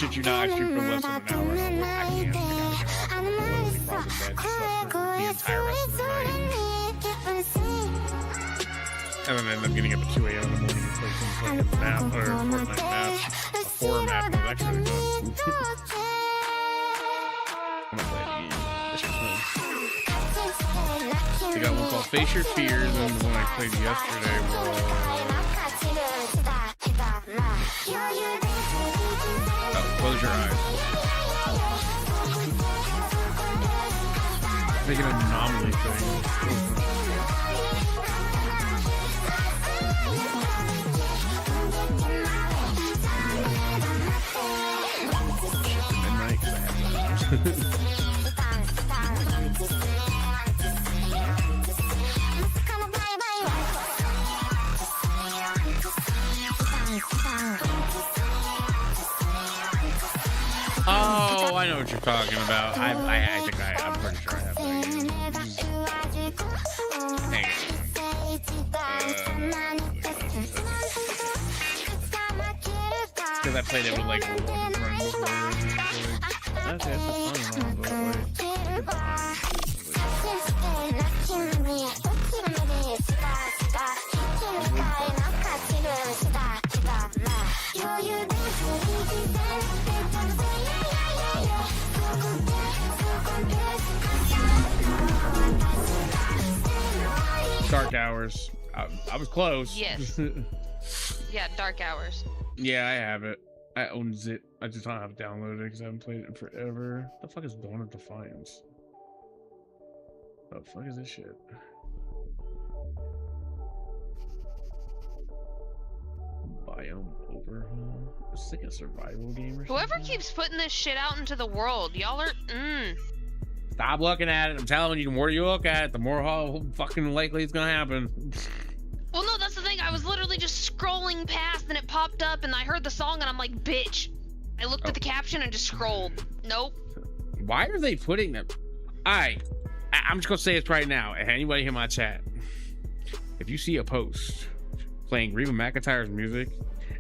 shit you not actually for less than an hour. I can't. I literally crawled in bed, just slept for the entire rest of the night. And then I ended up getting up at 2 a.m. in the morning to play some fucking map, or Fortnite match. A horror map was actually good. I'm gonna play it again. This shit's fun. They got one called Face Your Fears, and the one I played yesterday was... Close Your Eyes. Make an anomaly thing. Midnight, because I have that. Oh, I know what you're talking about. I think I'm pretty sure I have that game. Hang on. Because I played it with like one friend before. That's it. That's fun and all, but Dark Hours. I was close. Yes. Yeah, Dark Hours. Yeah, I have it. I own it. I just don't have it downloaded because I haven't played it in forever. The fuck is Dawn of Defiance? The fuck is this shit? Biome Overhaul? Is this like a survival game or something? Whoever keeps putting this shit out into the world, y'all are Stop looking at it. I'm telling you, the more you look at it, the more fucking likely it's gonna happen. Well, no, that's the thing. I was literally just scrolling past and it popped up and I heard the song and I'm like, bitch. I looked at the caption and just scrolled. Nope. Why are they putting them? I'm just gonna say this right now. And anybody in my chat, if you see a post playing Reba McEntire's music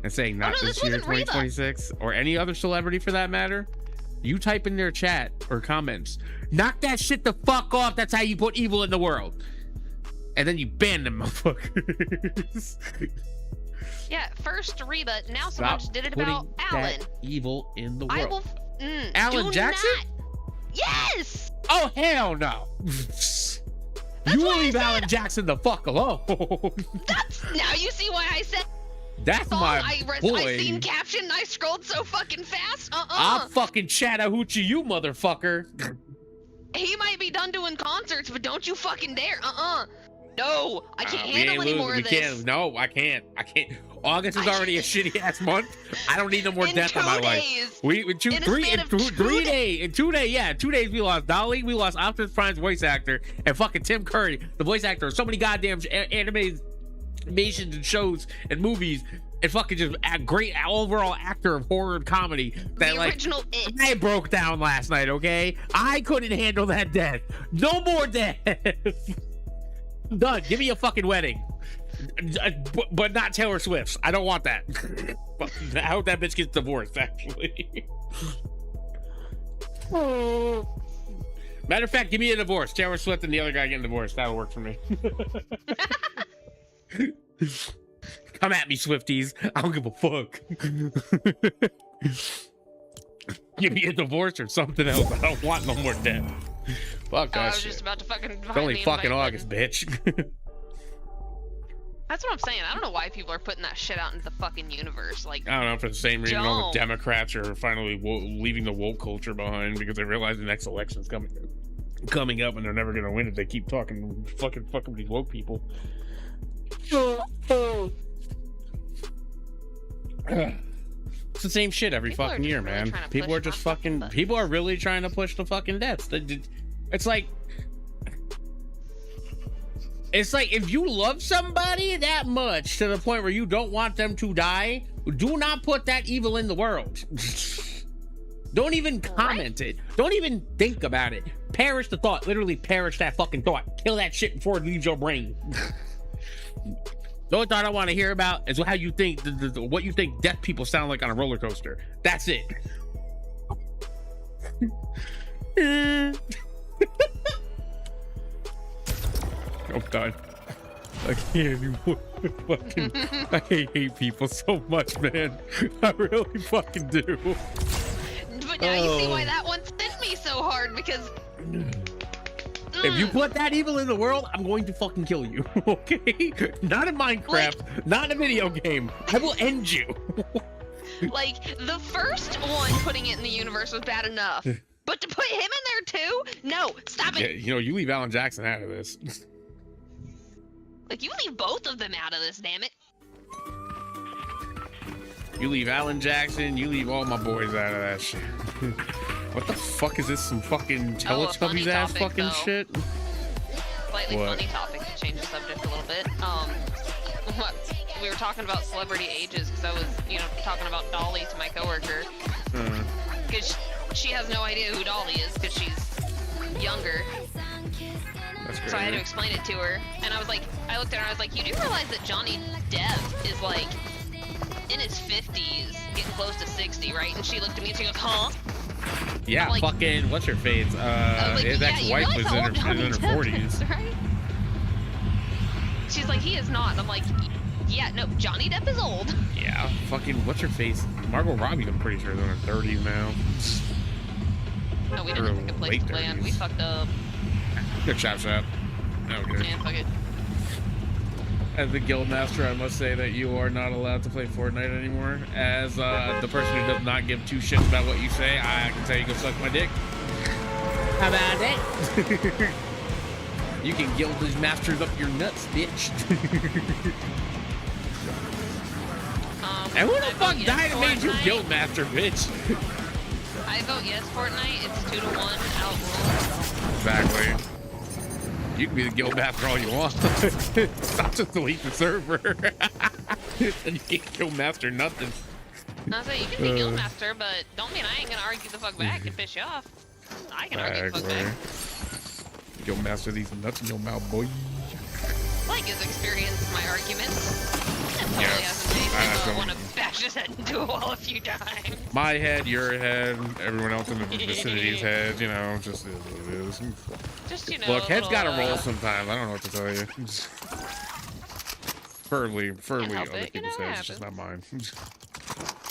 and saying not this year 2026 or any other celebrity for that matter, you type in their chat or comments, knock that shit the fuck off. That's how you put evil in the world. And then you ban them motherfuckers. Yeah, first Reba, now someone just did it about Alan. Evil in the world. I will. Alan Jackson? Not. Yes! Oh, hell no. You will leave Alan Jackson the fuck alone. Now you see why I said. That's my boy. I seen caption and I scrolled so fucking fast. I'll fucking Chattahoochee you, motherfucker. He might be done doing concerts, but don't you fucking dare. No, I can't handle any more of this. No, I can't. August is already a shitty ass month. I don't need no more death in my life. In 2 days, yeah, 2 days we lost Dolly, we lost Optimus Prime's voice actor, and fucking Tim Curry, the voice actor of so many goddamn animations and shows and movies, and fucking just a great overall actor of horror and comedy. That the original It. I broke down last night, okay? I couldn't handle that death. No more death. Done. Give me a fucking wedding. But not Taylor Swift's. I don't want that. I hope that bitch gets divorced, actually. Matter of fact, give me a divorce. Taylor Swift and the other guy getting divorced. That'll work for me. Come at me, Swifties. I don't give a fuck. Give me a divorce or something else. I don't want no more death. Fuck that I was shit. just about to fucking. It's only fucking August, bitch. That's what I'm saying. I don't know why people are putting that shit out into the fucking universe. Like, I don't know, for the same reason all the Democrats are finally leaving the woke culture behind because they realize the next election's coming up and they're never gonna win if they keep talking fucking these woke people. It's the same shit every fucking year, man. People are just fucking. People are really trying to push the fucking deaths. It's like if you love somebody that much to the point where you don't want them to die, do not put that evil in the world. Don't even comment it. Don't even think about it. Perish the thought. Literally perish that fucking thought. Kill that shit before it leaves your brain. The only thought I want to hear about is how you think, what you think deaf people sound like on a roller coaster. That's it. I'm done. I can't anymore. Fucking, I hate people so much, man. I really fucking do. But now you see why that one hit me so hard, because if you put that evil in the world, I'm going to fucking kill you. Okay? Not in Minecraft, not in a video game. I will end you. Like, the first one putting it in the universe was bad enough. But to put him in there too? No, stop it. Yeah, you know, you leave Alan Jackson out of this. Like, you leave both of them out of this, damn it. You leave Alan Jackson, you leave all my boys out of that shit. What the fuck is this? Some fucking Teletubbies ass fucking though. shit? Slightly funny topic to change the subject a little bit. We were talking about celebrity ages because I was, you know, talking about Dolly to my coworker. Because she has no idea who Dolly is because she's younger. That's crazy. So I had to explain it to her, and I was like, I looked at her and I was like, you do realize that Johnny Depp is like in his 50s, getting close to 60, right? And she looked at me and she goes, huh? Yeah, like, fucking, what's her face? Like, his ex-wife was in her 40s. Right? She's like, he is not. And I'm like, yeah, no, Johnny Depp is old. Yeah, fucking, what's her face? Margot Robbie, I'm pretty sure, is in her 30s now. No, we didn't pick a place to land. We fucked up. Good shot. Okay. Yeah, fuck it. As the guild master, I must say that you are not allowed to play Fortnite anymore. As the person who does not give two shits about what you say, I can tell you go suck my dick. How about it? You can guild these masters up your nuts, bitch. And who the fuck died and made you guild master, bitch? I vote yes, Fortnite. It's 2-1 outrule. Exactly. You can be the guild master all you want. Stop just delete the server. And you can't guild master nothing. I say you can be guild master, but don't mean I ain't gonna argue the fuck back and piss you off. I can argue the fuck back. Guild master these nuts in your mouth, boy. Blake has experienced my arguments. And totally hasn't made me go want to bash his head into a wall a few times. My head, your head, everyone else in the vicinity's head, you know, just is what it is. Just, you know, look, heads gotta roll sometimes. I don't know what to tell you. Preferably other people's heads, it's just not mine.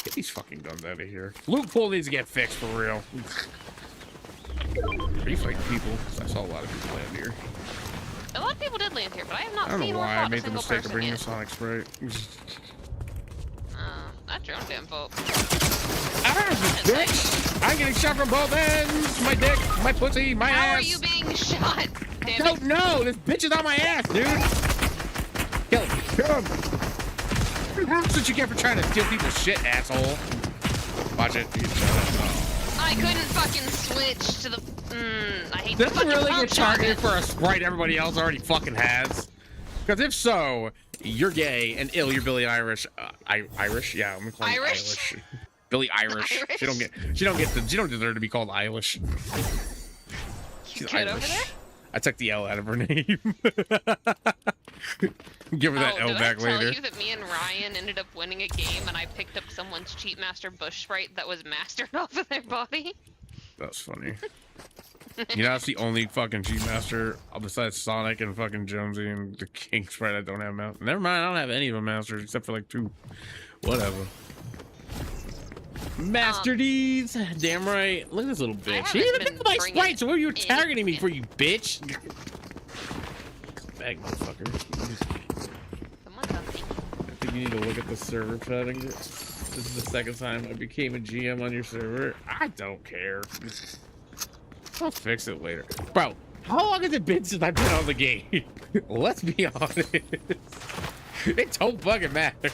Get these fucking guns out of here. Loophole needs to get fixed for real. Are you fighting people? I saw a lot of people land here. A lot of people did land here, but I have not seen or I don't know why I fought made a the single mistake of person bringing yet. the Sonic Sprite. That's your own damn fault. Bitch! I'm getting shot from both ends! My dick, my pussy, my ass! How are you being shot? Damn Don't know! This bitch is on my ass, dude! Kill him! Kill him! That's what you get for trying to steal people's shit, asshole. Watch it. I couldn't fucking switch to the. I hate This the is really fucking get targeted for a sprite everybody else already fucking has. Because if so, you're gay and ill. You're Billy Irish. Irish? Yeah, I'm gonna call you Irish. Billy Irish. She don't deserve to be called Eilish. She's good over Irish. there? I took the L out of her name. Give her that L back did I later. tell you that me and Ryan ended up winning a game and I picked up someone's Cheat Master Bush Sprite that was mastered off of their body? That's funny. You know, that's the only fucking Cheat Master besides Sonic and fucking Jonesy and the King Sprite I don't have mastered. Never mind, I don't have any of them mastered except for like 2. Whatever. Master D's! Damn right. Look at this little bitch. She even picked up my Sprite, so what are you targeting me for, you bitch? Bag, motherfucker. I think you need to look at the server settings. This is the second time I became a GM on your server. I don't care. I'll fix it later. Bro, how long has it been since I've been on the game? Let's be honest. It don't fucking matter.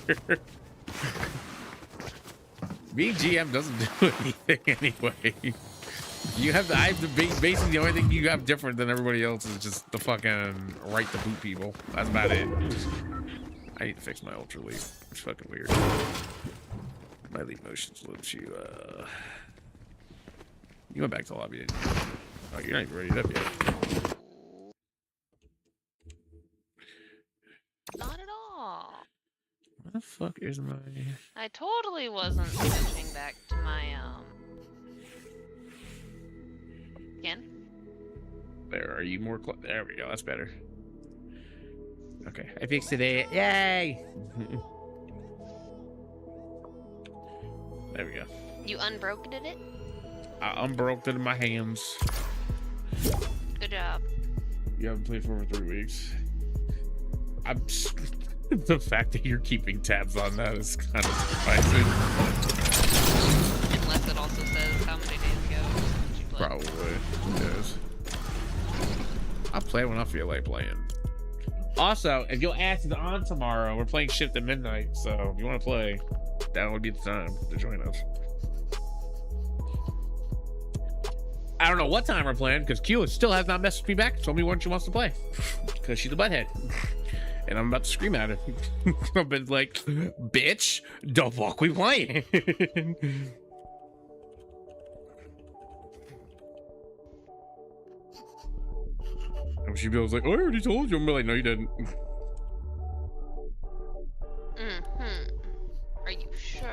Being GM doesn't do anything anyway. You have the, basically the only thing you have different than everybody else is just the fucking right to boot people. That's about it. I need to fix my ultra leap. It's fucking weird. My leap motions lets you you went back to the lobby, didn't you? Oh, you're not even ready up yet. Not at all. What the fuck is my... I totally wasn't switching back to my, are you more close? There we go. That's better. Okay, I fixed it. Yay! There we go. You unbroken it? I unbroke it in my hands. Good job. You haven't played for over 3 weeks. The fact that you're keeping tabs on that is kind of surprising. Unless it also says how many days ago you played. Probably. Yes. I'll play when I feel like playing. Also, if your ass is on tomorrow, we're playing shift at midnight, so if you want to play, that would be the time to join us. I don't know what time we're playing, because Q still has not messaged me back, told me when she wants to play. Because she's a butthead. And I'm about to scream at her. I've been like, bitch, the fuck we playing? And she feels like, oh, I already told you. I'm like, no, you didn't. Are you sure?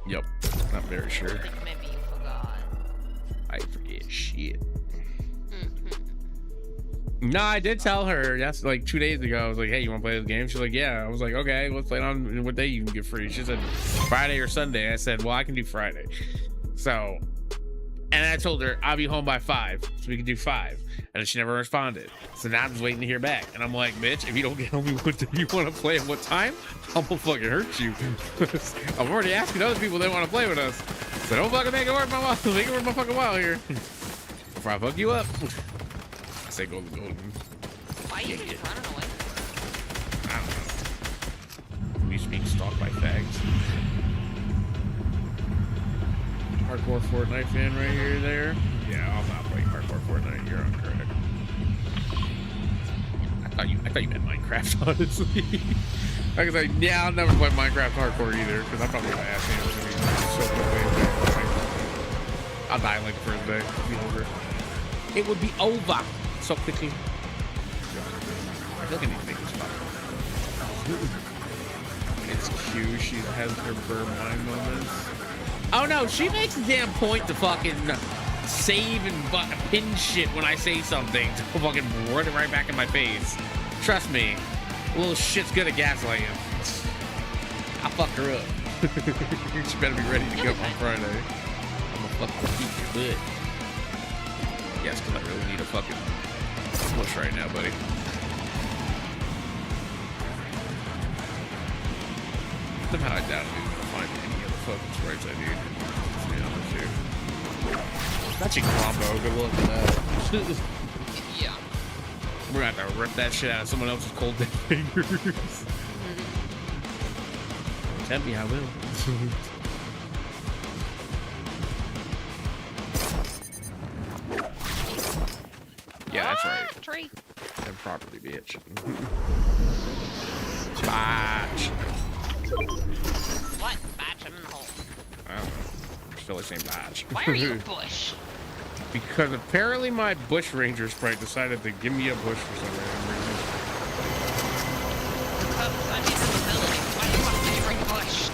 Yep, not very sure. I think maybe you forgot. I forget shit. No, I did tell her. That's like 2 days ago. I was like, hey, you want to play this game? She's like, yeah. I was like, okay, let's play it on what day you can get free. She said Friday or Sunday. I said, well, I can do Friday. So, and I told her I'll be home by 5, so we can do 5. And then she never responded. So now I'm just waiting to hear back. And I'm like, bitch, if you don't tell me what day you want to play at what time, I'm gonna fucking hurt you. I'm already asking other people they want to play with us. So don't fucking make it worth my while. Make it worth my fucking while here. Before I fuck you up. I say golden. Why are you just running away? I don't know. We used to being stalked by fags. Hardcore Fortnite fan right here, there. Yeah, I'm not playing hardcore Fortnite. You're incorrect. I thought you meant Minecraft, honestly. I was like, yeah, I'll never play Minecraft hardcore either, because I'm probably gonna ask him to be so quickly. I'll die like the first day. It'll be over. It would be over so quickly. Look at these things. It's cute. She has her bird mind moments. Oh no, she makes a damn point to fucking save and fucking pin shit when I say something to fucking run it right back in my face. Trust me, little shit's good at gaslighting. I'll fuck her up. She better be ready to go on Friday. I'm gonna fucking keep your butt. Yes, because I really need a fucking push right now, buddy. Somehow I doubt I'm gonna find any other fucking sprites I need. To be honest here. That chicken combo, good luck with that. Yeah. We're gonna have to rip that shit out of someone else's cold dead fingers. Tempt me, I will. Yeah, that's right. Tree. And properly, bitch. Batch. What? Batch? I'm in the hole. I don't know. Still like saying batch. Why are you a bush? Because apparently my bush ranger sprite decided to give me a bush for some random reason. I need some ability. Why do you want to bring a bush?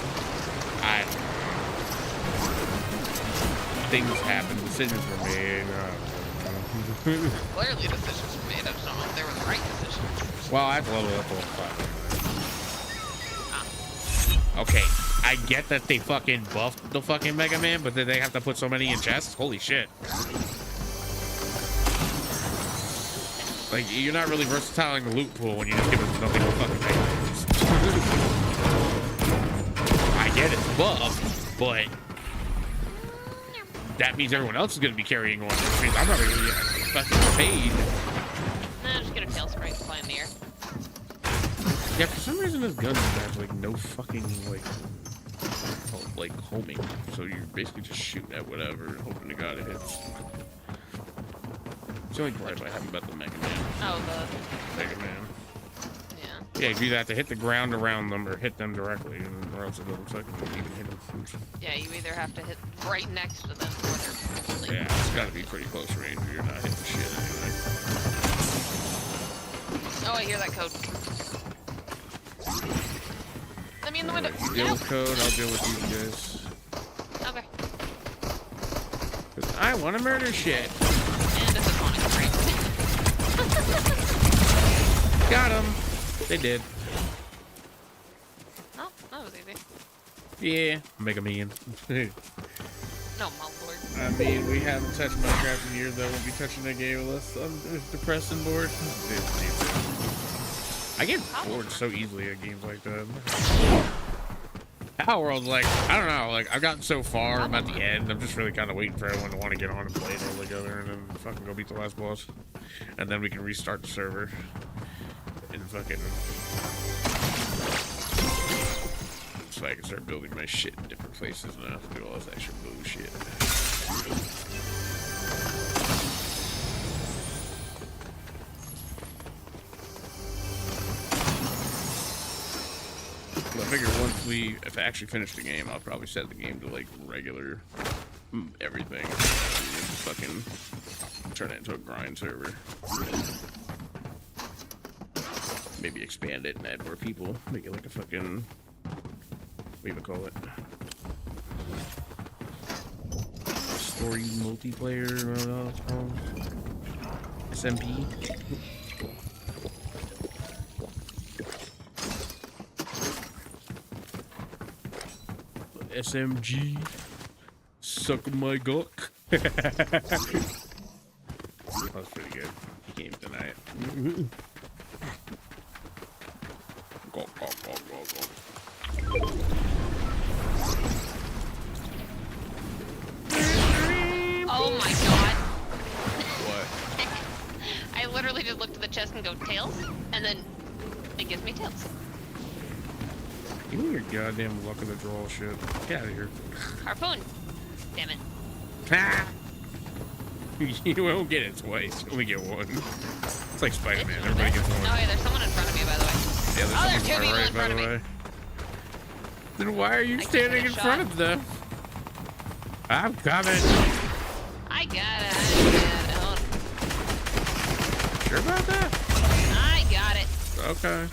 Things happen. Decisions were made. Clearly decisions were made. I just don't know if they were the right decisions. Well, I've leveled up to 5. Okay, I get that they fucking buffed the fucking Mega Man, but did they have to put so many in chests? Holy shit. Like, you're not really versatile in the loot pool when you just give us nothing but fucking Mega Mans. I get it's buffed, but that means everyone else is going to be carrying one, which means I'm not really fucking paid. Nah, just get a tail spray and fly in the air. Yeah, for some reason this gun has like no fucking like homing, so you're basically just shooting at whatever, hoping to God it hits. It's the only gripe I have about the Mega Man. Oh, the Mega Man. Yeah. Yeah, you either have to hit the ground around them or hit them directly, or else it looks like you can even hit them. Yeah, you either have to hit right next to them or they're completely... Yeah, it's got to be pretty close range or you're not hitting the shit anyway. Oh, I hear that code. Let me in the window. You deal with code, I'll deal with these guys. Okay. Cause I want to murder shit. And this is on it, right? Got him. They did. Oh, that was easy. Yeah. Mega Man. No, my lord. I mean, we haven't touched Minecraft in years. I won't be touching that game unless I'm depressed and bored. I get bored so easily at games like that. Our World's like, I don't know, like I've gotten so far, I'm at the end. I'm just really kind of waiting for everyone to want to get on and play it all together and then fucking go beat the last boss. And then we can restart the server. And fucking... So I can start building my shit in different places and I don't have to do all this extra bullshit. I figure once if I actually finish the game, I'll probably set the game to like regular everything. Just fucking turn it into a grind server. Maybe expand it and add more people. Make it like a fucking, what do you call it? Story multiplayer, what else called? SMP. SMG, suck my guck. That was pretty good. Game tonight. Go. Oh my god. What? I literally just looked at the chest and go tails, and then it gives me tails. You know your goddamn luck of the draw shit. Get out of here. Harpoon. Damn it. Ah! You won't get it twice. You only get one. It's like Spider-Man. Everybody gets one. Oh, yeah, there's someone in front of me, by the way. Yeah, there's two people in front of me. Then why are you standing in front of them? I'm coming. I got it. Sure about that? I got it. Okay.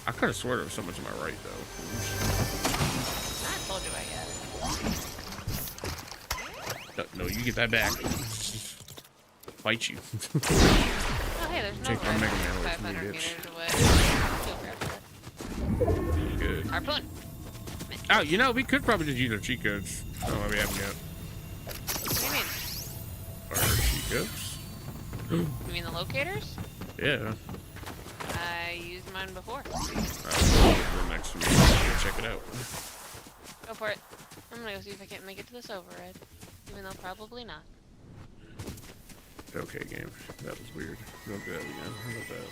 I could have sworn there was so much to my right, though. I told you I got it. No, you get that back. Fight you. Oh, hey, there's no Take my Mega Man away from 500 you, meters bitch. away. Good. Harpoon. Oh, you know, we could probably just use our cheat codes. Oh, we haven't yet. What do you mean? Our cheat codes? You mean the locators? Yeah. I used mine before. Next to me. Check it out. Go for it. I'm gonna go see if I can't make it to this override. Even though probably not. Okay, game. That was weird. Don't do that again. How about that?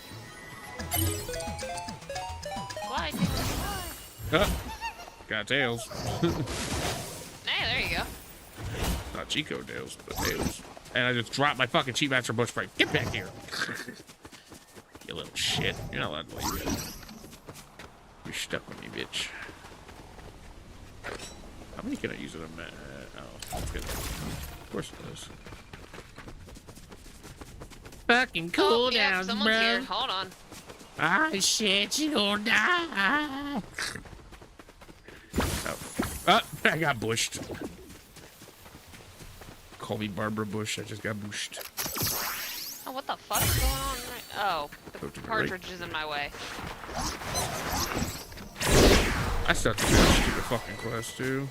Why? Why? Oh, got tails. Hey, there you go. Not Chico tails, but tails. And I just dropped my fucking Cheat Master bush spray. Get back here. You little shit. You're not allowed to leave. You're stuck with me, bitch. How many can I use it on that? Oh, that's good. Of course it does. Fucking cool down, someone's bro. here. Hold on. Ah, shit, you gonna die. Oh, I got bushed. Call me Barbara Bush. I just got bushed. Oh, what the fuck is going on? Oh, the cartridge is in my way. I still have to do this stupid fucking quest, too.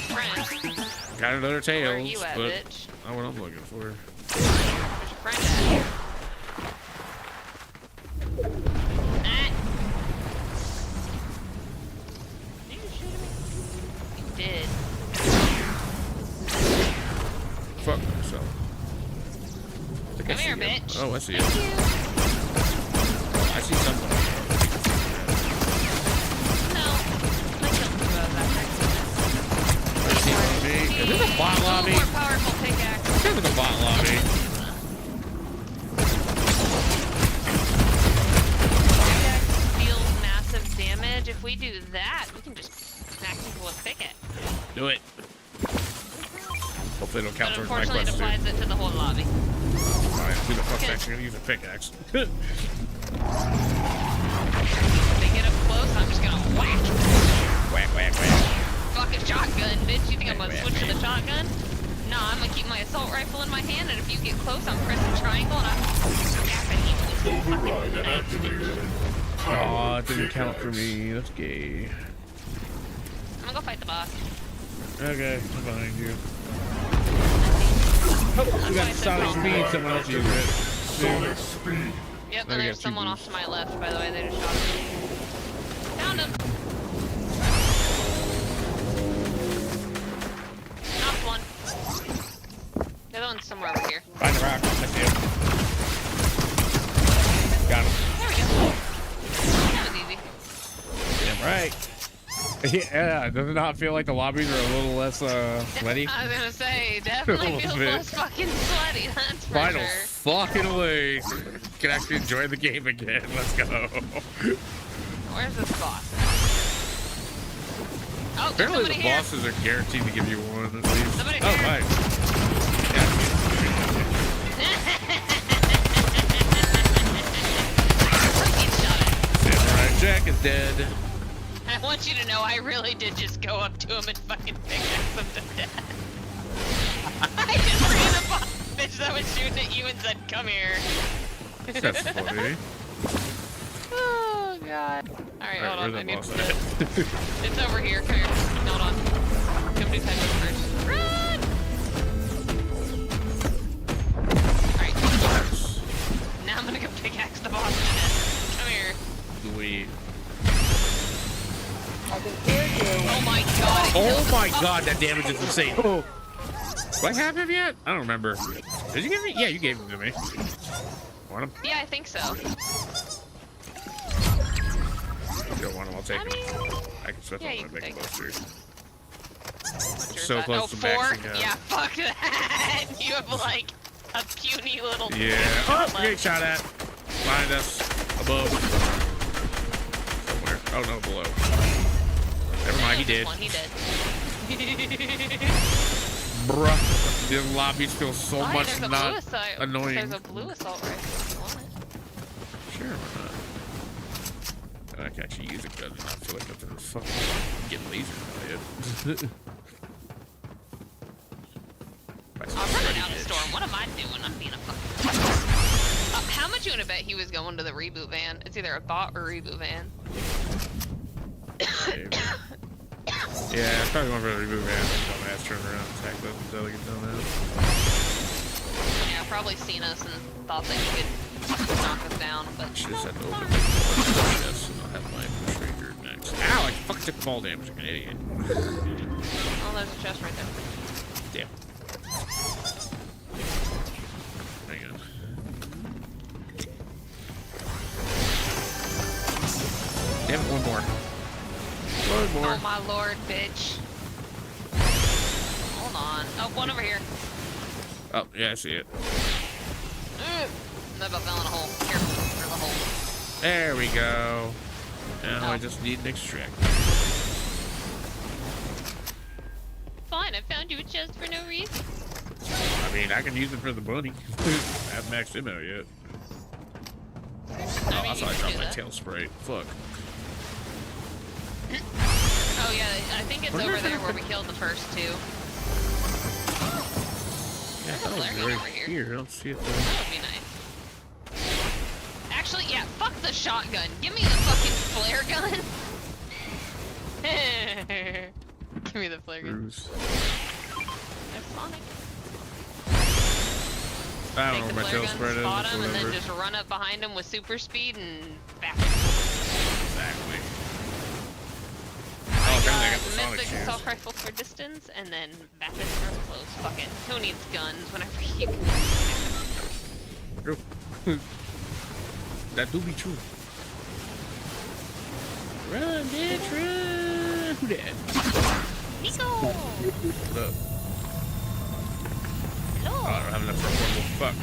Friend. Got another tail. Where are you at, but bitch? not what I'm looking for. Where's your friend at? Ah. Did you shoot me? You did. Fuck myself. Come here, bitch. Oh, I see it. Thank you. I see something. No. I killed the rose after Is this a bot lobby? more powerful pickaxe. This feels like a bot lobby. Pickaxe deals massive damage. If we do that, we can just smack people with pickaxe. Do it. Hopefully it'll count But towards my unfortunately, it quest, too. applies it to the whole lobby. Fine. Who the fuck's actually gonna use a pickaxe? If they get up close, I'm just gonna whack. Whack, whack, whack. Fucking shotgun, bitch. You think I'm gonna switch to the shotgun? Nah, I'm gonna keep my assault rifle in my hand, and if you get close, I'm pressing triangle, and I'm gapping you. Override activated. Oh, it didn't count for me. That's gay. I'm gonna go fight the boss. Okay, I'm behind you. Oh, we got Sonic Speed. Someone else used it. Sonic speed. Yep, There and we there's go, someone two off to my left, by the way. They just shot him. Found him. Knocked one. The other one's somewhere over here. Find the rock. I see him. Got him. There we go. That was easy. Damn right. Yeah, does it not feel like the lobbies are a little less sweaty? I was gonna say, definitely A feels bit. less fucking sweaty, that's for Final sure. fucking way. Can actually enjoy the game again. Let's go. Where's this boss? Oh, there's Apparently somebody the here. bosses are guaranteed to give you one at least. Somebody Oh, here. nice. Freaking shot it. Samurai Jack is dead. I want you to know I really did just go up to him and fucking pickaxe him to death. I just ran up on the bitch that was shooting at you and said, come here. That's funny. Oh, God. Alright, hold on. I Where's need the to... boss at? It's over here. Come here. Hold on. Come do type first. Run! Alright. Now I'm gonna go pickaxe the boss to death. Come here. Sweet. Oh my God. it Oh killed my the- god, that damage is insane. Oh. Do I have him yet? I don't remember. Did you give me? Yeah, you gave him to me. Want him? Yeah, I think so. You don't want him, I'll take him. I can switch Yeah, on you my can big take monster. What's yours So at? close Oh, to 4? maxing out. Yeah, fuck that. You have like a puny little. Yeah. Oh, we're getting shot at. Behind us. Above. Somewhere. Oh no, below. Never mind, he did. He did. Bruh. The lobbies feel so Oh, hey, much there's a blue not assault. annoying. There's a blue assault rifle if you want it. Sure, why not? I can actually use a gun and not feel like I'm gonna fucking get lasered by it. I'm running out of storm. What am I doing? I'm being a fucking. How much you wanna bet he was going to the reboot van? It's either a bot or reboot van. Yeah, it's probably one for the reboot van. Dumbass turned around and attacked us until they get dumbass. Yeah, probably seen us and thought that he could knock us down, but. Should have said no, open darn. the chest and I'll have my push ranger next. Ow, I fucking took fall damage like an idiot. Oh, there's a chest right there. Damn. Hang on. Damn it, one more. One more. Oh my lord, bitch. Hold on. Oh, one over here. Oh, yeah, I see it. I'm about fell in a hole. Here, there's a hole. There we go. Now Oh. I just need an extract. Fine, I found you a chest for no reason. I mean, I can use it for the bunny. I haven't maxed him out yet. I Oh, mean, I you thought I can dropped do my that. tail spray. Fuck. Oh yeah, I think it's over there where we killed the first two. Yeah, I There's a thought it flare was gun right over here. here. I don't see it there. That would be nice. Actually, yeah, fuck the shotgun. Give me the fucking flare gun. Give me the flare gun. Bruce. There's Sonic. I don't Take know the where my flare tail gun, spread is. spot him, and then whatever. just run up behind him with super speed and back. Exactly. Oh, apparently I got the Sonic Mystic shoes. assault rifle for distance, and then rapid for close. Fuck it. Who needs guns whenever you can? True. That do be true. Run, bitch, run! Who that? Nico! What up? Hello! Oh, I don't have enough for a portable. Fuck.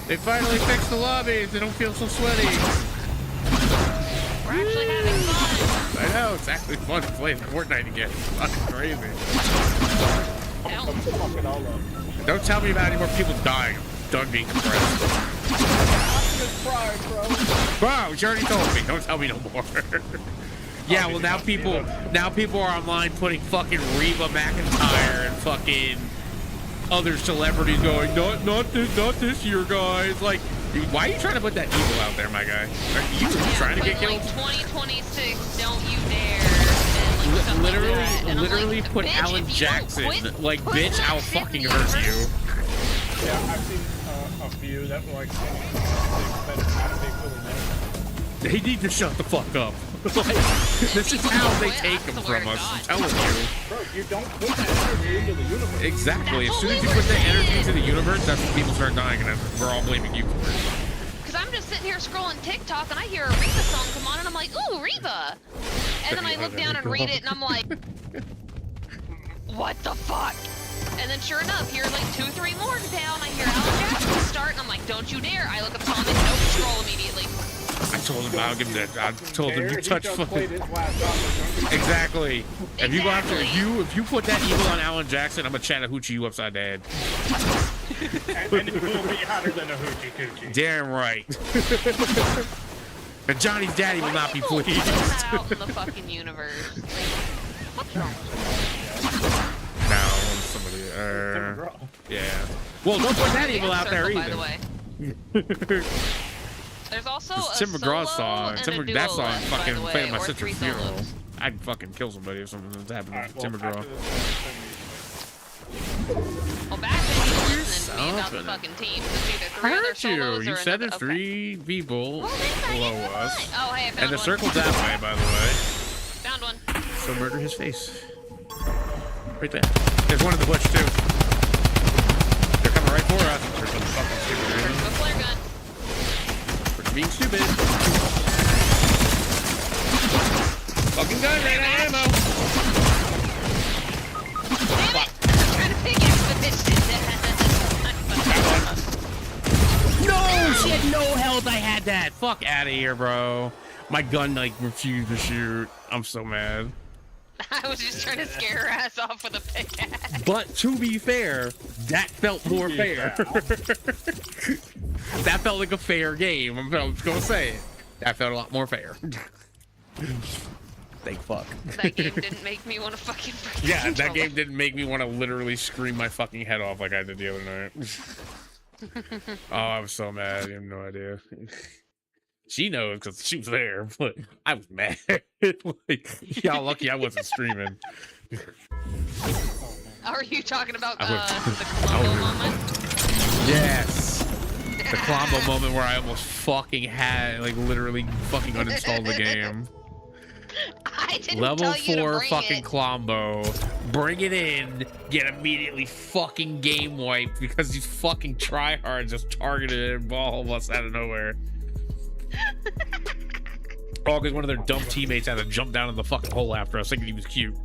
They finally fixed the lobbies. They don't feel so sweaty. We're actually having fun! I know, it's actually fun playing Fortnite again. It's fucking crazy. Ow. Don't tell me about any more people dying. I'm done being depressed. Wow, you already told me. Don't tell me no more. Yeah, well now people are online putting fucking Reba McEntire and fucking other celebrities going, not this year, guys. Like, why are you trying to put that evil out there, my guy? Are you trying to get killed? Like 2026, don't you dare. And, like, literally like, put bitch, Alan Jackson. Like, bitch, I'll fucking hurt you. Yeah, I've seen a few that were like saying that how they really know. They need to shut the fuck up. Like, this is how they take them from us. I'm telling you. Bro, you don't put that energy into the universe. Exactly. As soon as you put that energy into the universe, that's when people start dying, and we're all blaming you for it. Because I'm just sitting here scrolling TikTok, and I hear a Reba song come on, and I'm like, ooh, Reba. And then I look down and read it, and I'm like, what the fuck? And then sure enough, here's like 2-3 more down. I hear Alan Jackson start, and I'm like, don't you dare. I look at the comments, nope, scroll immediately. I told him I'll give him that. I told him you touch fucking. Exactly. If you go after if you put that evil on Alan Jackson, I'm gonna Chattahoochee you upside the head. And it will be hotter than a hoochie coochie. Damn right. And Johnny's daddy will not be pleased. Put that out in the fucking universe. Like, what's wrong with you? Now somebody. Yeah. Well, don't put that evil out there Circle, either. By the way. There's also It's a Tim McGraw's solo song. and Tim a duo that song left, by fucking the way, played at my or sister's 3 funeral. solos. I'd fucking kill somebody if something was happening to Tim McGraw. Well, back when you were listening to me about the fucking team, it's either 3 I other heard you. solos You or said another. there's 3 people Well, then below I us. didn't lie. Oh, hey, I found And the one. circle's that way, by the way. Found one. So murder his face. Right there. There's one in the bush, too. They're coming right for us. They're some fucking stupid First reason. with flare gun. For being stupid. Fucking gun, ran out of ammo. Damn it! I'm trying to pickaxe the bitch. No, she had no health. I had that. Fuck out of here, bro. My gun like refused to shoot. I'm so mad. I was just trying to scare her ass off with a pickaxe. But to be fair, that felt more fair. That felt like a fair game. I'm just gonna say it. That felt a lot more fair. Thank fuck. That game didn't make me want to fucking freaking Yeah, that control game didn't make me want to literally scream my fucking head off like I did the other night. Oh, I was so mad. You have no idea. She knows because she was there, but I was mad. Like, y'all lucky I wasn't streaming. Are you talking about the I Colombo moment? Yes. The Colombo moment where I almost fucking had, like, literally fucking uninstalled the game. I didn't Level tell you to 4 bring fucking it. Colombo. Bring it in. Get immediately fucking game wiped because these fucking tryhards just targeted all of us out of nowhere. All because one of their dumb teammates had to jump down in the fucking hole after us thinking he was cute.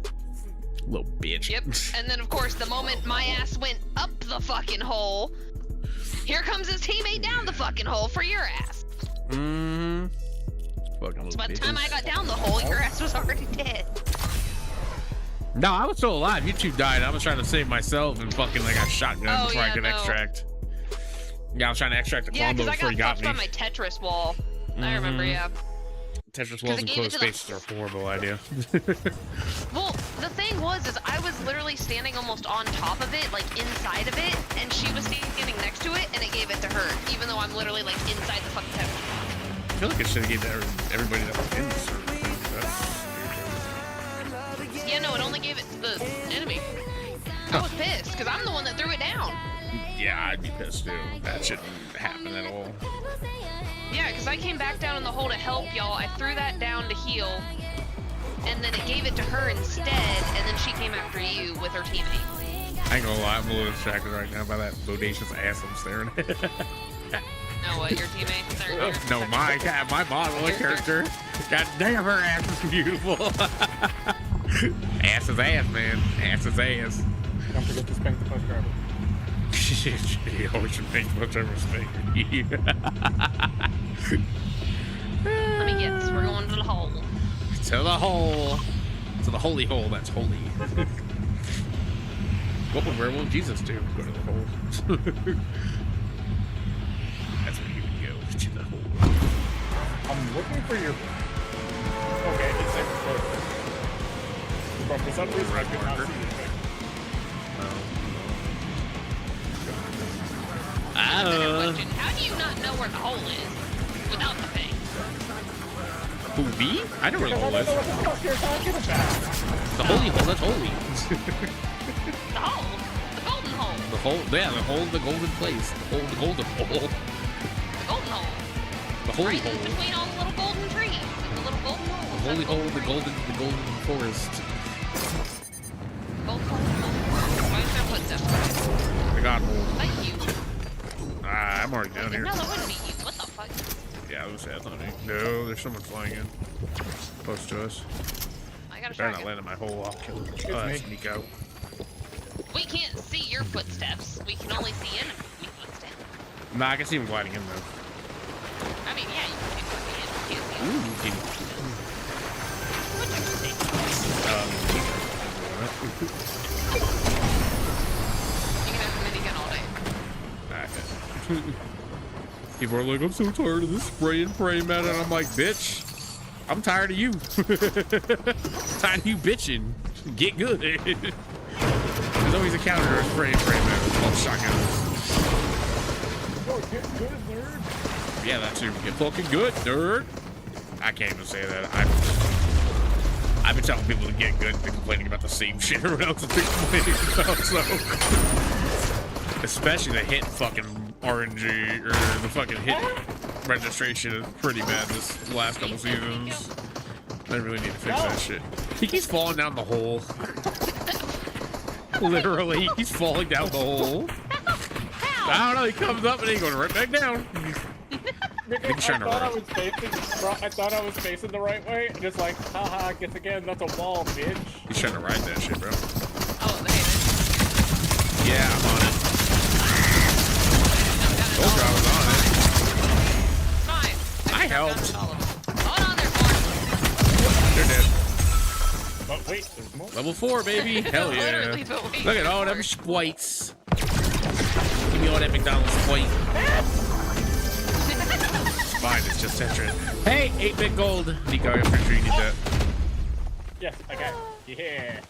Little bitch. Yep. And then, of course, the moment my ass went up the fucking hole, here comes his teammate down the fucking hole for your ass. Mm-hmm. So by the time I got down the hole, your ass was already dead. No, I was still alive. You two died. I was trying to save myself and fucking like a shotgun before I could extract. Yeah, I was trying to extract the Colombo before he got me. Yeah, because I got fucked by my Tetris wall. I remember, yeah. Tetris walls and closed spaces are a horrible idea. Well, the thing was, is I was literally standing almost on top of it, like inside of it, and she was standing next to it, and it gave it to her, even though I'm literally like inside the fucking Tetris. I feel like it should have given everybody that was in the circle. Yeah, no, it only gave it to the enemy. I was pissed, because I'm the one that threw it down. Yeah, I'd be pissed too. That shouldn't happen at all. Yeah, because I came back down in the hole to help y'all. I threw that down to heal, and then it gave it to her instead, and then she came after you with her teammate. I ain't gonna lie, I'm a little distracted right now by that bodacious ass I'm staring at. No, what, your teammate? No, my model character. God damn, her ass is beautiful. Ass is ass, man. Ass is ass. Don't forget to spank the push driver. You always should make much of respect. Let me guess, we're going to the hole. To the hole. To the holy hole, that's holy. What would werewolf Jesus do? Go to the hole. That's where you would go, to the hole. I'm looking for your... Okay. But for some reason, I could not see anything. Question. How do you not know where the hole is without the thing? Who, me? I know where the hole is. What the fuck you're talking about? The holy hole, that's holy. The hole? The golden hole? The hole, yeah, the hole, the golden place. The golden hole. The golden hole. The holy Right hole. in between all the little golden trees. The little golden hole. The holy hole, the golden forest. Golden hole. Why is there footsteps? The god hole. Thank you. Ah, I'm already down here. No, that wouldn't be you. What the fuck? Yeah, I was gonna say, that's not me. No, there's someone flying in. Close to us. I got a Better not shotgun. land in my hole, I'll kill him. Oh, that's Nico. We can't see your footsteps. We can only see enemy footsteps. Nah, I can see him gliding in though. I mean, yeah, you can see it. You can't see Ooh, it. okay. What'd you say? You can have a minigun all day. Alright. People are like, I'm so tired of this spray and pray, man. And I'm like, bitch, I'm tired of you. Tired of you bitching. Get good. There's always a counter to spray and pray, man. All shotguns. Oh, get good, nerd. Yeah, that too. Get fucking good, nerd. I can't even say that. I've been telling people to get good and complaining about the same shit everyone else has been complaining about, so. Especially the hit fucking RNG, or the fucking hit registration is pretty bad this last couple seasons. I really need to fix that shit. He keeps falling down the hole. Literally, he's falling down the hole. I don't know, he comes up and he goes right back down. I thought I was facing the right way, and it's like, haha, guess again, that's a wall, bitch. He's trying to ride that shit, bro. Oh, there it is. Yeah, I'm on it. Gold Drive was on it. Fine. I helped. Hold on there, boy. They're dead. But wait, there's more. Level 4, baby. Hell yeah. Literally, but wait, Look at all them splites. Give me all that McDonald's splite. It's fine, it's just Tetris. Hey, 8-bit gold. Nico, I'm pretty sure you need that. Yes, I got it. Yeah.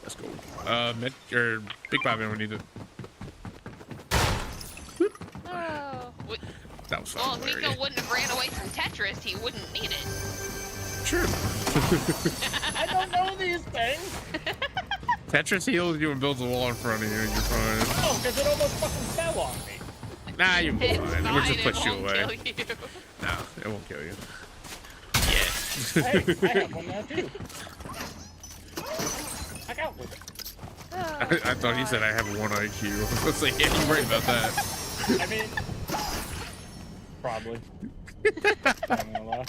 Let's go. Big Bob, we need it. Oh. That was Well, fun. if Nico wouldn't have ran away from Tetris, he wouldn't need it. True. I don't know these things. Tetris heals you and builds a wall in front of you, and you're fine. Oh, because it almost fucking fell on me. Nah, you'll be It's fine. fine. We'll just push it you won't away. kill you. No, it won't kill you. Hey, I have one now too. I got one. I thought you said I have 1 IQ. I was gonna say, yeah, you worry about that. I mean, probably. I'm gonna lie.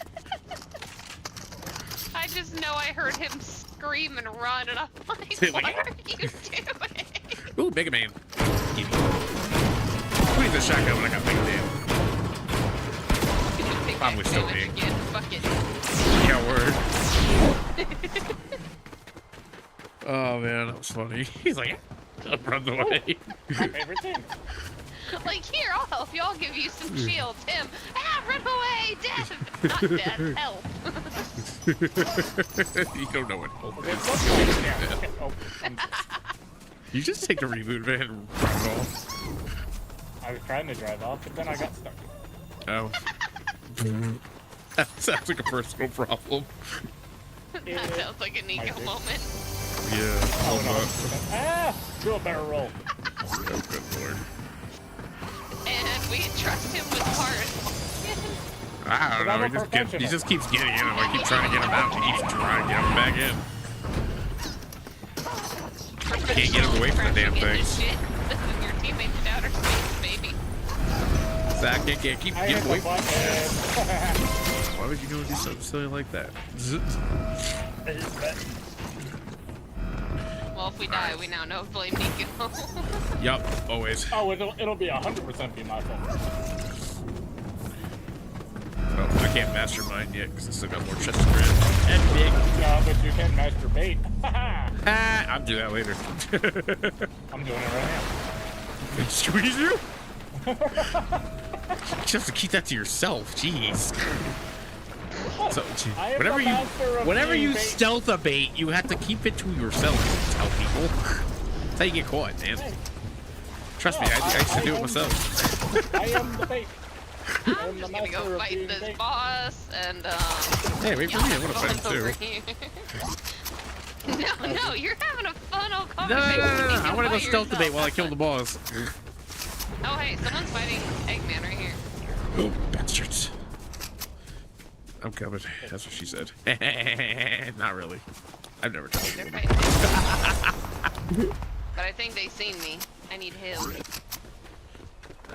I just know I heard him scream and run, and I'm like, Say, what like, are you doing? Ooh, Mega Man. Give me. Who needs a shotgun when I got Mega Man? Probably still me. Again. Fuck it. Yeah, word. Oh man, that was funny. He's like, runs away. My favorite thing. Like, here, I'll help you. I'll give you some shields. Him, run away, death. Not death, help. You don't know what help Okay, is. let's go down. Okay, oh, You just take the reboot, man, and run off. I was trying to drive off, but then I got stuck. Oh. That sounds like a personal problem. That sounds like a Nico moment. Yeah. Oh, no. Do a barrel roll. Oh, good lord. And we trust him with cars. I don't know. He just keeps getting in him. I keep trying to get him out. He keeps trying to get him back in. Can't get him away from the damn thing. This is your teammate's outer space, baby. Zach, can't keep I get hit away the from button. Why would you go do something silly like that? Well, if we die, we now know to blame Nico. Yup, always. Oh, it'll be 100% be my fault. Oh, I can't mastermind yet because I still got more chest to grid. And big. No, but you can masturbate. Ah, I'll do that later. I'm doing it right now. Squeeze you? You just have to keep that to yourself. Jeez. So I am whenever the master of whenever being you bait. stealth a bait, you have to keep it to yourself. Tell people. That's how you get caught, man. Trust me, I used to do it myself. I am the bait. I'm just gonna go fight this boss and Hey, wait for me. I want to fight over too. here. No, you're having a fun old No, conversation. I want to go stealth the bait while I kill the boss. Oh, hey, someone's fighting Eggman right here. Oh, bastards. I'm coming. That's what she said. Not really. I've never tried They're it. fighting. But I think they seen me. I need help.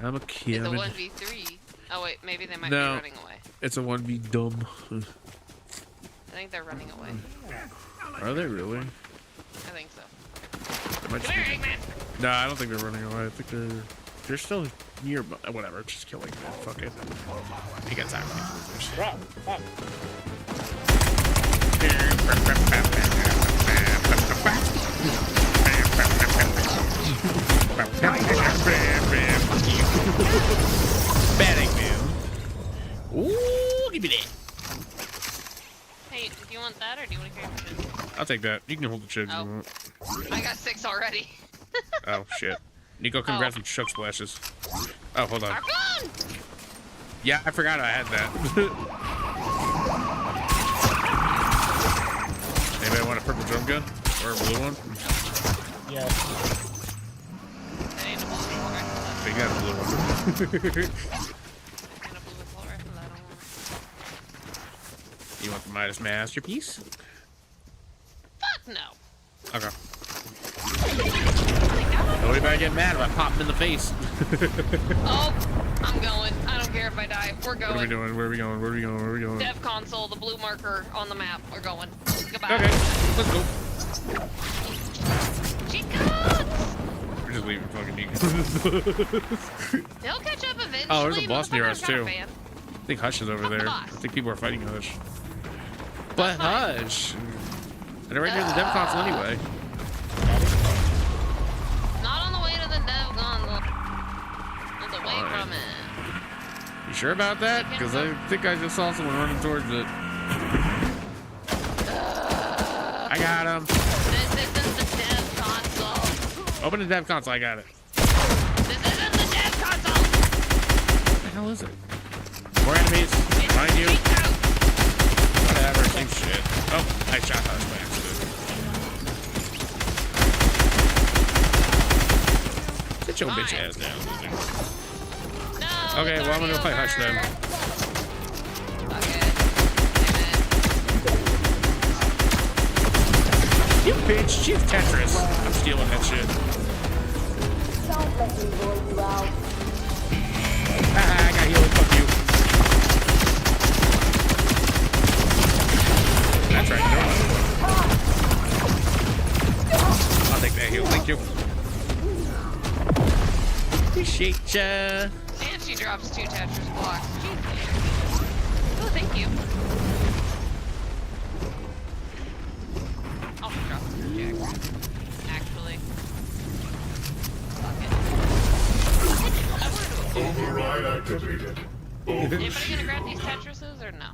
I'm a kid. It's a 1v3. Oh wait, maybe they might be No. running away. It's a 1v dumb. I think they're running away. Are they really? I think so. I might Come here, just- Eggman! No, I don't think they're running away. I think they're still near. Whatever, just killing them. Fuck it. You got time for these losers. Run, run. Batting man. Ooh, give me that. Hey, do you want that or do you want to carry the shit? I'll take that. You can hold the chug if Oh. you want. I got 6 already. Oh shit. Nico, come Oh. grab some chug splashes. Oh, hold on. Archon! Yeah, I forgot I had that. Anybody want a purple drum gun or a blue one? Yeah. That ain't a blue assault rifle. I think I got a blue one. That ain't a blue assault rifle. I don't want it. You want the Midas masterpiece? Fuck no. Okay. Nobody better get mad if I pop him in the face. Oh, I'm going. I don't care if I die. We're going. What are we doing? Where are we going? Where are we going? Where are we going? Dev console, the blue marker on the map. We're going. Goodbye. Okay, let's go. Cheat codes! We're just leaving fucking Nico. They'll catch up eventually. Oh, there's a boss near us, motherfuckers got a too. fan. I think Hush is over there. I think people are fighting Hush. But Hush! And they're right near the dev console anyway. Not on the way to the dev console. It's away Alright. from it. You sure about that? Because I think I just saw someone running towards it. I got him. This isn't the dev console. Open the dev console. I got it. This isn't the dev console. What the hell is it? More enemies. It's Behind you. cheat code. Whatever. Same shit. Oh, I shot Hush by accident. Sit your bitch ass down, loser. No. Okay, it's well, I'm gonna go already fight Hush then. over. Okay. Amen. You bitch. She's Tetris. I'm stealing that shit. Don't let me roll you out. Ah, I got healing. Fuck you. That's right. I'll take that heal. Thank you. Appreciate ya. And she drops 2 Tetris blocks. Jeez. Oh, thank you. I'll drop some jacks. Actually. Fuck it. I wanted to Override activated. Anybody gonna grab these Tetrises or no?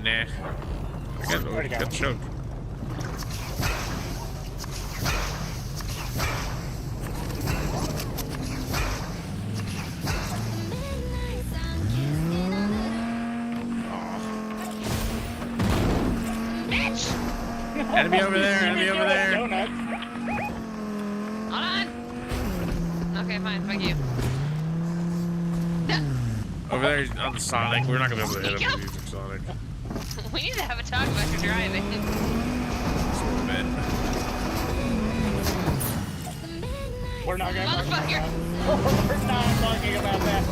Nah. I got the choke. Bitch! Enemy over there. Enemy over there. Donuts. Hold on! Okay, fine, fuck you. Over there on the Sonic. We're not gonna be able to hit him with using Sonic. We need to have a talk about your driving. We're not gonna talk about Motherfucker! that. We're not talking about that.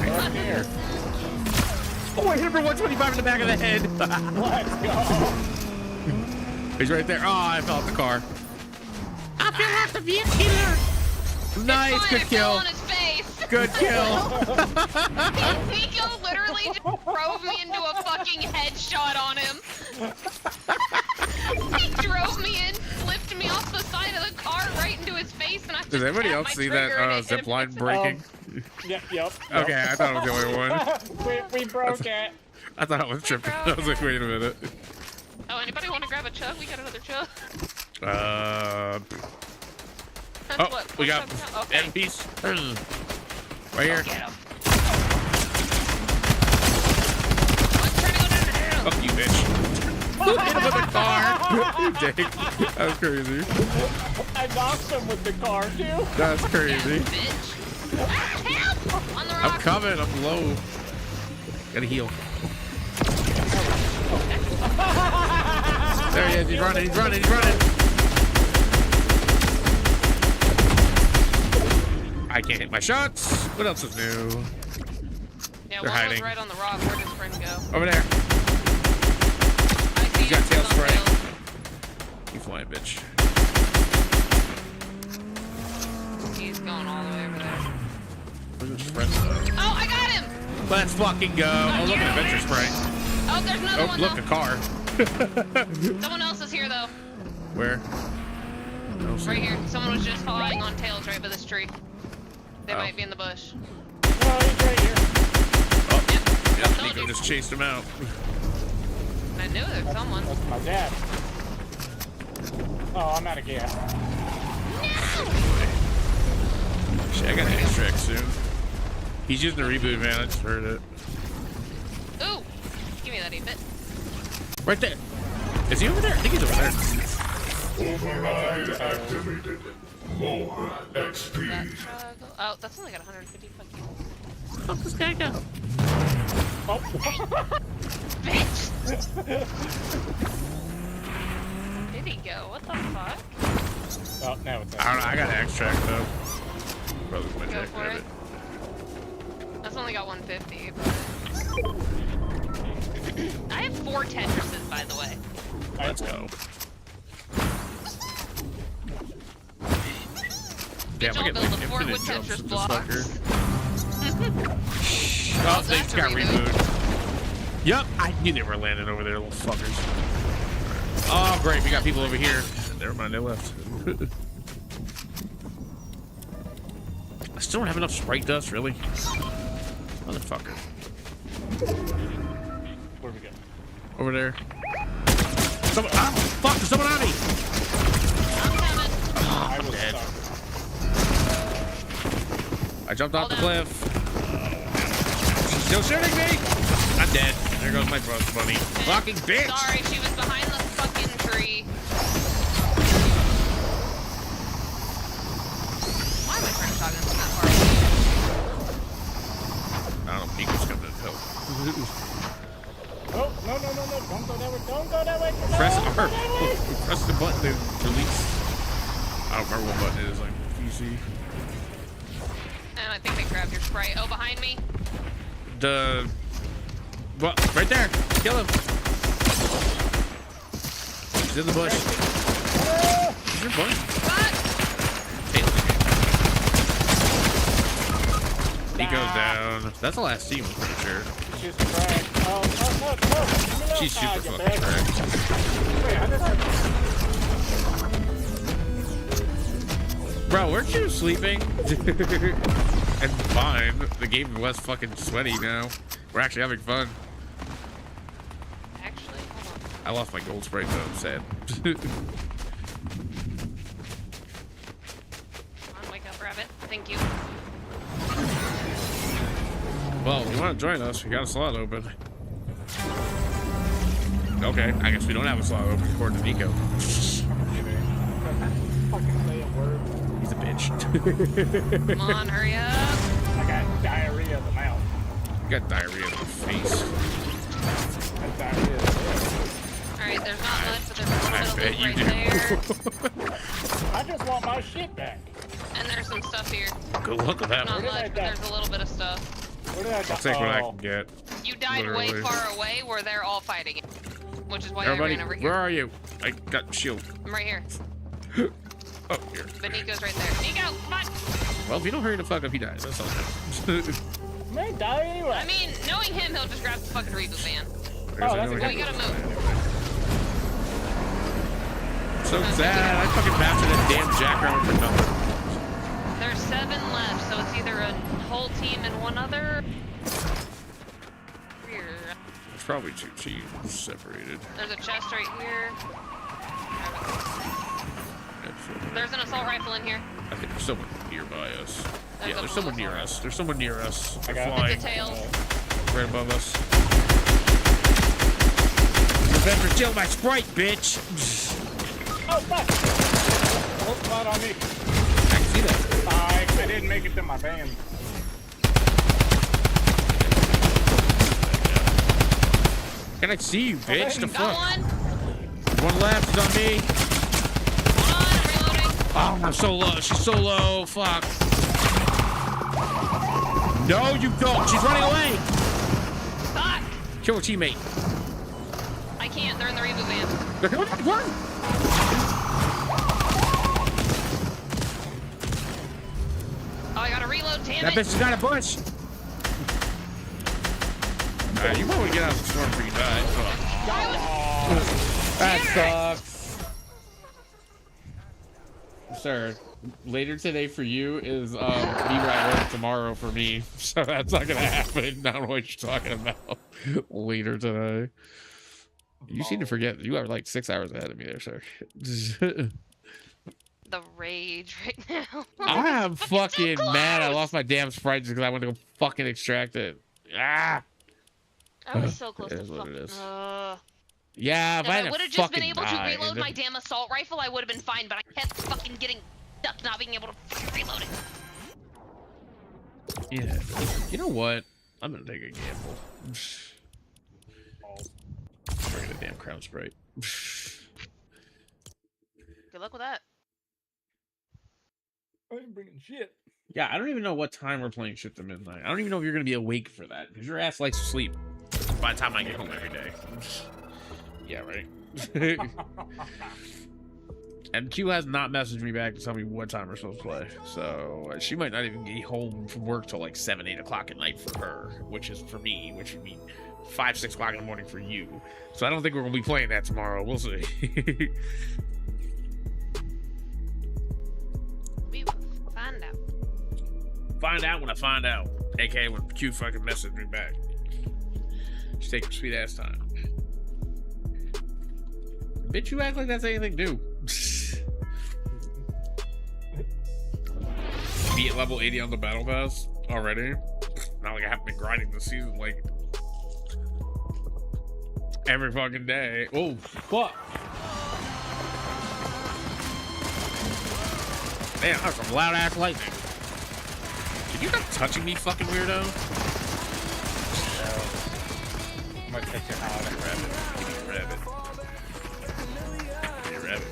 They're up here. Oh, I hit him for 125 in the back of the head. Let's go. He's right there. Oh, I fell off the car. I fell off to be a killer. Nice, It's fine, good I fell kill. on his face. Good kill. Nico literally just drove me into a fucking headshot on him. He drove me in, flipped me off the side of the car right into his his face, and I just Does anybody tapped else my see that trigger and it hit zip him. line breaking? Yep. Okay, I thought I was the only one. we broke it. I thought I was tripping. I was like, wait a minute. Oh, anybody want to grab a chug? We got another chug. That's Oh, what, we got okay. enemies. Right here. Get him. Let's try to go down the hill. Fuck you, bitch. Hit him with a car. You dick. That was crazy. I knocked him with the car too. That's Yeah, crazy. bitch. Ah, help! On the rock. I'm coming. I'm low. Gotta heal. There he is. He's running. He's running. He's running. I can't hit my shots. What else is new? Yeah, They're one hiding. was right on the rock. Where does friend go? Over there. I see He's got him. tail He's on spray. tail. You flying, bitch. He's going all the way over there. Where's his friends though? Oh, I got him! Let's fucking go. Oh, look at adventure spray. Oh, there's another Oh, one look, a though. car. Someone else is here though. Where? I don't see Right him. here. Someone was just flying on tails right by this tree. They Oh. might be in the bush. Oh, he's right here. Oh, Yep. yep. Told Nico you. just chased him out. I knew there's someone. That's my dad. Oh, I'm out of gas. Shit, I got an extract soon. He's using the reboot, man. I just heard it. Ooh! Give me that 8-bit. Right there. Is he over there? I think he's over there. Override activated. More That XP. chug. Oh, that's only got 150 fucking. Fuck this guy go? Oh. Bitch! Did he go? What the fuck? Oh, now it's I don't know. I got an extract though. Probably my Go jack for it. That's only got 150, but... I have 4 Tetrises, by the way. Let's go. Damn, Y'all I get build like a fort infinite with jumps Tetris with this blocks. fucker. Oh, they that's just a got reboot. rebooted. Yup, I knew they were landing over there, little fuckers. Oh, great, we got people over here. Never mind, they left. I still don't have enough sprite dust, really. Motherfucker. Where we go? Over there. Someone, ah, fuck, there's someone on me! I'm coming. I was dead. stuck. I jumped off the Hold cliff. She's still shooting me! I'm dead. There goes my bunny. Fucking bitch! Sorry, she was behind the fucking tree. Why am I trying to shotgun from that far away? I don't know, Nico's coming to help. Oh, no. Don't go that way. Don't go that way. No, Press don't go R. that way. Press the button to release. I don't remember what button it is, like PC. And I think they grabbed your spray. Oh, behind me. The well, right there. Kill him. He's in the bush. He's in the bush. What? He goes down. That's the last team, I'm pretty sure. She's cracked. Oh, no. She's super you fucking bad. cracked. Wait, I just Bro, weren't you sleeping? And fine. The game is less fucking sweaty now. We're actually having fun. Actually, hold on. I lost my gold sprite though. I'm sad. Come on, wake up, rabbit. Thank you. Well, if you want to join us, we got a slot open. Okay, I guess we don't have a slot open according to Nico. fucking say a word. He's a bitch. Come on, hurry up. I got diarrhea of the mouth. You got diarrhea in the face. I got diarrhea of the Alright, there's not much, but there's a I little bit bet of you loot do. right there. I just want my shit back. And there's some stuff here. Good luck with that Not one. did I much, but die? there's a little bit of stuff. Where did I go? I'll take what I Oh. can get. You died Literally. way far away where they're all fighting it. Which is why Everybody, I ran over where here. are you? I got shield. I'm right here. Oh, here. But Nico's right there. Nico, come on! Well, if you don't hurry the fuck up, he dies. That's all good. I may die anyway. I mean, knowing him, he'll just grab the fucking reboot van. There's that's another a Oh, guy. you gotta move. So sad. I fucking mastered that damn jackrabbit for nothing. 7 left, so it's either a whole team and one other. Here. It's probably 2 teams separated. There's a chest right here. There's an assault rifle in here. I think there's someone nearby us. There's There's someone near us. There's someone near us. They're got it. flying It's a tail. right above us. Remember, kill my sprite, bitch. Oh, fuck! Oh, flat on me. I can see that. I didn't make it to my van. Can I see you, bitch? The Got fuck? one. One left is on me. Hold on, reloading. Oh, I'm so low. She's so low. Fuck. No, you don't. She's running away. Fuck. Kill her teammate. I can't. They're in the reboot van. They're coming. Run. Oh, I gotta reload. Damn That it. bitch has got a bush. Alright, you might want to get out of the storm before you die. That sucks. Sir, later today for you is be right work tomorrow for me. So that's not gonna happen. I don't know what you're talking about. Later today. You seem to forget you are like 6 hours ahead of me there, sir. The rage right now. I'm fucking so mad I close. lost my damn sprite just because I went to go fucking extract it. Ah! I was so close It to is what it is. If Yeah, if I I hadn't would have just been fucking able to died. reload my damn assault rifle, I would have been fine, but I kept fucking getting stuck not being able to fucking reload it. Yeah. You know what? I'm gonna take a gamble. Bring a damn crown sprite. Good luck with that. I ain't bringing shit. Yeah, I don't even know what time we're playing Shift to Midnight. I don't even know if you're gonna be awake for that, because your ass likes to sleep by the time I get home every day. Yeah, right. And Q has not messaged me back to tell me what time we're supposed to play, so she might not even get home from work till like 7, 8 o'clock at night for her, which is for me, which would mean 5, 6 o'clock in the morning for you. So I don't think we're gonna be playing that tomorrow. We'll see. We will find out. Find out when I find out. AKA when Q fucking messaged me back. She's taking sweet ass time. Bitch, you act like that's anything new. Be at level 80 on the battle pass already. Not like I haven't been grinding this season like every fucking day. Oh fuck. Damn, that's some loud ass lightning. Can you stop touching me, fucking weirdo? I'm gonna catch you out. Give me a rabbit. Give me a rabbit. Give me a rabbit.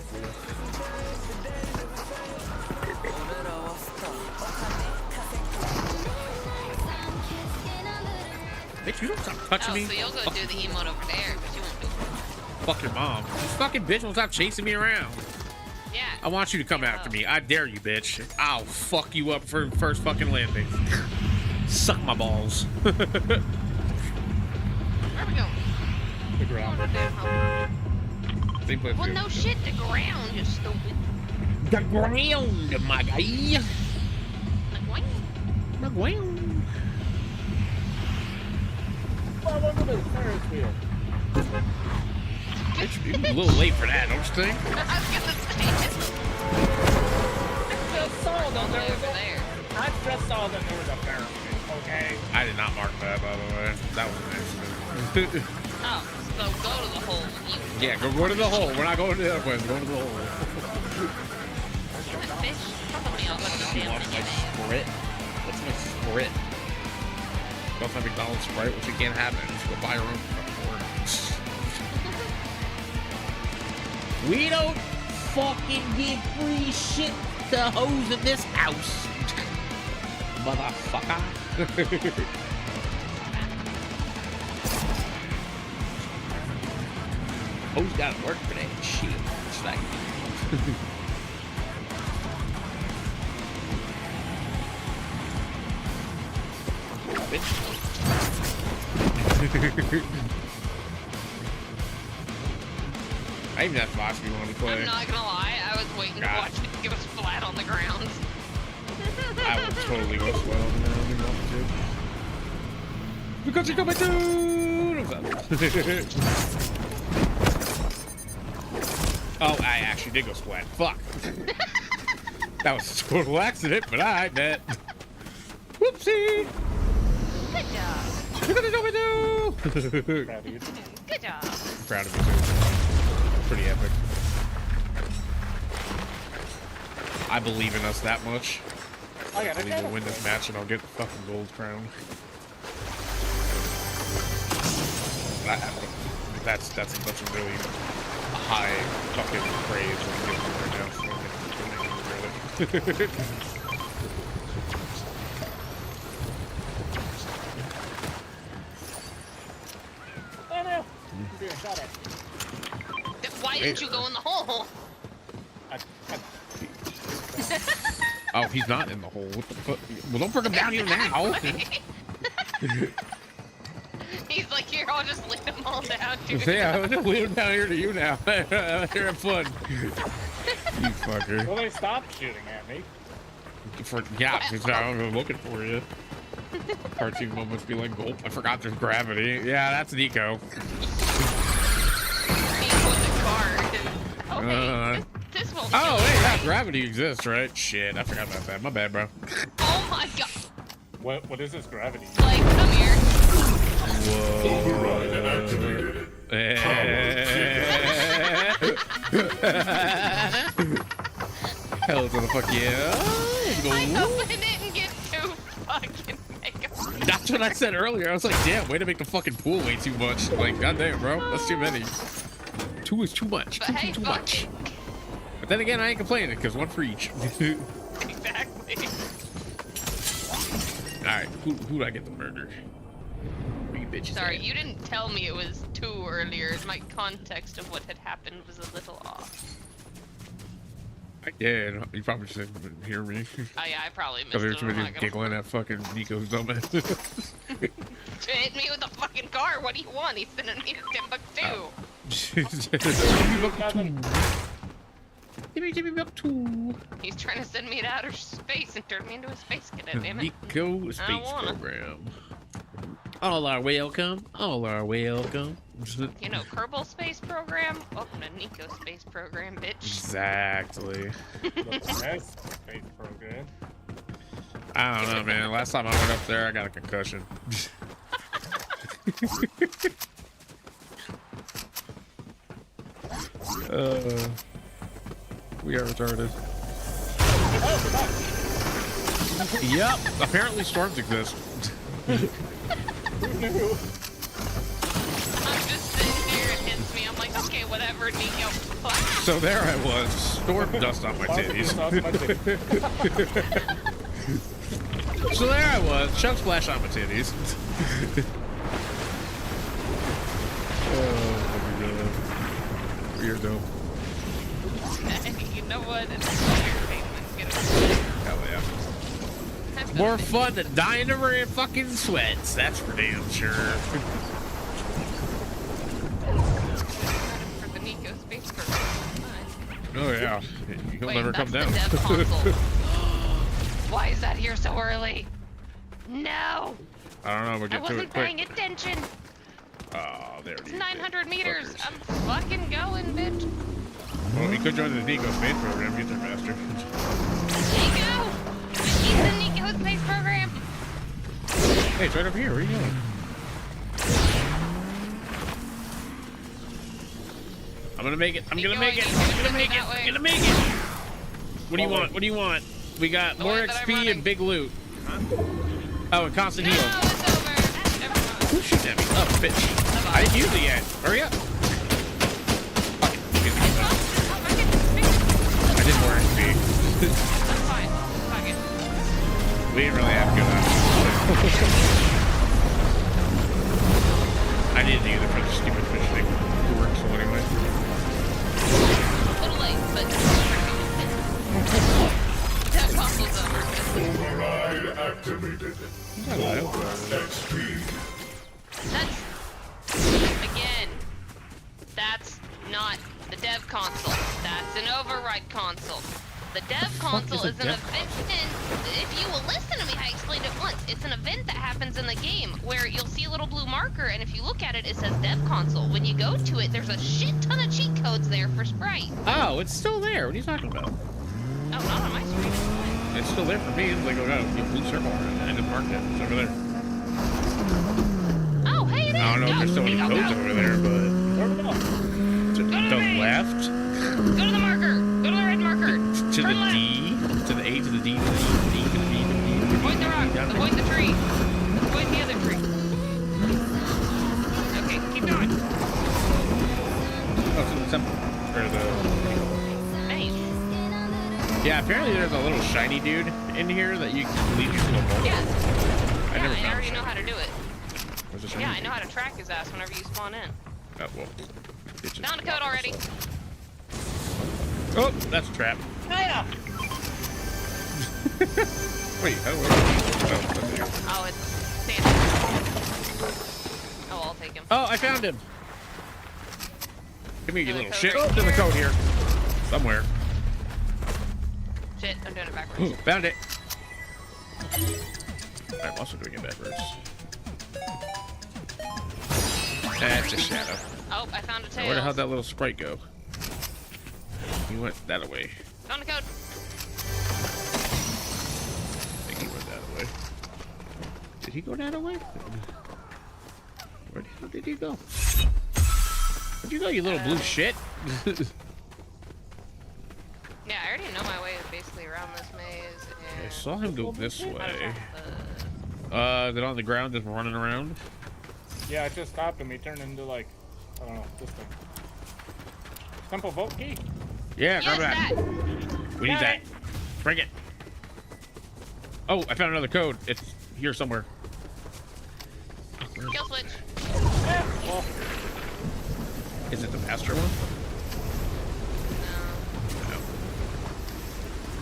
Bitch, you don't stop touching Oh, me. so you'll go Fuck, do the emote over there, but you won't do it. fuck your mom. This fucking bitch won't stop chasing me around. Yeah. I want you to come after me. I dare you, bitch. I'll fuck you up for first fucking landing. Suck my balls. Where are we going? The ground. Going down. Same place Well, here. no shit, the ground, you stupid. The ground, my guy. Like, what? The ground. Oh, look at this Ferris wheel. Bitch, you're a little late for that, don't you think? I was gonna say. I just saw that All the way there was over a, there. I just saw that there was a Ferris wheel, okay? I did not mark that, by the way. That was an accident. Oh, so go to the hole. You Yeah, go to the hole. We're not going to the other place. Go to the hole. fish. Probably I'll go to the You damn want my thing. Sprite? What's my Sprite? Don't have McDonald's Sprite, which you can't have it. Just go buy your own fucking order. We don't fucking give free shit to hoes in this house. Motherfucker. Hoes gotta work for that shit. It's like bitch. I even asked Boss if you wanted to play. I'm not gonna lie, I was waiting to God. watch it get us flat on the ground. I totally go slow now. We want to. Because you're coming to. Oh, I actually did go splat. Fuck. That was a total accident, but I bet. Whoopsie. Good job. Look at what we do. Proud of you. Good job. I'm proud of you too. Pretty epic. I believe in us that much. I got I believe we'll win this match and I'll get the fucking gold crown. That's a really high fucking praise when we get right now. Oh no! I'm being shot at. Why didn't you go in the hole? Oh, he's not in the hole. What the fuck? Well, don't bring him down here now. He's like, here, I'll just leave them all down. Dude. Yeah, I'll just leave him down here to you now. Here, have fun. You fucker. Well, they stopped shooting at me. Yeah, because I'm looking for you. Cartoon moments be like, gulp, I forgot there's gravity. Yeah, that's Nico. This won't Oh, hey, yeah, gravity exists, right? Shit, I forgot about that. My bad, bro. Oh my god. What is this gravity? Like, come here. Whoa. Override activated. Hell to the fuck yeah. I hope I didn't get too fucking mega. That's what I said earlier. I was like, damn, way to make the fucking pool way too much. Like, goddamn, bro. That's too many. 2 is too much. But Too, hey, too fuck much. it. But then again, I ain't complaining because 1 for each. Exactly. Alright, who do I get the murder? You bitches. Sorry, you didn't tell me it was 2 earlier. My context of what had happened was a little off. I did. You probably just didn't hear me. Oh yeah, I probably missed Because it. there's somebody giggling at fucking Nico's dumbass. Hit me with the fucking car. What do you want? He's sending me to Timbuktu. Give me back two. He's trying to send me to outer space and turn me into a space cadet, damn it. Nico Space wanna. Program. All are welcome. All are welcome. You know, Kerbal Space Program? Welcome to Nico Space Program, bitch. Exactly. The best space program. I don't know, man. Last time I went up there, I got a concussion. We are retarded. Yep. Apparently storms exist. Who knew? I'm just sitting here, it hits me. I'm like, okay, whatever, Nico. So there I was, storm dust on my titties. So there I was, chug splash on my titties. Oh my god. Weirdo. You know what? It's Hell yeah. More fun than dying over in fucking sweats, that's for damn sure. For the Nico Space Program. Oh yeah, he'll Wait, never come that's down. the dev console. Why is that here so early? No! I don't know, we'll I get to wasn't it quick. paying attention. Oh, there it It's is. 900 meters. Fuckers. I'm fucking going, bitch. Well, you could join the Nico Space Program, get there faster. Nico! He's the Nico Space Program. Hey, it's right over here, where are you going? I'm gonna make it, I'm gonna make it, I'm gonna make it, I'm gonna make it! What do you want, what do you want? We got The more way that I'm XP running. and big loot. Oh, and constant No, heal. it's over. Never mind. Who's shooting at me? Oh, bitch. I didn't use it yet. Hurry up. Fuck it. I did more XP. That's fine. Fuck it. We didn't really have good options. I didn't either for the stupid fish thing. It works so anyway. A little late, but that console's over. Override activated. More XP. That's again. That's not the dev console. That's an override console. The dev console is a is an dev event. If you will listen to me It's an event that happens in the game where you'll see a little blue marker, and if you look at it, it says Dev Console. When you go to it, there's a shit ton of cheat codes there for Sprite. Oh, it's still there. What are you talking about? Oh, not on my screen. It's still there for me. It's like, oh, you blue circle around it. I just marked it. It's over there. Oh, hey, it is. I don't know if there's still any codes over there, but Where we go? to the left, Go to the marker. Go to the red marker. to Turn the left. D, to the A, to the D, to the E, to the E, to the B, to the E, to the D. Avoid the rock. Down there. Avoid the tree. Avoid the other tree. Okay, keep going. Oh, to the temple. Or the... Nice. Yeah, apparently there's a little shiny dude in here that you can lead you to a vault. Yeah. I never I found already shiny. know how to do it. Where's the shiny Yeah, I dude? know how to track his ass whenever you spawn in. Oh, well. It just Found a code already. Oh, that's a trap. Yeah. Wait, how do I... Oh, that's here. Oh, it's standing. Oh, I'll take him. Oh, I found him. Come here, you Another little code shit. right Oh, there's a here. code here. Somewhere. Shit, I'm doing it backwards. Ooh, found it. I'm also doing it backwards. That's a shadow. Oh, I found a tail. Where the hell did that little sprite go? He went that way. Found a code. I think he went that way. Did he go that way? Where the hell did he go? Where'd you go, you little blue shit? Yeah, I already know my way basically around this maze. I And saw him go this way. the- Then on the ground just running around. Yeah, it just stopped him. He turned into like, I don't know, this thing. Temple Vault Key? Yeah, Yes, grab that. that. We need Got that. it. Bring it. Oh, I found another code. It's here somewhere. Kill switch. Well, Is it the master one? No.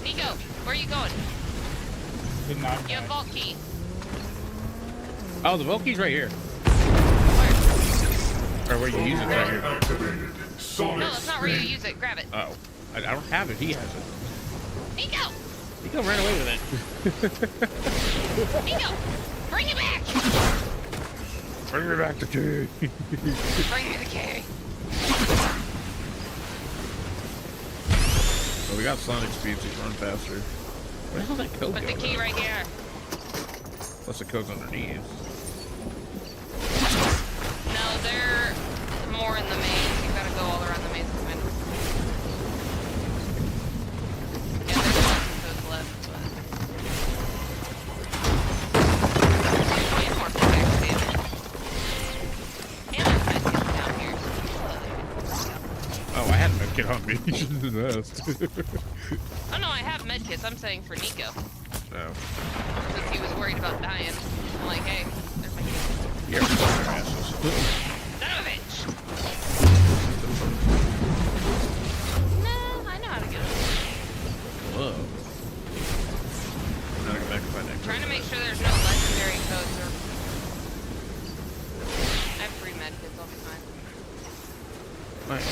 Nico, where are you going? did not. You have vault key. Oh, the Volkey's right here. Where? Or where you use it right here. Activated. Sonic No, that's not where you speed. use it. Grab it. Oh, I don't have it. He has it. Nico! Nico ran away with it. Nico! Bring it back! Bring me back the key. Bring me the key. Well, we got Sonic speed, so you run faster. Where the hell did that code Put go? the key though? right here. Plus the code's underneath. No, they're more in the maze. You gotta go all around the maze to find them. Yeah, there's lots of codes left, but... We have more pickaxe damage. And there's medkits down here, so Oh, I had a medkit on me. You should have asked. oh no, I have medkits. I'm saying for Nico. No. Since he was worried about dying. I'm like, hey, there's my key. You're asses. Son of a bitch! No, I know how to get it. Whoa. Now I go back and find that code. Trying to make sure there's no legendary codes or... I have 3 medkits, I'll be fine. Nice.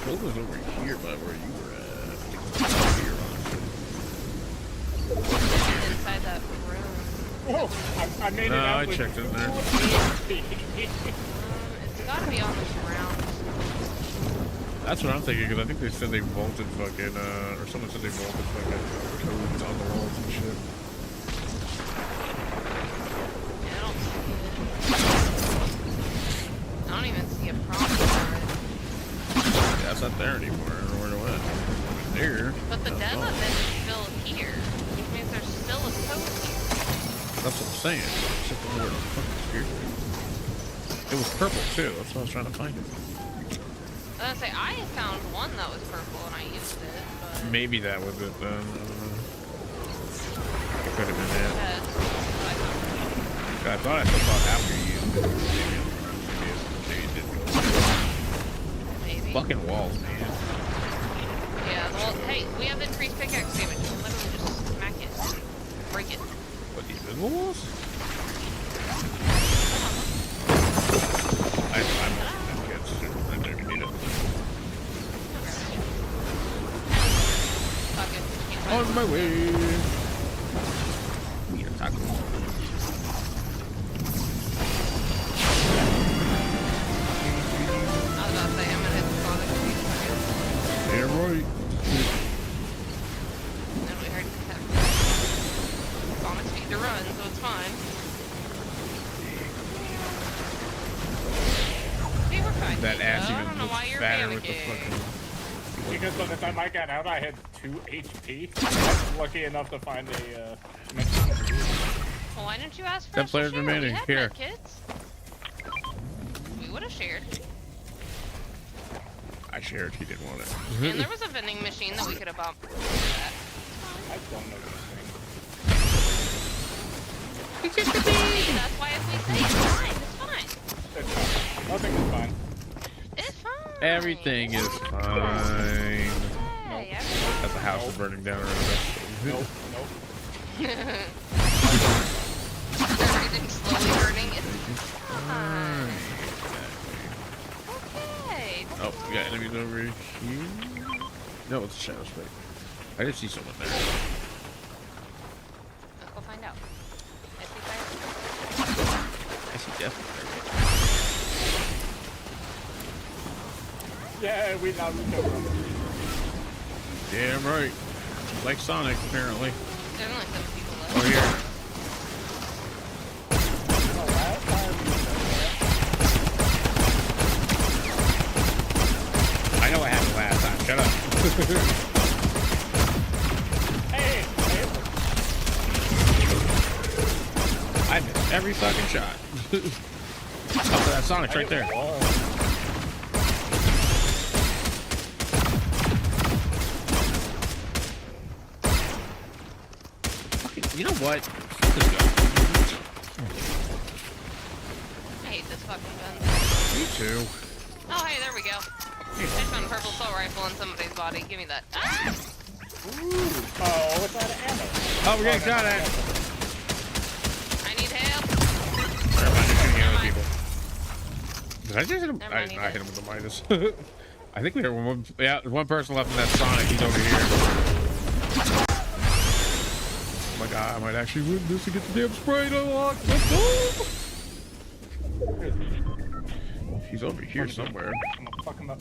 Code was over here by where you were at. Here, Inside that room. Whoa, I made it No, out I with checked in there. 2 It's gotta be on the ground. That's what I'm thinking, because I think they said they vaulted fucking, or someone said they vaulted fucking codes on the walls and shit. Yeah, I don't see it. I don't even see a prompt for it. Yeah, it's not there anymore. I don't know where it went. It's there. But the That's dev all. event is still here. Which means there's still a code here. That's what I'm saying. Except for where the fuck is here. It was purple too. That's why I was trying to find it. I was gonna say, I found one that was purple and I used it, but... Maybe that was it then. I don't know. It could have been that. Yes, I found I thought I still thought after you used it. Maybe it didn't go. it. Maybe. Fucking walls, man. Yeah, well, hey, we have increased pickaxe damage. You can literally just smack it. Break it. What, the invisible walls? I'm kids. Right there if you need it. Fuck it. Can't find On it. my way. Taco. I was about to say, I'm gonna hit the Sonic speed second. Yeah, right. Then we heard Sonic speed to run, so it's fine. See, we're fine. That ass I even don't know why looks you're fatter with the panicking. fucking. Because by the time I got out, I had 2 HP. I was lucky enough to find a medicine. Well, why didn't you ask for 10 us to players share? remaining. We had Here. medkits. We would have shared. I shared. He didn't want it. And there was a vending machine that we could have bumped. I don't know this thing. See, that's why if we say it's fine, it's fine. It's fine. Nothing is fine. It's fine. Everything is fine. Hey, That's a house is burning down around us. Nope. everything's slowly burning. It's fine. Okay. Oh, we got enemies over here. No, it's a shadow spike. I did see someone there. Let's go find out. I see fire. I see definitely. Yeah, we now know. Damn right. Like Sonic, apparently. There's only 7 people left. Oh, here. Last time I know what happened last time. Shut up. hey, I missed every fucking shot. Up to that Sonic's right there. You know what? Let's go. I hate this fucking gun. Me too. Oh, hey, there we go. I found a purple assault rifle in somebody's body. Give me that. Ah! oh, it's out of ammo. Oh, we're getting shot at. I need help. Sorry about just shooting Never other mind. people. Did I just hit him? Never I mind, hit you him with the minus. I think we have one. Yeah, there's one person left in that Sonic. He's over here. Oh my god, I might actually win this to get the damn Sprite unlocked. Let's go! He's over here somewhere. I'm gonna fuck him up.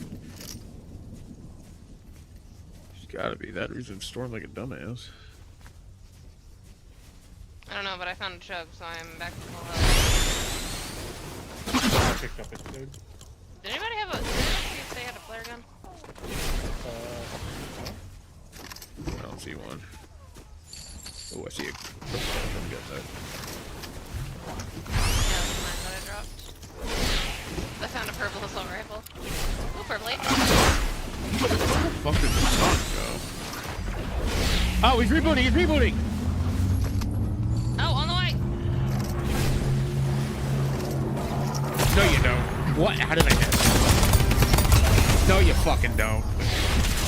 He's gotta be. That reason stormed like a dumbass. I don't know, but I found a chug, so I'm back to full health. I picked up his food. Did anybody have a? Did anybody see if they had a flare gun? I don't see one. Oh, I see a. Let me get that. Yeah, that's mine that I dropped. I found a purple assault rifle. Ooh, purple eight. Where the fuck did the Sonic go? Oh, he's rebooting. He's rebooting. Oh, on the way. No, you don't. What? How did I miss? No, you fucking don't.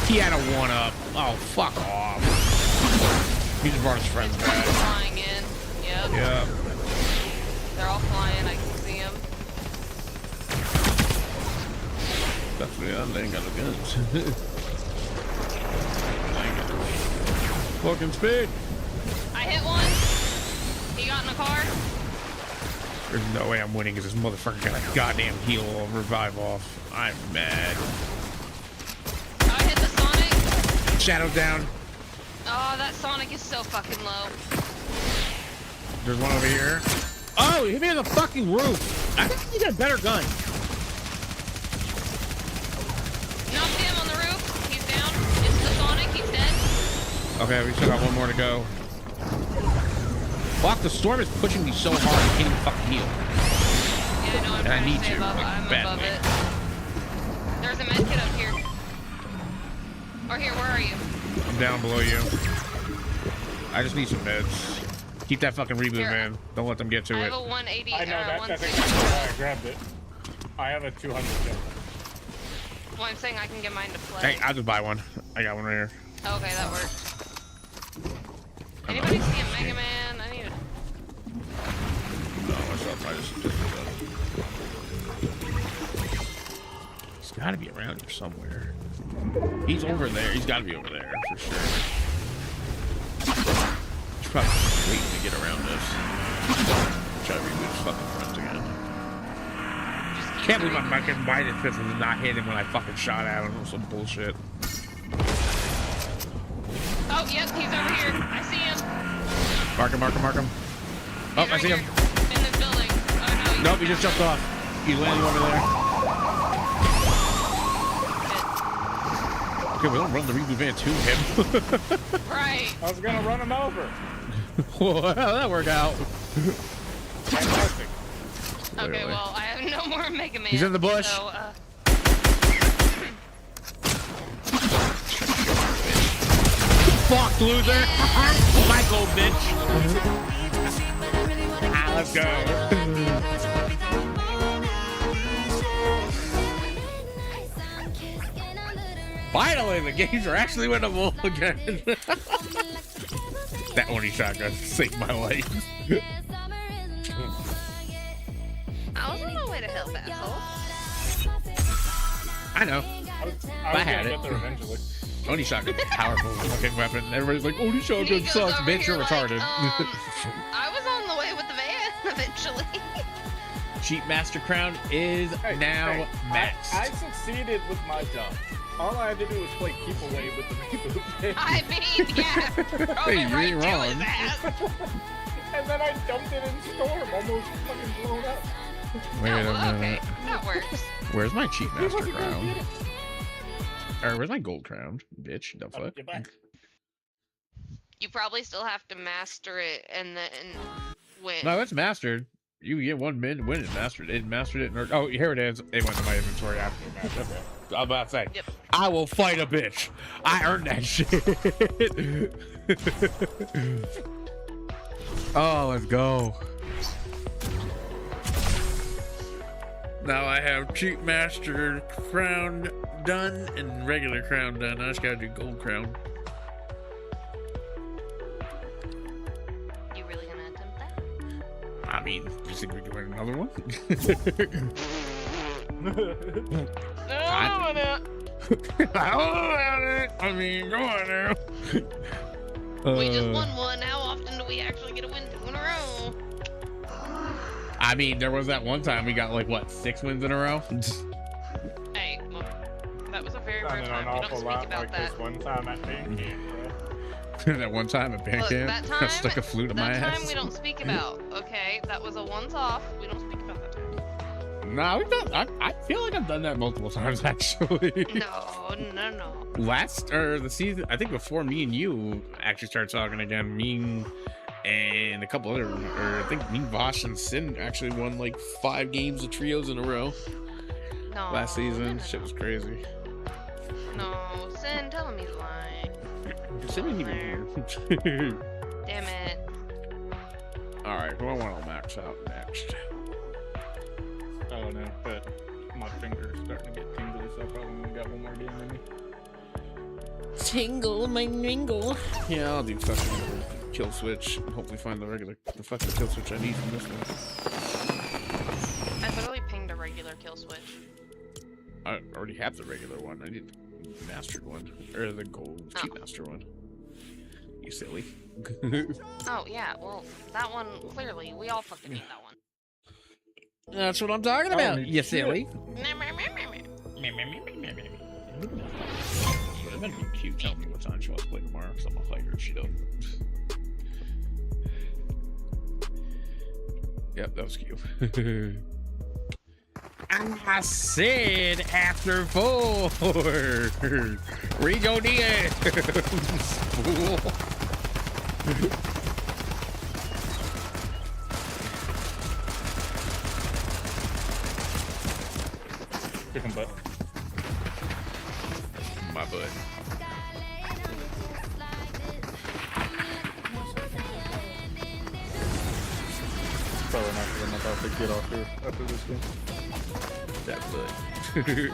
He had a 1-up. Oh, fuck off. He just brought his friends back. Flying in. Yep. Yeah. They're all flying. I can see them. Definitely, they ain't got no guns. Fucking speed. I hit one. He got in a car. There's no way I'm winning because this motherfucker got a goddamn heal or revive off. I'm mad. Oh, I hit the Sonic. Shadow down. Oh, that Sonic is so fucking low. There's one over here. Oh, he hit me on the fucking roof. I think he got a better gun. Knocked him on the roof. He's down. It's the Sonic. He's dead. Okay, we still got one more to go. Fuck, the storm is pushing me so hard I can't even fucking heal. Yeah, I know. I'm And I trying need to stay to, above. like, I'm above badly. it. There's a medkit up here. Or here, where are you? I'm down below you. I just need some meds. Keep that fucking reboot, Here. man. Don't let them get to I it. have a 180. I know that's 160. why I grabbed it. I have a 200 chip. Well, I'm saying I can get mine to play. Hey, I'll just buy one. I got one right here. Okay, that works. Anybody see a Mega Man? I need a... No, myself. I just he's got to be around here somewhere. He's over there. He's got to be over there for sure. He's probably waiting to get around this. Try to reboot his fucking friends again. Can't believe my fucking Biden pistol did not hit him when I fucking shot at him. Some bullshit. Oh, yep, he's over here. I see him. Mark him, mark him, mark him. Oh, He's I see right him. here. In this building. Oh, no, Nope, he just jumped off. He's landing over there. Okay, we don't run the reboot van to him. Right. I was gonna run him over. Well, how'd that work out? Fantastic. Okay, Clearly. well, I have no more Mega Man. He's in the bush. So, Fuck, loser! Michael, bitch! Let's go. Finally, the games are actually winnable again. That one shotgun saved my life. I was on my way to help, asshole. I know. I was had gonna it. get there eventually. Oni shotgun's a powerful fucking weapon. Everybody's like, Oni He shotgun goes sucks, over bitch, here you're like, retarded. I was on the way with the van eventually. Cheat Master Crown is now maxed. I succeeded with my job. All I had to do was play keep away with the reboot. I mean, yeah. Throw Hey, it you right ain't to wrong. his ass. And then I dumped it in storm, almost fucking blown up. Wait Oh, a well, minute. okay. That works. Where's my Cheat He Master wasn't gonna Crown? get it. Or where's my gold crown? Bitch, the fuck? Get back. You probably still have to master it and then win. No, it's mastered. You get one win it mastered. It mastered it. Oh, here it is. It went to my inventory after the match. Okay. I was about to say, Yep. I will fight a bitch. I earned that shit. Oh, let's go. Now I have Cheat Master Crown done and regular crown done. I just gotta do gold crown. You really gonna attempt that? I mean, you think we can win another one? No, no. I mean, go on now. We just won one. How often do we actually get a win 2 in a row? I mean, there was that one time we got like what 6 wins in a row. Hey, well, that was a very rare Sounded time. an We don't awful speak lot about like that. this one time at band camp, bro. That one time at band Look, camp, that I time, stuck a flute in my that time ass. we don't speak about. Okay, that was a once-off. We don't speak about that time. Nah, we've done. I feel like I've done that multiple times actually. No, no, no. Last or the season, I think before me and you actually started talking again. Me and a couple other, or I think me, Vosh, and Sin actually won like 5 games of trios in a row No. last season. No, Shit was crazy. no. Sin, tell him he's lying. Sin didn't even here. Damn it. All right, who I want to max out next? Oh no, but my finger's starting to get tingly, so I probably only got one more game in me. Tingle my mingle. Yeah, I'll do fucking kill switch. Hopefully find the fucking kill switch I need from this one. I literally pinged a regular kill switch. I already have the regular one. I need the mastered one, or the gold cheat master one. You silly. Oh, yeah, well, that one, clearly, we all fucking need that one. That's what I'm talking about. You silly. It better be cute. Tell me what time she wants to play tomorrow, because I'm gonna fight her if she don't. Yep, that was cute. I said after 4. Rigo Diaz. Fool. Chicken butt. My butt. Probably not because I'm about to get off here after this game. That butt.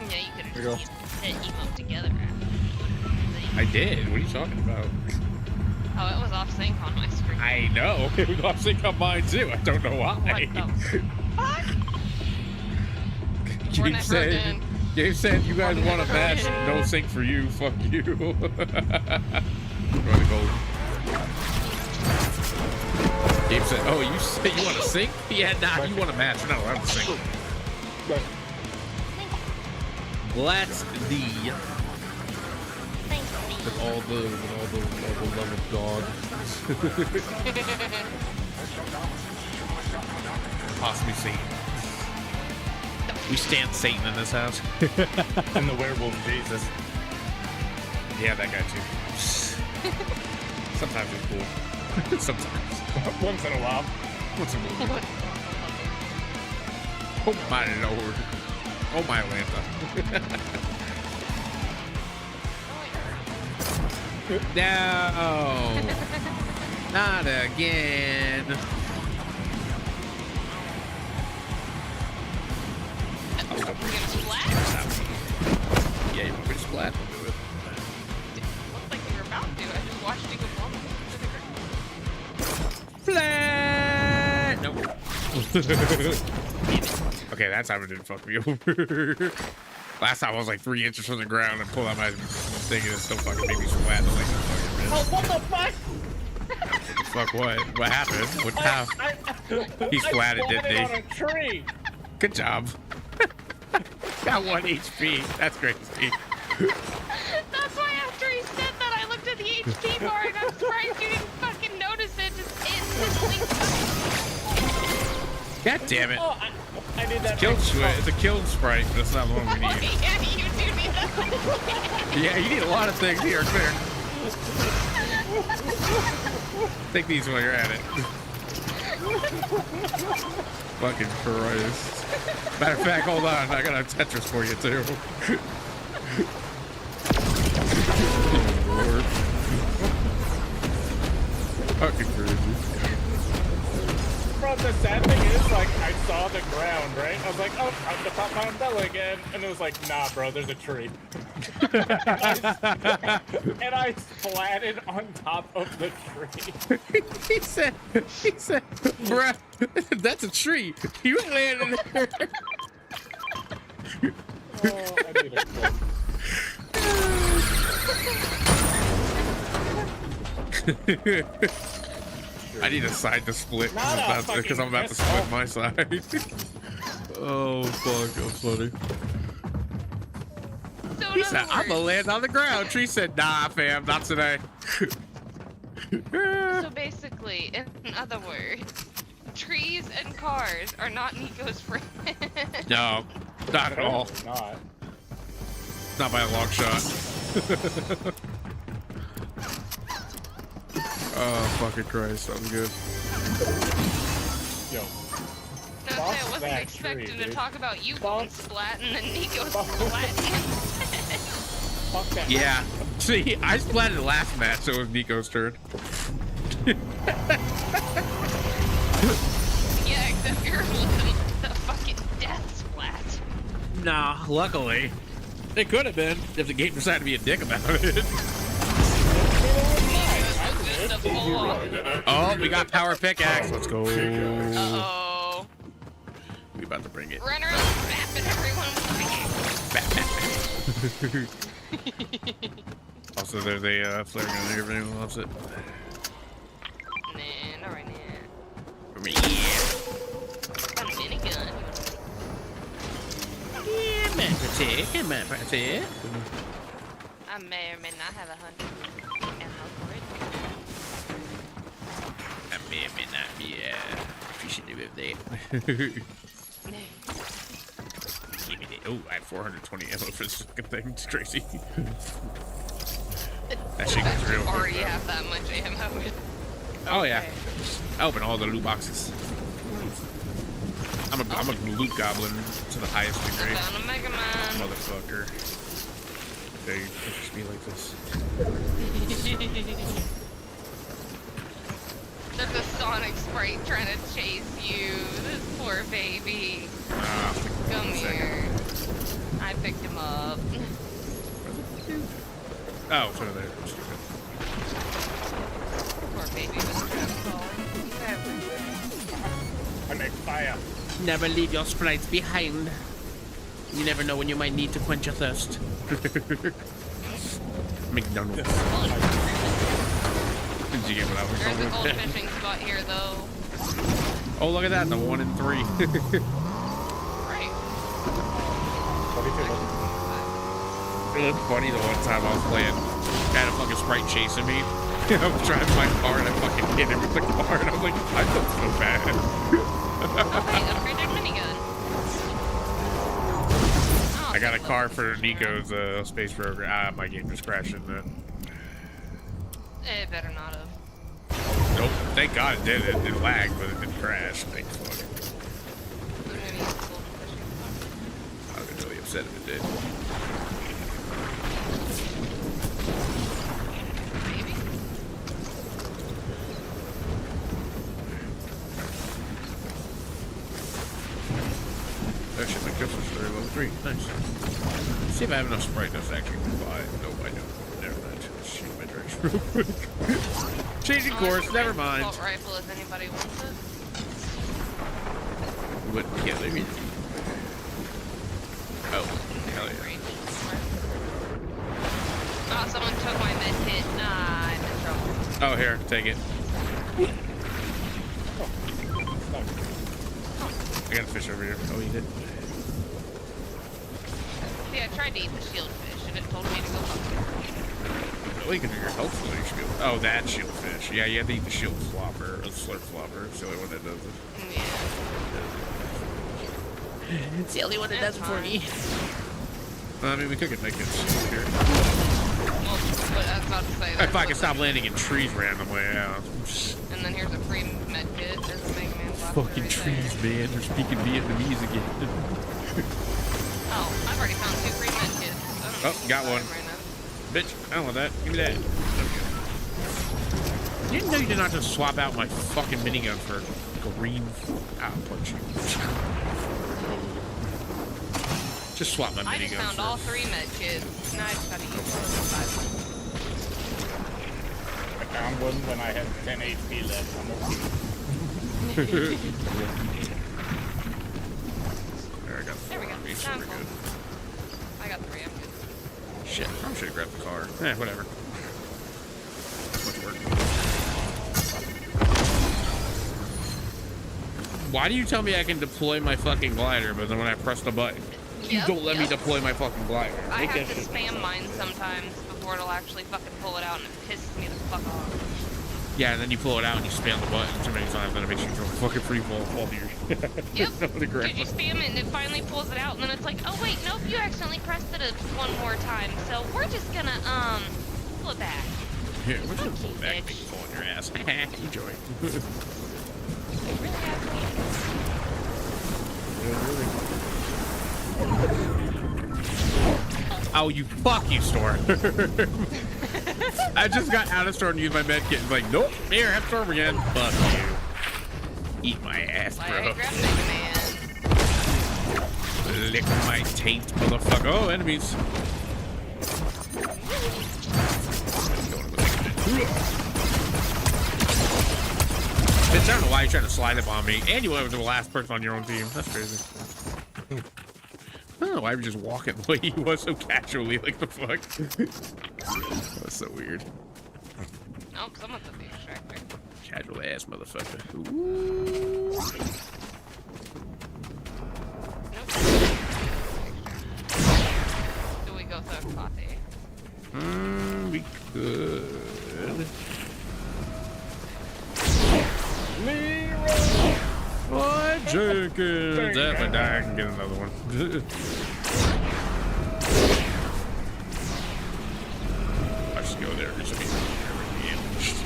Yeah, you could There you have just hit emote together. I did. What are you talking about? Oh, it was off sync on my screen. I know. It would sync on mine too. I don't know why. What the fuck? Gabe said you guys want a match. No sync for you. Fuck you. Gabe said, oh, you said you want to sync? Yeah, nah, you want a match. You're not allowed to sync. Blast thee. With all the love of God. Possibly Satan. We stand Satan in this house. And the werewolf Jesus. Yeah, that guy too. Sometimes it's cool. Sometimes. Once in a while. Once in a while. Oh my lord. Oh my Lanta. No. Not again. You're gonna splat? Yeah, you want me to splat? I'll do it. Looks like you were about to. I just watched you go plummet to the ground. Flat! Nope. Okay, that time it didn't fuck me over. Last time I was like 3 inches from the ground and pulled out my thing and it still fucking made me splat. Like, oh, what the fuck? What the fuck? What happened? What happened? He splatted, didn't he? On a tree. Good job. Got 1 HP. That's crazy. That's why after he said that, I looked at the HP bar and I'm surprised you didn't fucking notice it. Just instantly. God damn it. Oh, I need that. It's a killed sprite, but it's not the one we need. Yeah, you do need that. Yeah, you need a lot of things here. Clear. Take these while you're at it. Fucking Christ. Matter of fact, hold on. I got a Tetris for you, too. Lord. Fucking crazy. Bro, the sad thing is, like, I saw the ground, right? I was like, oh, I'm gonna pop my umbrella again. And it was like, nah, bro, there's a tree. And I splatted on top of the tree. he said, bruh, that's a tree. You landed there. Oh, I need a clip. I need a side to split because I'm about to fucking split my side. Oh fuck, that's funny. So He said, I'm gonna land on the ground. Tree said, nah, fam, not today. So basically, in other words, trees and cars are not Nico's friends. No, not at all. Not. Not by a long shot. Oh, fucking Christ, I'm good. Yo. No, I wasn't expecting to talk about you going splat and then Nico's splatting. Fuck that. Yeah. See, I splatted the last match, so it was Nico's turn. Yeah, except yours wasn't the fucking death splat. Nah, luckily. It could have been if the game decided to be a dick about it. Oh, we got power pickaxe. Let's go. Uh-oh. We about to bring it. Run around snapping everyone with the pickaxe. Also, there's a flare gun there if anyone loves it. Nah, not right now. For me, Got a minigun. yeah, man, protect, man, protect. I may or may not have 100 ammo for it. I may or may not be appreciative of that. Give me that. Oh, I have 420 ammo for this fucking thing. It's crazy. That shit goes real quick. Already have that much ammo. Oh yeah. I open all the loot boxes. I'm a loot goblin to the highest degree. Found a Mega Man. Motherfucker. They push me like this. There's a Sonic Sprite trying to chase you. This poor baby. Come here. I picked him up. Oh, it's over there. Stupid. Poor baby was trapped. fire. Never leave your sprites behind. You never know when you might need to quench your thirst. McDonald's. Did you get what I was There's a talking gold about? fishing spot here, though. Oh, look at that. The 1 in 3. Right. It looked funny the one time I was playing. Had a fucking sprite chasing me. I was driving my car and I fucking hit him with the car and I was like, I felt so bad. Okay, upgraded minigun. Oh, I got a okay, car look. for Nico's space program. Ah, my game just crashed in that. It better not have. Nope. Thank God it did. It lagged, but it didn't crash. Thank fuck. I'm gonna use the gold fishing spot. I'd be really upset if it did. Maybe. Oh shit, my crystal's already level 3. Nice. Let's see if I have enough spriteness to actually buy. Nope, I don't. Never mind. Let's shoot my direction real quick. Changing course, never mind. Assault rifle if anybody wants it. But yeah, let me. Oh, hell yeah. Range. Oh, someone took my med kit. Nah, I'm in trouble. Oh, here, take it. I got a fish over here. Oh, eat it. See, I tried to eat the shield fish and it told me to go fuck. Well, you can do your health floating shield. Oh, that shield fish. Yeah, you have to eat the shield flopper, or the slurp flopper. It's the only one that does it. Yeah. It's the only one that does it for me. I mean, we could get make it here. Well, but I was about to say that. If I can stop landing in trees randomly, yeah. And then here's a free med kit. There's a Mega Man block Fucking right trees, there. man. They're speaking Vietnamese again. Oh, I've already found 2 free med kits. I don't Oh, know got if one. I'm right now. Bitch, I don't want that. Give me that. You didn't know you did not just swap out my fucking minigun for green. I'll punch you. Just swap my I just minigun found for. all 3 med kits. Now I just gotta use them. I found one when I had 10 HP left. I'm okay. There, I got There we go. Make Now sure I'm we're full. good. I got 3. I'm good. Shit, I should have grabbed the car. Eh, whatever. Much work. Why do you tell me I can deploy my fucking glider, but then when I press the button, you Yep, don't let me yep. deploy my fucking glider? I Make have that to shit- spam mine sometimes before it'll actually fucking pull it out, and it pisses me the fuck off. Yeah, and then you pull it out and you spam the button too many times, then it makes you go fucking free fall to your Yep. on the ground. Did you spam it and it finally pulls it out, and then it's like, oh wait, nope, you accidentally pressed it one more time, so we're just gonna pull it back. Here, we're just gonna pull Okay, back bitch. and fall on your ass. Enjoy. You really have Oh, you fuck you, Storm. I just got out of Storm and used my med kit. It's like, nope, here, have Storm again. Fuck you. Eat my ass, I bro. grabbed Mega Man. Lick my taint, motherfucker. Oh, enemies. Bitch, I don't know why you're trying to slide up on me. And you went with the last person on your own team. That's crazy. I don't know why you're just walking the way he was so casually. Like, the fuck? That's so weird. Oh, someone's at the extractor. Casual ass motherfucker. Ooh. Do we go through a coffee? We could. What? Jenkins. If I die, I can get another one. I should go there. Just be damaged.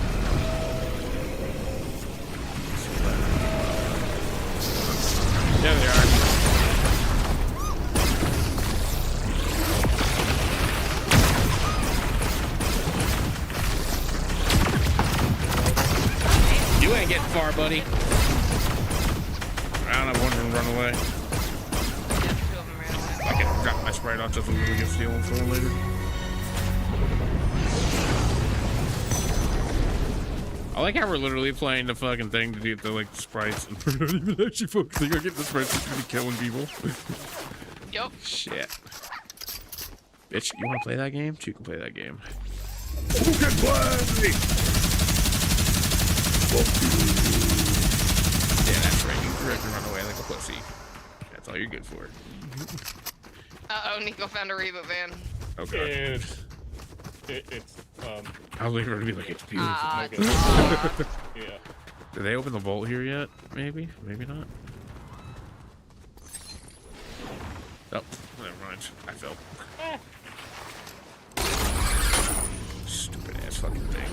There they are. You ain't getting far, buddy. I don't have one to run away. Yeah, 2 of them ran away. I can drop my sprite on just so we can steal them for later. I like how we're literally playing the fucking thing to get the like sprites, and we're not even actually focusing on getting the sprites. We're gonna be killing people. Yup. Shit. Bitch, you want to play that game? You can play that game. Who can play? Yeah, that's right. You have to run away like a pussy. That's all you're good for. Uh-oh, Nico found a reboot van. Okay. It's I was waiting for it to be like, it's beautiful. yeah. Did they open the vault here yet? Maybe? Maybe not? Oh, never mind. I fell. Stupid ass fucking thing.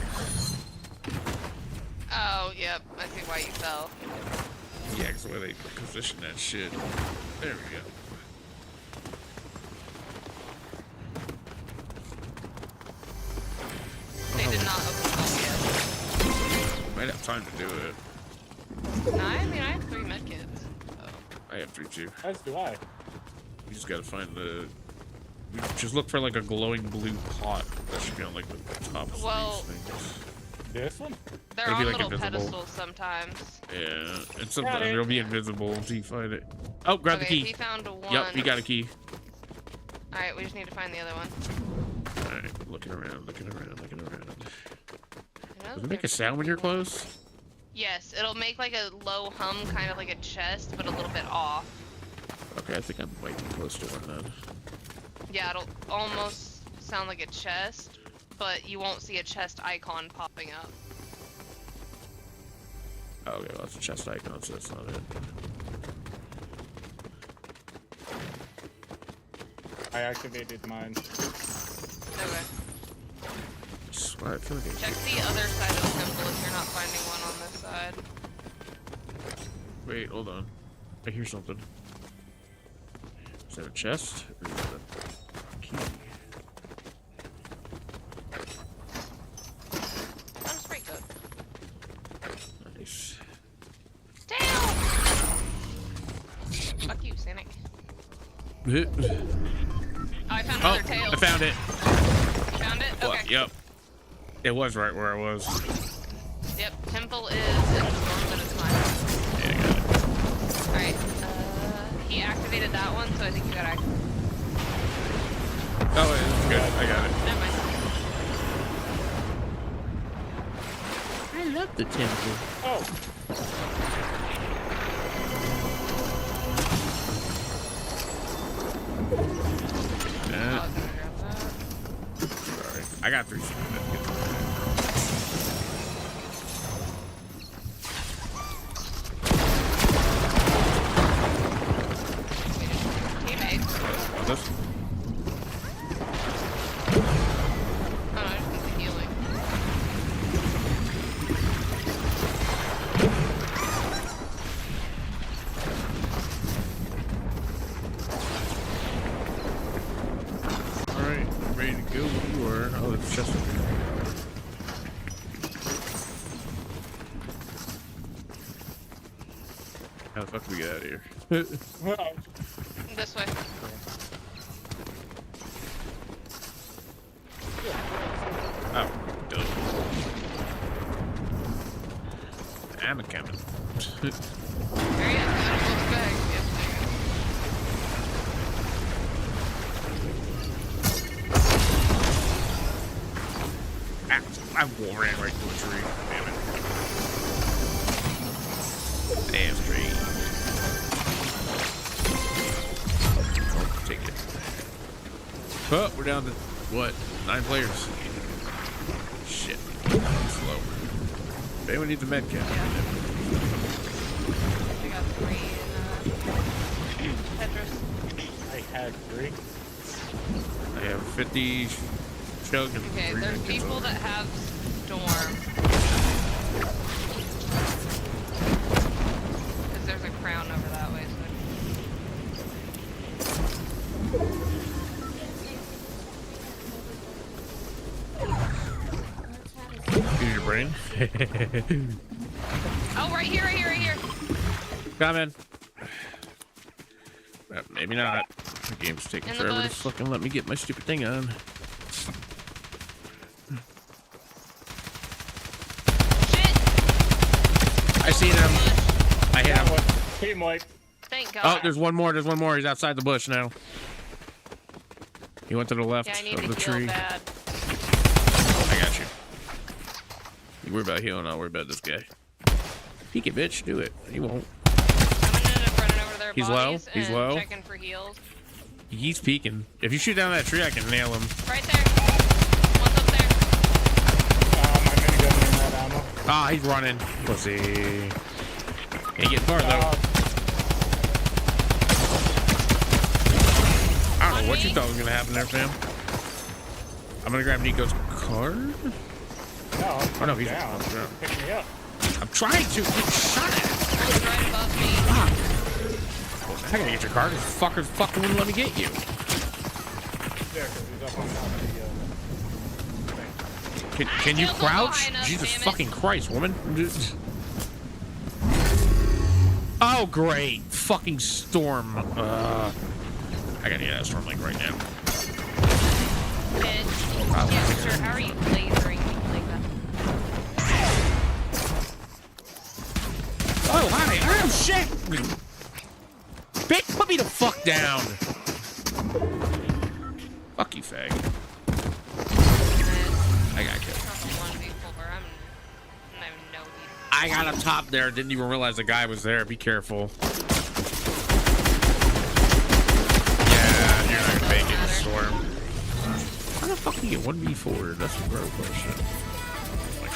Oh, yep. I see why you fell. Yeah, because the way they position that shit. There we go. They did not open the vault yet. Might have time to do it. No, I mean, I have 3 medkits. I have 3 too. As do I. You just gotta find the. Just look for like a glowing blue pot that should be on like the top of Well, these things. This one? They're It'll on be, like, little invisible. pedestals sometimes. Yeah, and sometimes it'll be invisible until you find it. Oh, grab the Okay, key. he found one. Yep, we got a key. Alright, we just need to find the other one. Alright, looking around, looking around, looking around. I know Does it make a sound when you're close? Yes, it'll make like a low hum, kind of like a chest, but a little bit off. Okay, I think I might be close to one then. Yeah, it'll almost sound like a chest, but you won't see a chest icon popping up. Oh, okay, well, that's a chest icon, so that's not it. I activated mine. Okay. I swear, I feel like Check the other side of the temple if you're not finding one on this side. Wait, hold on. I hear something. Is that a chest? Or is that a key? I'm spray coat. Nice. Damn! Fuck you, Sonic. Oh, I found another tail. I found it. You found it? Well, Okay. yep. It was right where I was. Yep, temple is in the storm, but it's fine. Yeah, I got it. Alright, he activated that one, so I think you gotta activate. Oh, it's good. I got it. Never mind. I love the temple. Oh! Oh, I was gonna grab that. Sorry. I got 3 seconds. Teammate. Want this? Oh no, I just need the healing. Alright, I'm ready to go when you are. Oh, it's just over here. How the fuck do we get out of here? This way. Oh, duh. I'm a coming. There he is. Looks back. Yep, there you go. Ah, I ran right into a tree. Damn it. Damn tree. Oh, take it. Oh, we're down to what? 9 players. Shit. Slow. If anyone needs a med kit. We got 3 in Tetris. I had 3. I have 50 chug and Okay, 3 there's med kits people on. that have storm. Because there's a crown over that way, Use your brain. Oh, right here, right here, right here. Coming. Maybe not. The game's taking In the forever to bush. fucking let me get my stupid thing on. Shit! I seen him. I hit him. Team wipe. Thank God. Oh, there's one more. There's one more. He's outside the bush now. He went to the left Yeah, I need of to the heal tree. bad. I got you. You worry about healing, I'll worry about this guy. Peek it, bitch. Do it. He won't. I'm gonna end up running over to their He's low. bodies He's and low. checking for heals. He's peeking. If you shoot down that tree, I can nail him. Right there. One's up there. My minigun ran out of ammo. Ah, he's running. Pussy. Can't get far though. I don't know what you thought was gonna happen there, fam. I'm gonna grab Nico's card. No, Oh no, he's down. Pick me up. I'm trying to get shot at. One's right above me. I gotta get your card. This fucker fucking wouldn't let me get you. Yeah, because he's up on top of the thing. Can you Don't go high crouch? enough, Jesus damn it. fucking Christ, woman. Oh, great. Fucking storm. I gotta get that storm like right now. Bitch. Yeah, sure. How are you lasering me like that? Oh, hi. Oh, shit. Bitch, put me the fuck down. Fuck you, fag. I got killed. I got up top there. Didn't even realize the guy was there. Be careful. Yeah, you're not gonna make it in the storm. How the fuck do you get 1v4? That's a real question. Oh my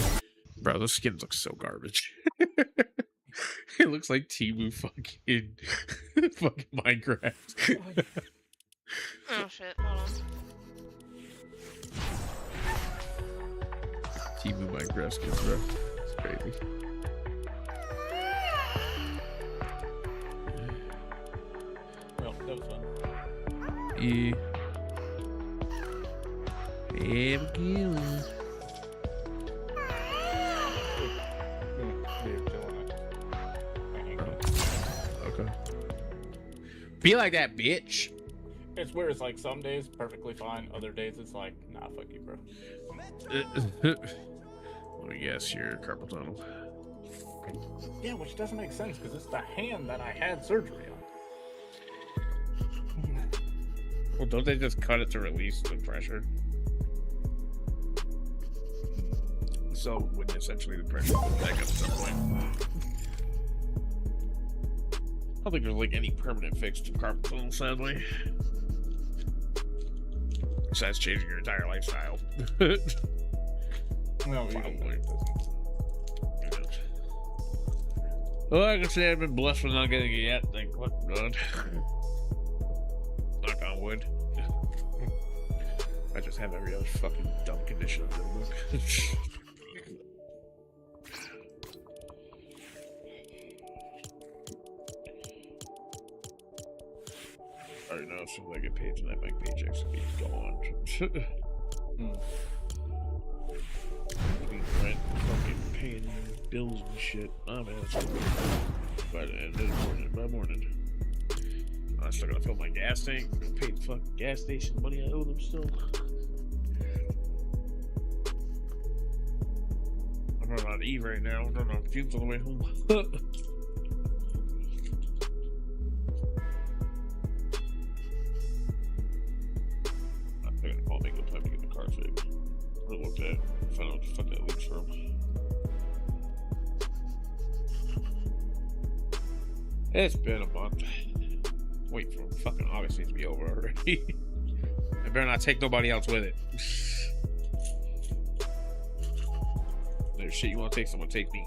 god. Bro, those skins look so garbage. It looks like Temu fucking Minecraft. Oh shit, hold on. Temu Minecraft skins, bro. It's crazy. Well, that was fun. Yeah. Have a good one. Okay. Be like that, bitch. It's weird. It's like some days perfectly fine. Other days it's like, nah, fuck you, bro. Let me guess, you're carpal tunnel. Yeah, which doesn't make sense because it's the hand that I had surgery on. Well, don't they just cut it to release the pressure? So wouldn't essentially the pressure go back up at some point? I don't think there's like any permanent fix to carpal tunnel, sadly. Besides changing your entire lifestyle. No, Probably. Well, I can say I've been blessed with not getting it yet. Thank God. Knock on wood. I just have every other fucking dumb condition on the book. I already know as soon as I get paid tonight, my paychecks will be gone. Rent, fucking paying bills and shit. Oh man, it's by the end of the morning. By morning. I'm still gonna fill my gas tank. I'm gonna pay the fucking gas station money I owe them still. I'm running out of E right now. I don't know. Fumes on the way home. I'm gonna call me good time to get the car fixed. I looked at it. Found out what the fuck that leaks from. It's been a month. Wait for fucking August needs to be over already. I better not take nobody else with it. There's shit you want to take, someone take me.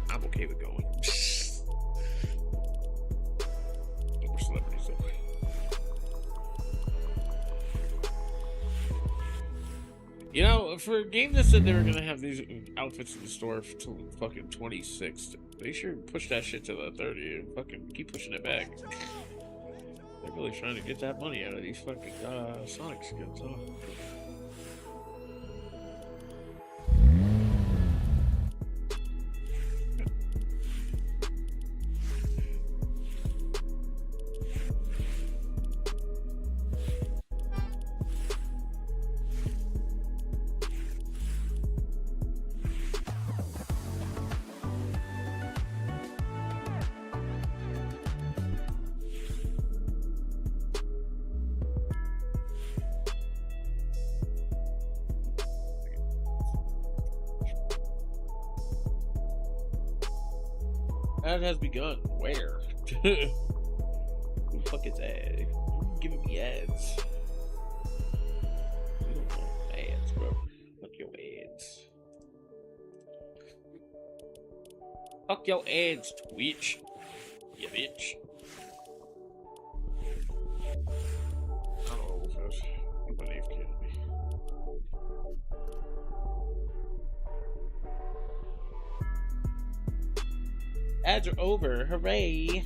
I'm okay with going. But we're celebrities though. You know, for a game that said they were gonna have these outfits in the store till fucking 26th, they should push that shit to the 30th and fucking keep pushing it back. They're really trying to get that money out of these fucking Sonic skins, huh? Ad has begun. Where? Who the fuck is ad? Who's giving me ads? We don't want ads, bro. Fuck your ads. Fuck your ads, Twitch. You bitch. I don't know what this is. I believe kidding me. Ads are over. Hooray.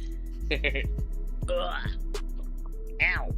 Ugh. Ow.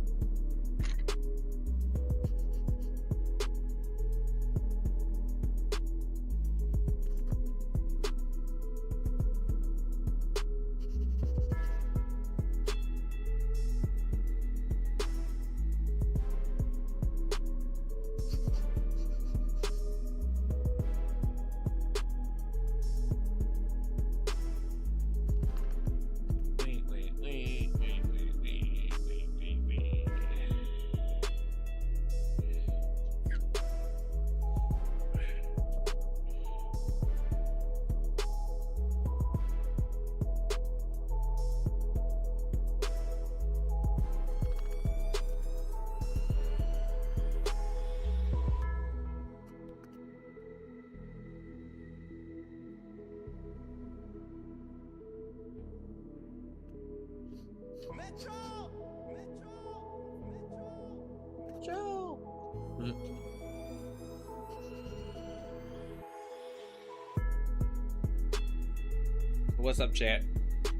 What's up, chat?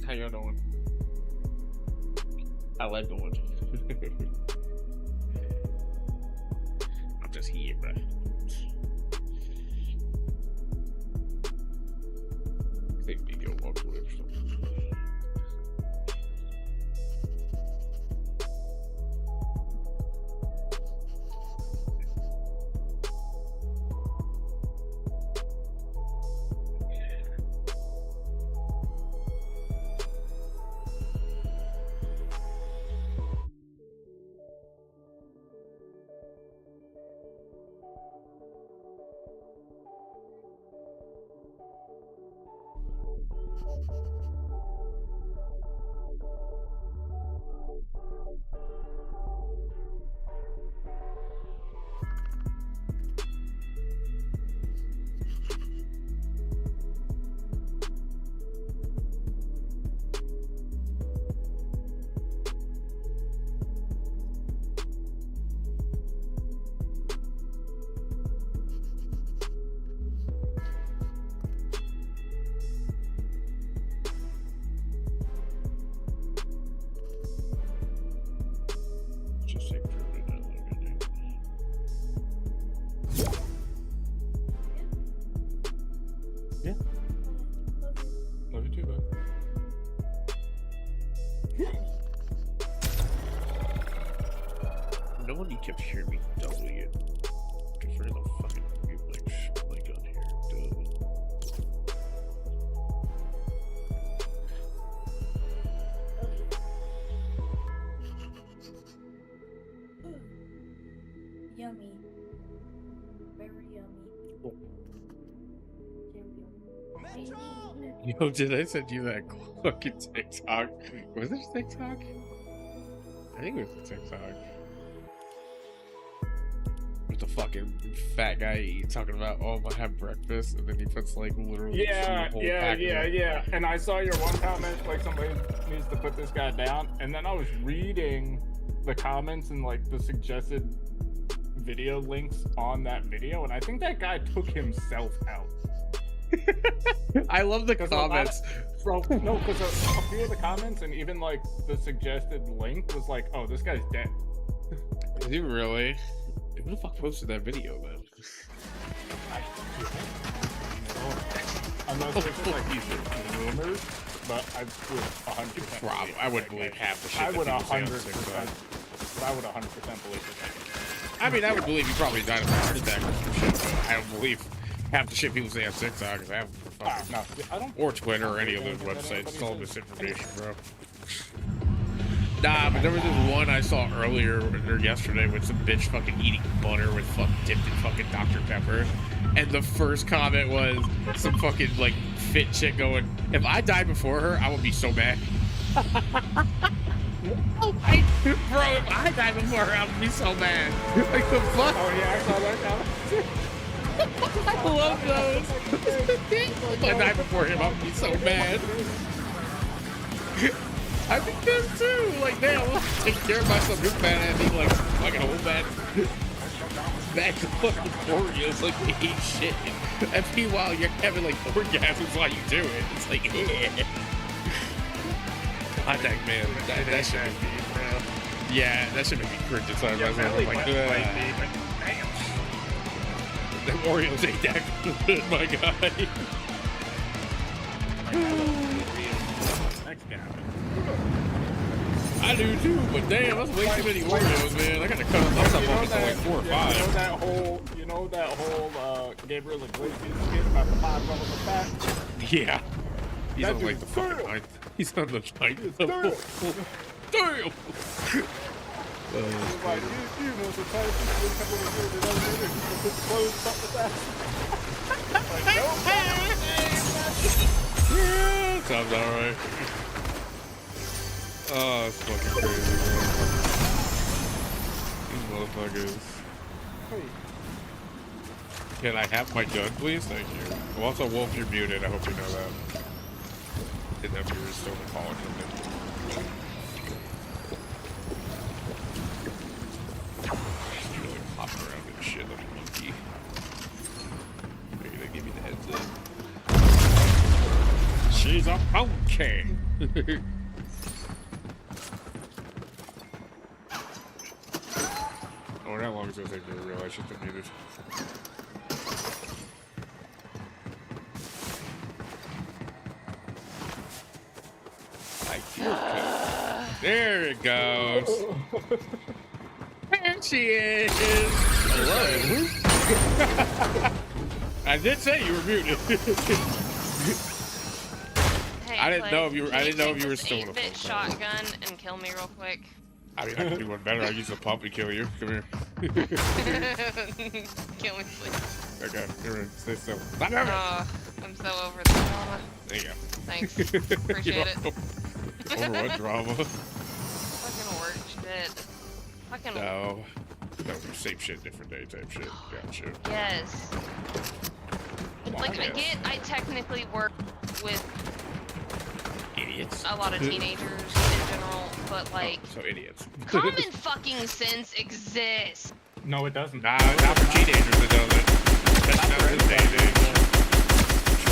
How y'all doing? How I doing? I'm just here, bro. Think we go walk away or something. Nobody kept hearing me doubling it. Because there's a fucking like on here. Duh. Yummy. Very yummy. Oh. Champion. Yo, did I send you that fucking TikTok? Was it TikTok? I think it was a TikTok. With the fucking fat guy talking about, oh, I'm gonna have breakfast, and then he puts like literally Yeah. And I saw your one comment, like somebody needs to put this guy down, and then I was reading the comments and like the suggested video links on that video, and I think that guy took himself out. I love the comments. Because a few of the comments and even like the suggested link was like, oh, this guy's dead. Is he really? Who the fuck posted that video, man? Unless it's like these rumors, but I would 100%. I would believe half the shit. I would that people say on 100%. TikTok. But I would 100% believe it. I mean, I would believe he probably died of a heart attack or some shit, but I don't believe half the shit people say on TikTok is No, I don't. or Twitter or any other websites. It's all misinformation, bro. Nah, but there was this one I saw earlier or yesterday with some bitch fucking eating butter with fucking dipped in fucking Dr. Pepper. And the first comment was some fucking like fit chick going, if I died before her, I would be so mad. Oh my, bro, if I died before her, I would be so mad. Like the fuck? Oh yeah, I saw that now. I love those. If I died before him, I would be so mad. I think this too. Like, damn, I'll take care of myself. You're bad at me, like fucking whole bad fucking Oreos, like they eat shit. And meanwhile, you're having like orgasms while you do it. It's like, yeah. I think, man, that should make me, yeah, that should make me cringe inside myself. I'm like, the Oreos ain't that good, my guy. I do too, but damn, that's way too many Oreos, man. I gotta cut myself off to like 4 or 5. You know that whole Gabriel Iglesias skit about the 5 levels of fat? Yeah. He's on like the fucking 9th. He's on the 9th level. Damn! He's like, you know, the type of people that come over here that don't know that people put clothes up with that. Like, no, yeah, sounds alright. Oh, it's fucking crazy, man. These motherfuckers. Can I have my gun, please? Thank you. Well, also, Wolf, you're muted. I hope you know that. Didn't know if you were still calling something. You're like hopping around and shit like a monkey. Maybe they give me the heads up. She's a monkey! Oh, how long is it take me to realize she's been muted? I feel good. There it goes. There she is. Hello. I did say you were muted. Hey, I didn't know if you were. I didn't know if you were this still in the 8-bit shotgun and kill me real quick. I mean, I can do one better. I use the pump to kill you. Come here. Kill me, please. Okay, here, stay still. I'm so over the drama. There you go. Thanks. Appreciate it. Over what drama? Fucking work shit. Fucking. No, same shit, different day type shit. Gotcha. Yes. Like, I technically work with idiots. a lot of teenagers in general, but like, so idiots. common fucking sense exists. No, it doesn't. Nah, not for teenagers, it doesn't. That's not this day and age.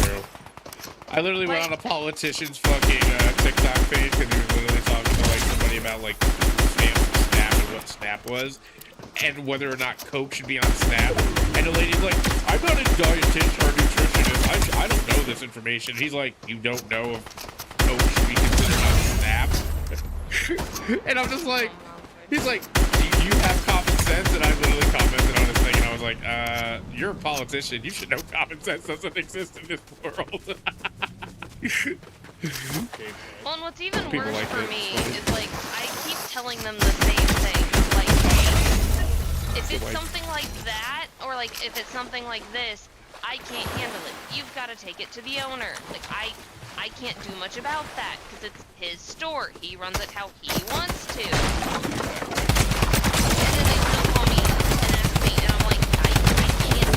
True. I literally went on a politician's fucking TikTok page because he was literally talking to like somebody about like Snap and what Snap was, and whether or not Coke should be on Snap. And the lady's like, "I'm not a dietitian or nutritionist. I don't know this information." He's like, "You don't know if Coke should be considered on Snap?" And I'm just like, he's like, "Do you have common sense?" And I literally commented on his thing, and I was like, "You're a politician. You should know common sense doesn't exist in this world." Well, and what's even People worse like for this. me is like I keep telling them the same thing. Like, hey, if it's something like that, or like if it's something like this, I can't handle it. You've got to take it to the owner. Like I can't do much about that because it's his store. He runs it how he wants to. And then they still call me and ask me, and I'm like, I can't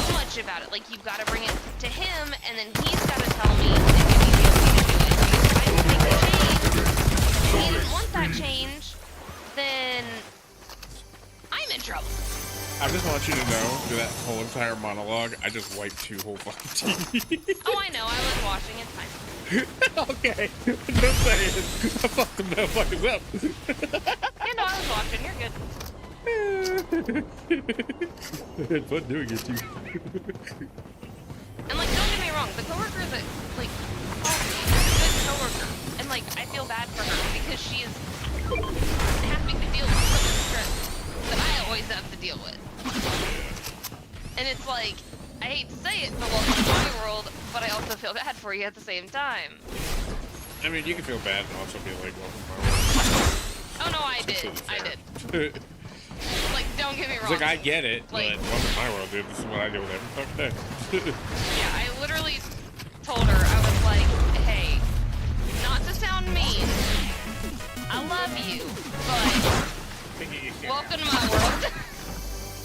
do much about it. Like, you've got to bring it to him, and then he's got to tell me and give me the okay to do it. Because if I don't make the change, if he didn't want that change, then I'm in trouble. I just want you to know, through that whole entire monologue, I just wiped 2 whole fucking TV. Oh, I know. I was watching. It's fine. Okay. Just saying. I fucked them motherfuckers up. Yeah, no, I was watching. You're good. It's fun doing it, too. And, like, don't get me wrong. The coworker that, like, called me is a good coworker. And, like, I feel bad for her because she is having to deal with some of the stress that I always have to deal with. And it's like, I hate to say it, but welcome to my world, but I also feel bad for you at the same time. I mean, you can feel bad and also be like, welcome to my world. Oh no, I did. I did. Like, don't get me wrong. It's like, I get it, Like, but welcome to my world, dude. This is what I do with every fucking day. yeah, I literally told her, I was like, hey, not to sound mean, I love you, but welcome to my world.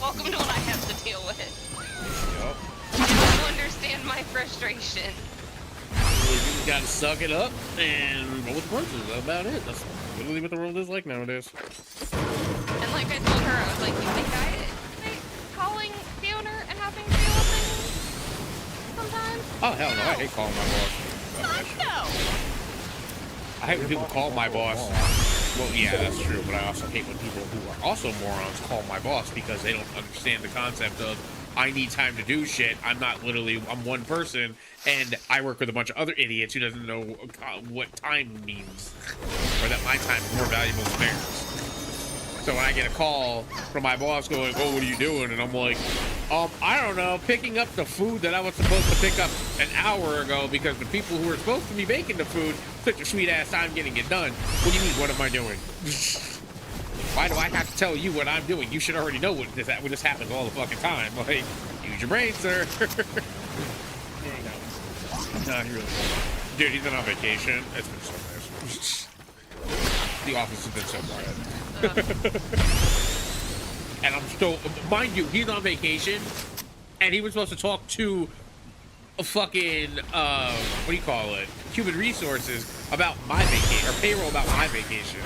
Welcome to what I have to deal with. Yup. You don't understand my frustration. You just gotta suck it up and roll with the punches. That's about it. That's literally what the world is like nowadays. And like I told her, I was like, you think calling the owner and having to deal with things sometimes? Oh, hell no. I hate calling my boss. Fuck no! I hate when people call my boss. Well, yeah, that's true, but I also hate when people who are also morons call my boss because they don't understand the concept of I need time to do shit. I'm one person, and I work with a bunch of other idiots who doesn't know what time means, or that my time is more valuable than theirs. So when I get a call from my boss going, oh, what are you doing? And I'm like, I don't know, picking up the food that I was supposed to pick up an hour ago because the people who were supposed to be making the food took a sweet ass time getting it done. What do you mean, what am I doing? Why do I have to tell you what I'm doing? You should already know what this happens all the fucking time. Like, use your brain, sir. No, he really doesn't. Dude, he's been on vacation. It's been so nice. The office has been so quiet. And I'm still, mind you, he's on vacation, and he was supposed to talk to a fucking, what do you call it? Human resources about my vacation, or payroll about my vacation.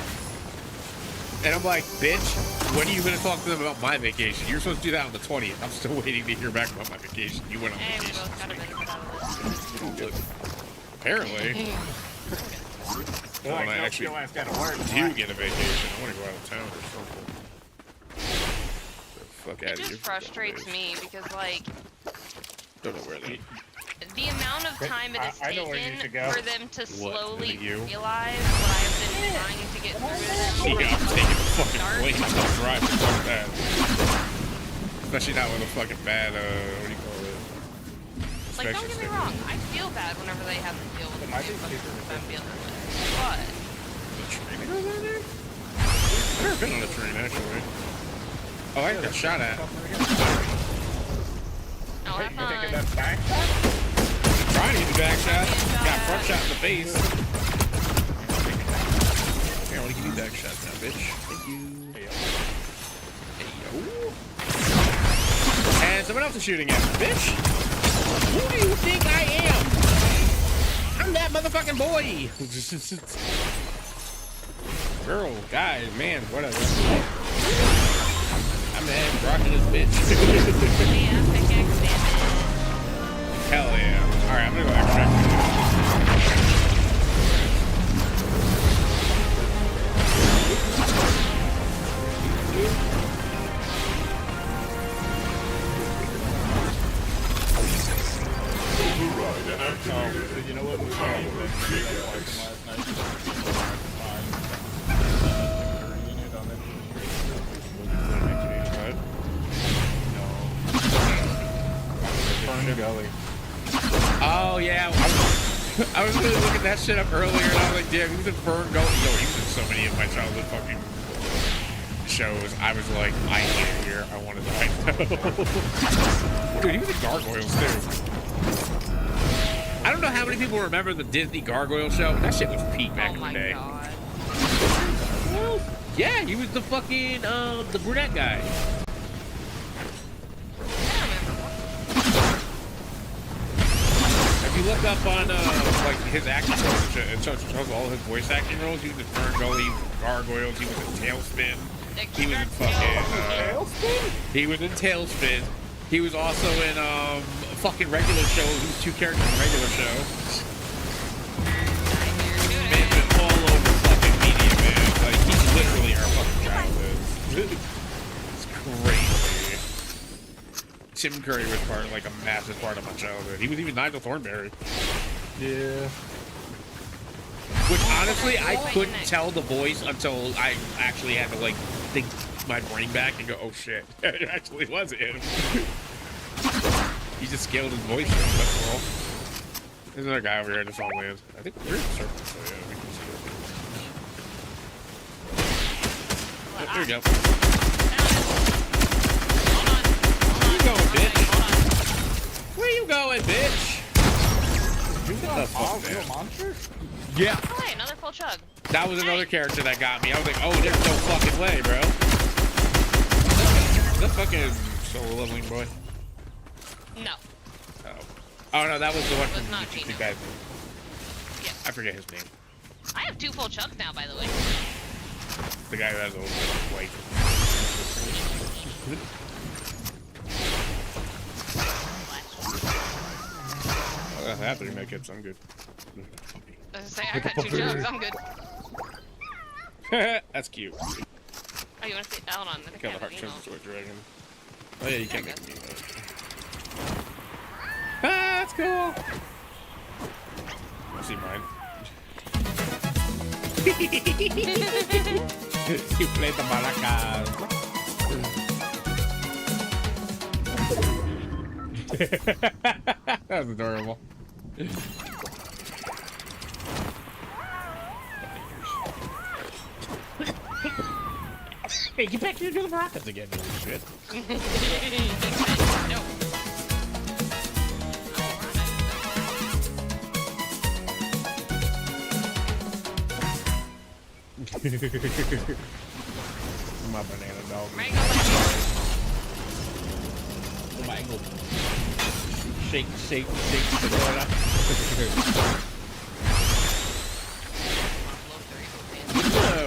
And I'm like, bitch, when are you going to talk to them about my vacation? You're supposed to do that on the 20th. I'm still waiting to hear back about my vacation. You went on vacation. We both got a benefit out of this. Apparently. Well, When I actually your ass gotta work. do get a vacation, I want to go out of town or something. The fuck out It of here. just frustrates me because, like, Don't know where they. the amount of time it has I know where you taken should go. for them to slowly Is it you? realize what I've been trying to get through to them. Yeah, I'm taking the fucking Start. blame. Don't drive. Fuck that. Especially not with a fucking bad, what do you call it? Like, don't Inspection get me sticker. wrong, I feel bad whenever they have to deal with the might be vehicles cheaper to I'm dealing with. But, The train that goes on there? I've never been on a train, actually. Oh, I got shot at. oh, Wait, have you're taking fun. that back shot? Trying to use a back shot. Got front shot in the face. Here, I want to give you back shots now, bitch. Thank you. Hey, yo. And someone else is shooting at me, bitch. Who do you think I am? I'm that motherfucking boy. Girl, guy, man, whatever. I'm the head rocking this bitch. Yeah, pickaxe damage. Hell yeah. Alright, I'm gonna go extract. Override activated. So you know what? We were last night. Gully. Oh yeah, I was really looking that shit up earlier, and I was like, damn, he was in Fern Gully. Yo, he was in so many of my childhood fucking shows. I was like, I hate it here. I want to die now. Dude, he was in Gargoyles too. I don't know how many people remember the Disney Gargoyle show, but that shit was peak back Oh in the my day. god. Yeah, he was the fucking the brunette guy. If you look up on like his acting roles, it shows all his voice acting roles. He was in Fern Gully, he was in Gargoyles, he was in Tailspin. He was in fucking he was in Tailspin. He was also in fucking regular show. He was two characters in regular show. Man's been all over fucking media, man. Like he's literally our fucking childhood. It's crazy. Tim Curry was like a massive part of my childhood. He was even Nigel Thornberry. Yeah. Which honestly, I couldn't tell the voice until I actually had to like think my brain back and go, "Oh shit, it actually was him." He just scaled his voice. That's all. There's another guy over here just on land. I think we're in the circle, so yeah, we can see There you go. Hold on. Where you going, bitch? Hold on. Where you going, bitch? You What the got fuck, all real man? monsters? Yeah. Oh, hey, another full chug. That was another character that got me. I was like, oh, there's no fucking way, bro. The fucking soul leveling boy. No. Oh no, that was the one It was from not the Gino. guy. Yeah. I forget his name. I have 2 full chugs now, by the way. The guy who has a little white. Oh, that's happening, my kids. I'm good. I was gonna say, I got 2 chugs. I'm good. That's cute. Oh, you wanna see? Hold on. Kill the heart turns into a dragon. Oh yeah, you can't make me though. Ah, that's cool. I see mine. You played the maracas. That was adorable. Hey, get back here to the maracas again, you shit. No. My banana dog. Mango lady. Mango. Shake, shake, shake the banana.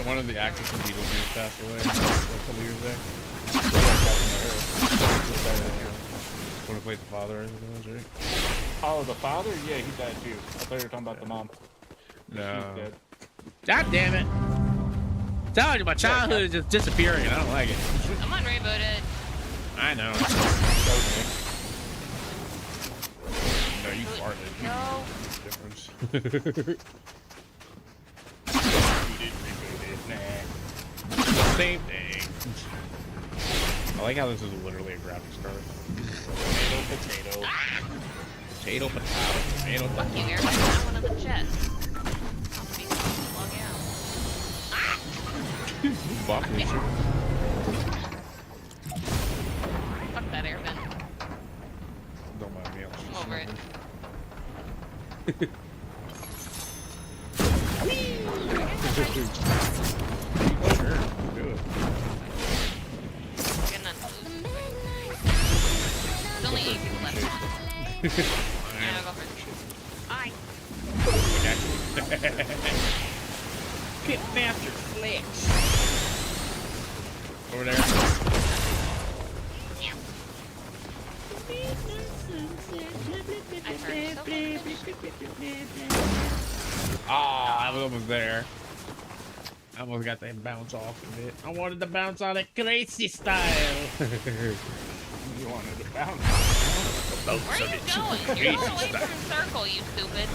One of the actors from Beetlejuice passed away a couple years back. One who played the father, I think it was, right? Oh, the father? Yeah, he died too. I thought you were talking about the mom. No. She's dead. God damn it. I'm telling you, my childhood is just disappearing and I don't like it. Someone rebooted. I know. No, you farted. No. Difference. Same thing. I like how this is literally a graphics card. Potato, potato. Potato, potato, potato. Fuck you, Eric. I have one of the chests. I'll be log out. Fuck me. Fuck that airbend. Don't mind me. I'm over it. Sure, do it. Getting on There's only 8 people left. Yeah, I'll go first. Aye. Pit master flex. Over there. I heard so much. Ah, I was almost there. I almost got that bounce off of it. I wanted to bounce on it crazy style. You wanted to bounce. Where are you going? You're going away from the circle, you stupid.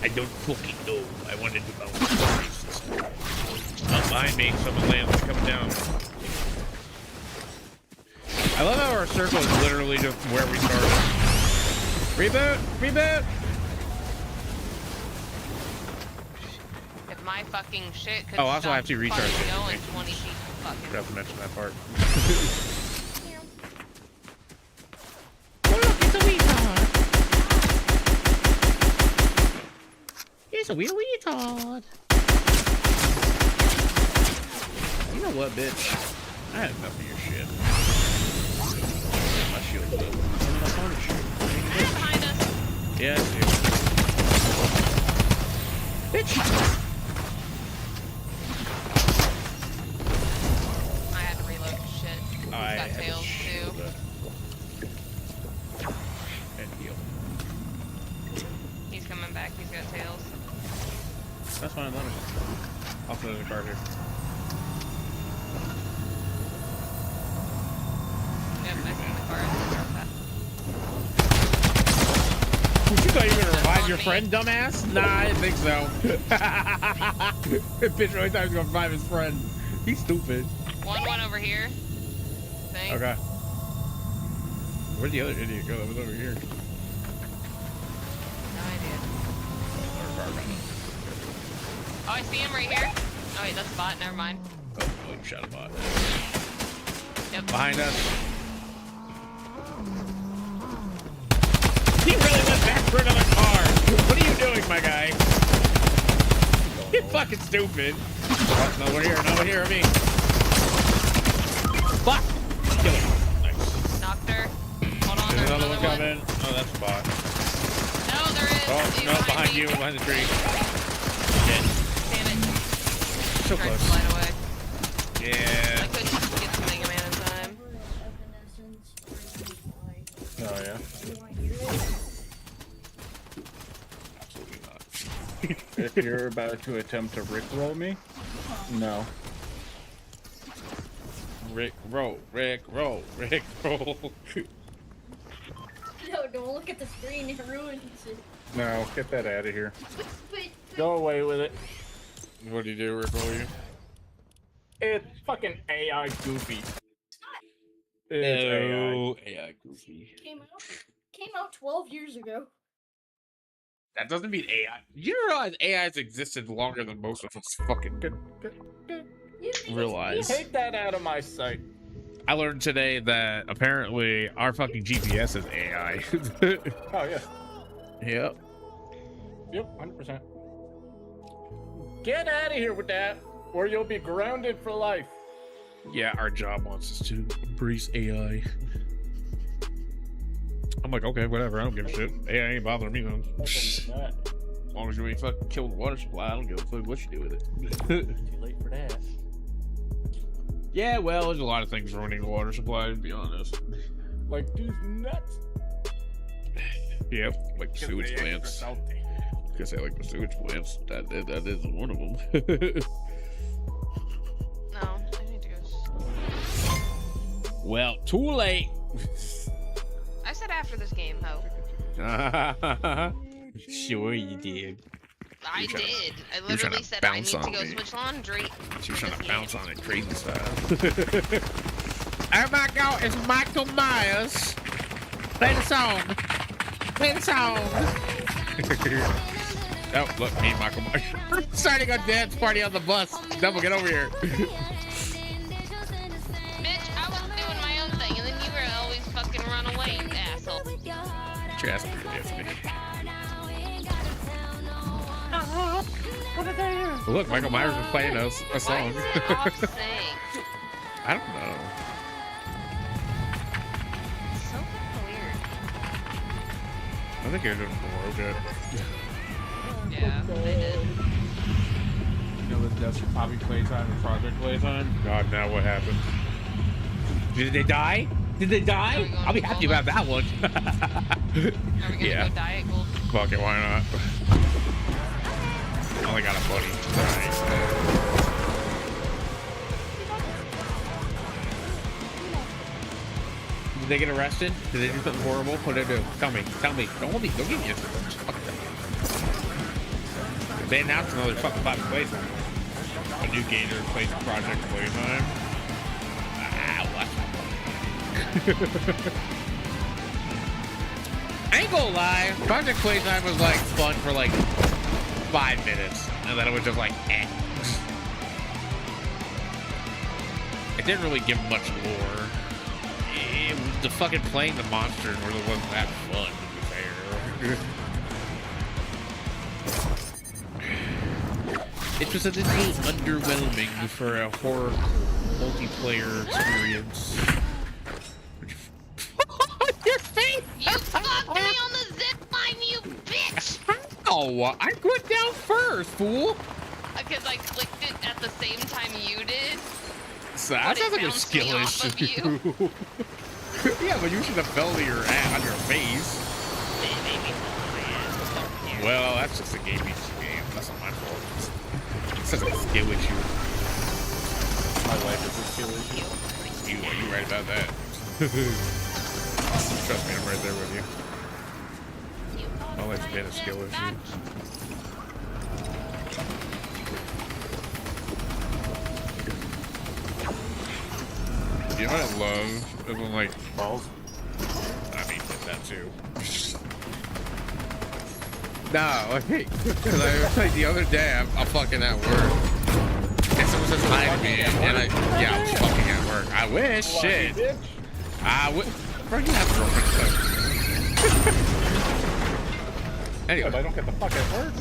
I don't fucking know. I wanted to bounce crazy style. Up behind me, someone lands coming down. I love how our circle is literally just where we started. Reboot! Reboot! If my fucking shit could Oh, also stop I have to recharge fucking it. going 20 feet fucking. Forgot to mention that part. It's a wee retard. You know what, bitch? I had enough of your shit. My shield's up. My phone is shit. Ah, behind us. Yeah, dude. Bitch! I had to reload the shit. He's I got had to tails too. shield up. And heal. He's coming back. He's got tails. That's fine, let me. I'll put it in the car here. Yep, I see the car. You thought you were gonna revive your friend, dumbass? Nah, I didn't think so. Bitch really thought he was gonna revive his friend. He's stupid. One over here. Thing. Okay. Where'd the other idiot go that was over here? No idea. Oh, I see him right here. Oh wait, that's a bot. Never mind. Oh, holy shot a bot. Yep. Behind us. He really went back for another car. What are you doing, my guy? You're fucking stupid. Oh, no, we're here. No, we're here. I mean. Fuck. Kill him. Nice. Knocked her. Hold on, There's there's another one coming. Oh, that's a bot. No, there is. Oh, He's no, behind me. you, behind the tree. Dead. Damn it. So Tried to close. slide away. Yeah. I couldn't get to Mega Man in time. Oh yeah. Absolutely not. If you're about to attempt to rickroll me, no. Rick roll, Rick roll, Rick roll. No, don't look at the screen, it ruins it. No, get that out of here. But, Go away with it. What do you do, Rick roll you? It's fucking AI goofy. It's AI. Oh, AI goofy. came out 12 years ago. That doesn't mean AI. You realize AI's existed longer than most of us fucking realize. Take that out of my sight. I learned today that apparently our fucking GPS is AI. Oh yeah. Yep. Yep, 100%. Get out of here with that, or you'll be grounded for life. Yeah, our job wants us to embrace AI. I'm like, okay, whatever. I don't give a shit. AI ain't bothering me though. As long as you ain't fucking kill the water supply, I don't give a fuck what you do with it. Too late for that. Yeah, well, there's a lot of things ruining the water supply, to be honest. Like these nuts. Yep, like sewage plants. Because I like the sewage plants. That is one of them. No, I need to go. Well, too late. I said after this game, ho. Sure you did. I You're trying to- did. I you're trying literally to said I bounce need to on go me. switch laundry. She was trying to bounce on it crazy style. Oh my god, it's Michael Myers. Play the song. Play the song. Oh, look, me and Michael Myers. Starting a dance party on the bus. Double, get over here. Bitch, I was doing my own thing, and then you were always fucking run away, you asshole. Your ass pretty good for me. Look, Michael Myers is playing a Why song. is it off sync? I don't know. It's so fucking weird. I think I just broke it. Yeah, they did. You know the Desert Hobby playtime and Project playtime? God, now what happened? Did they die? Did they die? I'll be happy about that one. Are we gonna Yeah. go diet gold? Fuck it, why not? I only got a buddy. Alright. Did they get arrested? Did they do something horrible? What did they do? Tell me. Don't give me answers. Fuck them. They announced another fucking Bobby playtime. A new Gator plays Project Playtime. Ah, what? I ain't gonna lie, Project Playtime was like fun for like 5 minutes, and then it was just like, eh. It didn't really give much lore. The fucking playing the monsters really wasn't that fun, to be fair. It was a little underwhelming for a horror multiplayer experience. Your face! You fucked me on the zip line, you bitch! Oh, I went down first, fool. Because I clicked it at the same time you did. So that But it sounds like a bounced me skill off of issue. Yeah, but you should have fell to your ass on your face. It made me fall on my ass. Well, that's just a game. That's not my fault. It's just a skill issue. My life is a skill issue. You right about that. Trust me, I'm right there with you. My life's been a skill issue. You know what I love? Is when like Balls. I mean that too. No, like, cause I like the other day I'm fucking at work. And someone says hi to me, and I was fucking at work. I wish, shit. I would. Bro, you have a girlfriend. Anyway. But I don't get the fuck at work.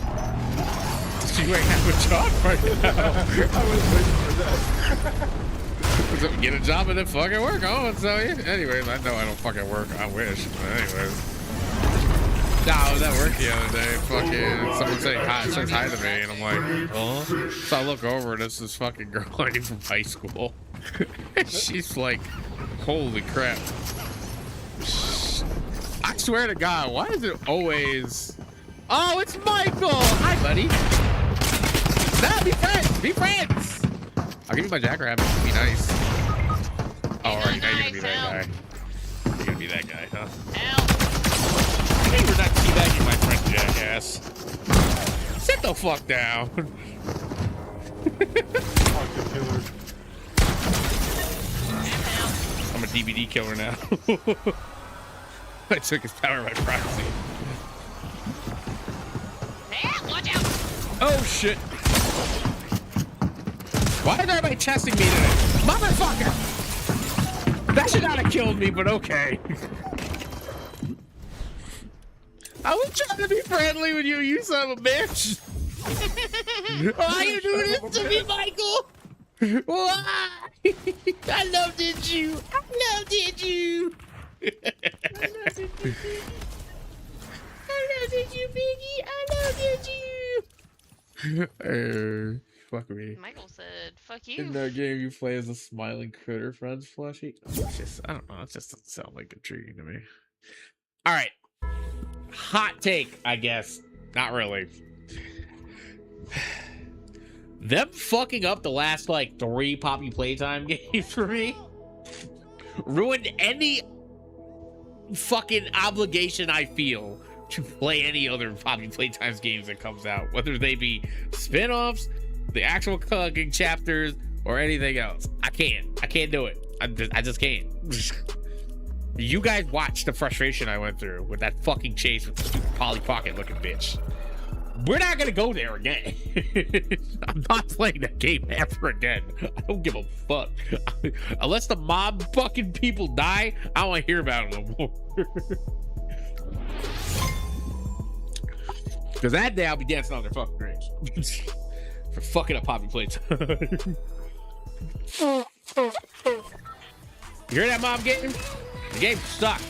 You ain't have a job right now. I was waiting for that. So get a job and then fucking work. Oh, so yeah. Anyways, I know I don't fucking work. I wish. But anyways. Nah, I was at work the other day. Fucking someone says hi to me, and I'm like, oh. So I look over, and it's this fucking girl I knew from high school. She's like, holy crap. I swear to God, why is it always? Oh, it's Michael. Hi, buddy. No, be friends. Be friends. I'll give you my jackrabbit. Be nice. Oh, alright, now you're gonna be that guy. You're gonna be that guy, huh? Help! Hey, we're not teabagging my friend, jackass. Sit the fuck down. I'm a DVD killer now. I took his power by proxy. Watch out! Oh shit! Why is everybody chesting me today? Motherfucker! That should not have killed me, but okay. I was trying to be friendly with you, you son of a bitch. Why are you doing this to me, Michael? Why? I loved it, you. I loved it, you. I loved it, you, Biggie. I loved it, you. Fuck me. Michael said, fuck you. In that game, you play as a smiling critter, friends, Fleshy. It's just, I don't know. It just doesn't sound like intriguing to me. All right. Hot take, I guess. Not really. Them fucking up the last, like, 3 Poppy Playtime games for me ruined any fucking obligation I feel to play any other Poppy Playtimes games that comes out, whether they be spin-offs, the actual cooking chapters, or anything else. I can't do it. I just can't. You guys watched the frustration I went through with that fucking chase with the stupid Polly Pocket looking bitch. We're not gonna go there again. I'm not playing that game ever again. I don't give a fuck. Unless the mob fucking people die, I don't want to hear about it no more. Because that day I'll be dancing on their fucking graves. For fucking up Poppy Playtime. You hear that, mob game? The game sucked.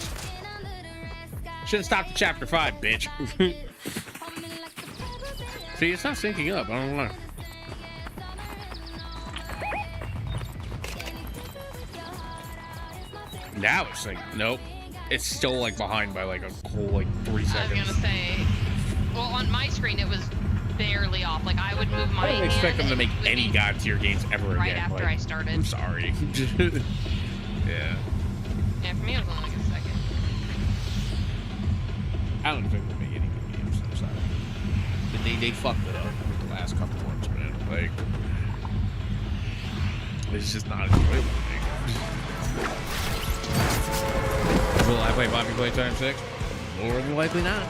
Should have stopped at chapter 5, bitch. See, it's not syncing up. I don't know. Now it's like, nope. It's still like behind by like a whole like 3 seconds. I was gonna say, well, on my screen it was barely off. Like I would move my. I don't expect them to make any God tier games ever right again. After like, I started. I'm sorry. Yeah. Yeah, for me it was only like a second. I don't think they'll make any good games. I'm sorry. They fucked it up with the last couple ones, man. Like, it's just not enjoyable. Will I play Poppy Playtime 6? More than likely not.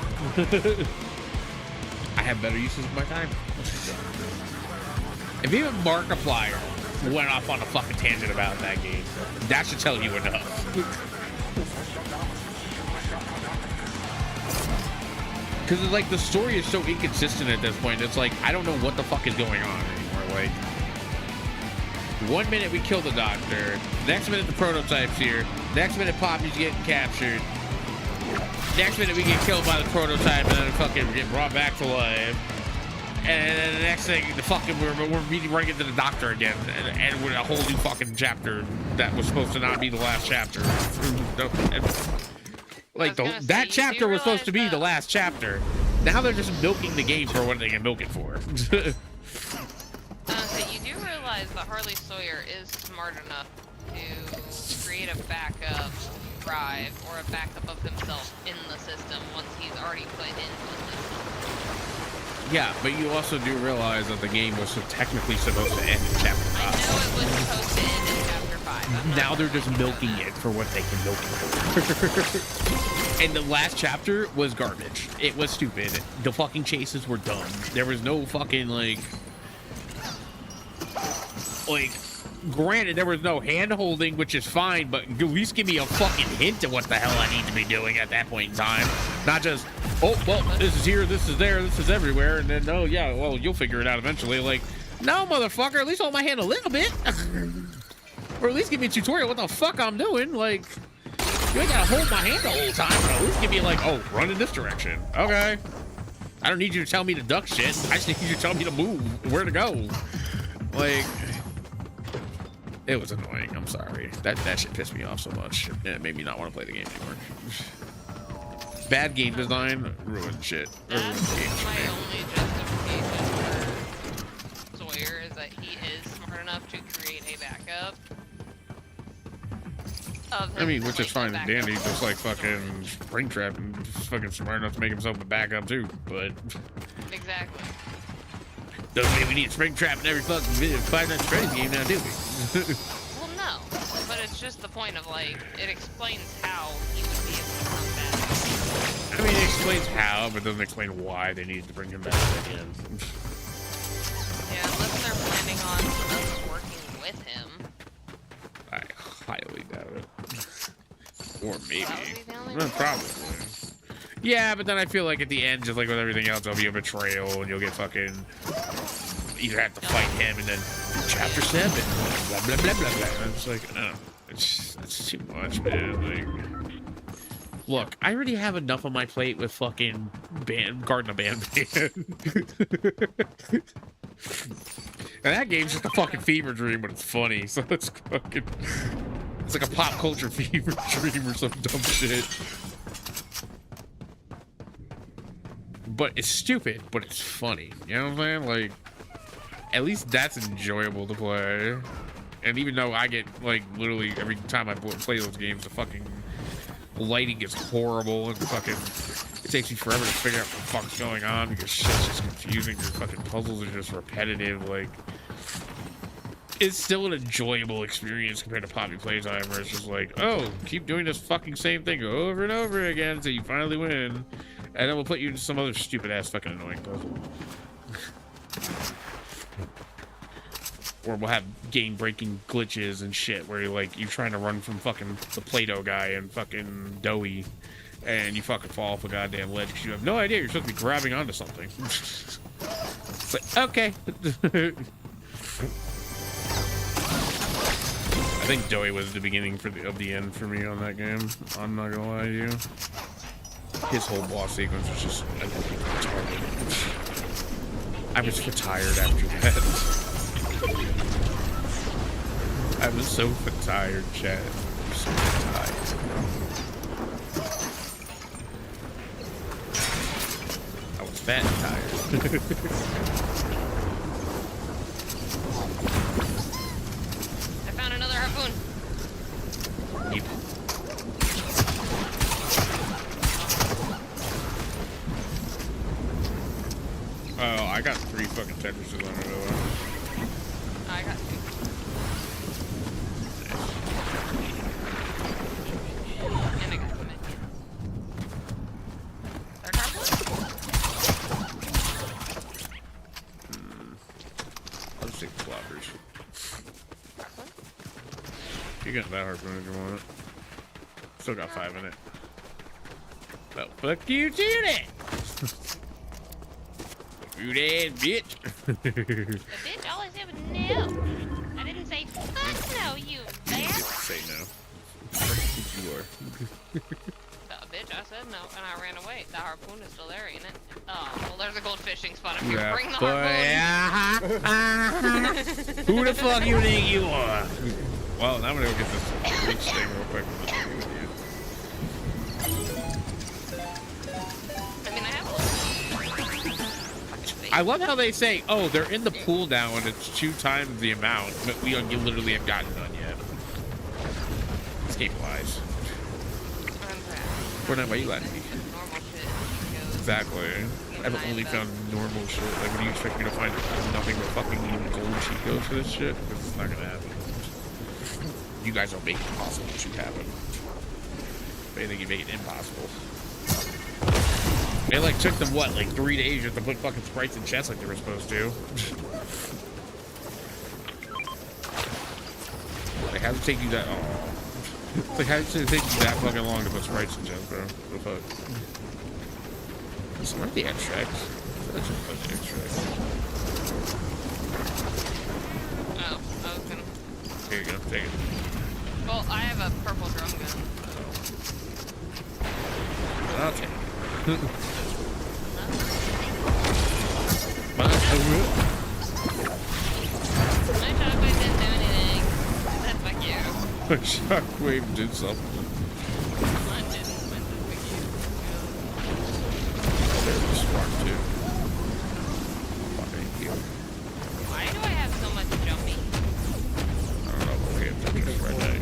I have better uses of my time. If even Markiplier went off on a fucking tangent about that game, that should tell you enough. Because it's like the story is so inconsistent at this point. It's like I don't know what the fuck is going on anymore. Like, 1 minute we kill the doctor, next minute the prototype's here, next minute Poppy's getting captured, next minute we get killed by the prototype and then fucking get brought back to life, and then the next thing the fucking we're running into the doctor again, and with a whole new fucking chapter that was supposed to not be the last chapter. Like that chapter was supposed to be the last chapter. Now they're just milking the game for what they can milk it for. So you do realize that Harley Sawyer is smart enough to create a backup drive or a backup of himself in the system once he's already put into the system. Yeah, but you also do realize that the game was technically supposed to end in chapter 5. I know it was supposed to end in chapter 5. Now they're just milking it for what they can milk it for. And the last chapter was garbage. It was stupid. The fucking chases were dumb. There was no fucking, like... like, granted, there was no hand holding, which is fine, but at least give me a fucking hint of what the hell I need to be doing at that point in time. Not just, oh, well, this is here, this is there, this is everywhere, and then, oh, yeah, well, you'll figure it out eventually. Like, no, motherfucker, at least hold my hand a little bit. Or at least give me a tutorial what the fuck I'm doing. Like, you ain't gotta hold my hand the whole time, but at least give me, like, oh, run in this direction. Okay. I don't need you to tell me to duck shit. I just need you to tell me to move, where to go. Like, it was annoying. I'm sorry. That shit pissed me off so much. And it made me not want to play the game anymore. Bad game design ruined shit. That's my only justification for Sawyer is that he is smart enough to create a backup. I mean, which is fine and dandy, just like fucking Springtrap and fucking smart enough to make himself a backup too, but... Exactly. Doesn't mean we need Springtrap in every fucking video. Five Nights at Freddy's game now, do we? Well, no. But it's just the point of, like, it explains how he would be able to come back. I mean, it explains how, but doesn't explain why they needed to bring him back again. Yeah, unless they're planning on us working with him. I highly doubt it. Or maybe. That would be the only Well, way. probably. Yeah, but then I feel like at the end, just like with everything else, there'll be a betrayal, and you'll get fucking... Either have to fight him, and then chapter 7, blah, blah, blah, blah, blah. And it's like, no, it's too much, man. Like, look, I already have enough on my plate with fucking Garden of Banban. And that game's just a fucking fever dream, but it's funny, so it's fucking... It's like a pop culture fever dream or some dumb shit. But it's stupid, but it's funny. You know what I'm saying? Like, at least that's enjoyable to play. And even though I get, like, literally every time I play those games, the fucking lighting is horrible and fucking... It takes me forever to figure out what the fuck's going on because shit's just confusing. Your fucking puzzles are just repetitive. Like, it's still an enjoyable experience compared to Poppy Playtime, where it's just like, oh, keep doing this fucking same thing over and over again until you finally win. And then we'll put you into some other stupid-ass fucking annoying puzzle. Or we'll have game-breaking glitches and shit where you're trying to run from fucking the Play-Doh guy and fucking Doughy, and you fucking fall off a goddamn ledge because you have no idea you're supposed to be grabbing onto something. It's like, okay. I think Doughy was the beginning of the end for me on that game. I'm not gonna lie to you. His whole boss sequence was just retarded. I was tired after that. I was so tired, Chad. So tired. I was fat and tired. I found another harpoon. Yep. Oh, I got 3 fucking Tetrises on it. I got 2. And I got some in. Third harpoon? I'll just take the floppers. Harpoon? You got that harpoon if you want it. Still got 5 in it. Well, fuck you to that! Rude ass bitch. The bitch always said no. I didn't say fuck no, you bitch. Say no. You are. Bitch, I said no, and I ran away. The harpoon is still there, ain't it? Oh, well, there's a gold fishing spot if you bring the harpoon. Who the fuck you think you are? Well, now I'm gonna go get this reach thing real quick. I love how they say, oh, they're in the pool now and it's 2 times the amount, but we literally have gotten none yet. This game lies. Fortnite, why you lying to me? Normal shit. Exactly. I've only found normal shit. Like, when do you expect me to find nothing but fucking gold cheat codes for this shit? Because it's not gonna happen. You guys don't make it possible to happen. They think you make it impossible. It like took them what, like 3 days just to put fucking sprites in chests like they were supposed to. how does it take you that? Oh, it's like how does it take you that fucking long to put sprites in gens, bro? What the fuck? Some of the extracts. That's just a bunch of extracts. Oh, I was gonna. Here you go. Take it. Well, I have a purple drum gun. Okay. My shockwave didn't do anything. That's fuck you. Shockwave did something. Mine didn't. Mine said fuck you. There's a spark too. Fucking you. Why do I have so much jumping? I don't know, but we have to just right now.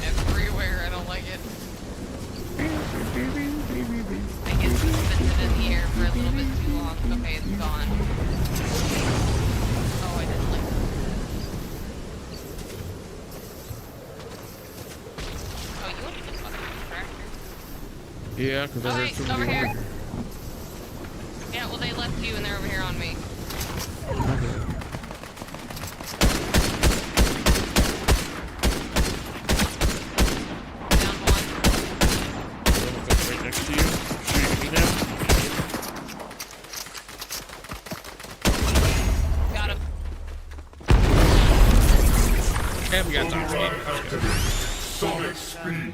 Everywhere. I don't like it. I get suspended in the air for a little bit too long. Okay, it's gone. Oh, I didn't like that. Oh, you want to just fucking tractor? Yeah, because I Oh, heard wait, somebody over here. over Yeah, well, they left you and they're over here on me. Down one. right next to you. Shooting me now. Got him. And we got top speed. Sonic speed.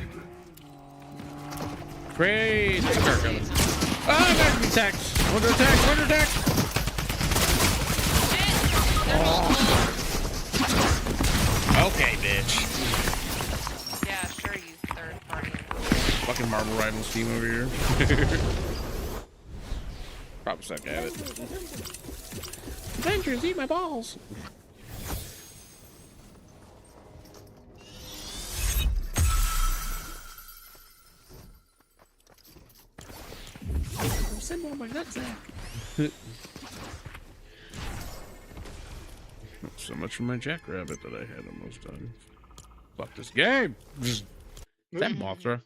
Great. There's a car coming. Oh, I got to be attacked. Under attack. Under attack. Okay, bitch. Yeah, sure, you third party. Fucking Marble Rivals team over here. Probably suck at it. Avengers, eat my balls. Send on my nutsack. So much for my jackrabbit that I had almost done. Fuck this game. That Mothra.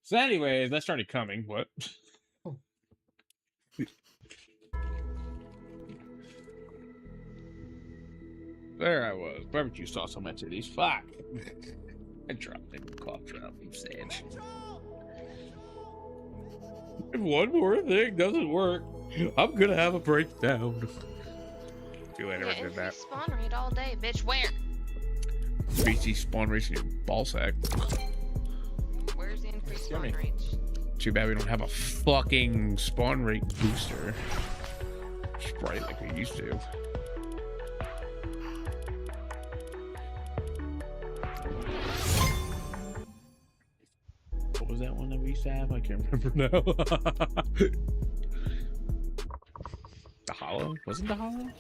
So anyways, that started coming. What? There I was. Barbecue sauce on my titties. Fuck. I dropped it. Cough drop. You sage. If one more thing doesn't work, I'm gonna have a breakdown. See you later. I did that. Spawn rate all day, bitch. Where? BT spawn rates in your ball sack. Where's the increased spawn Yummy. rates? Too bad we don't have a fucking spawn rate booster. Sprite like we used to. What was that one that we used to have? I can't remember now. The Hollow? Wasn't the Hollow? I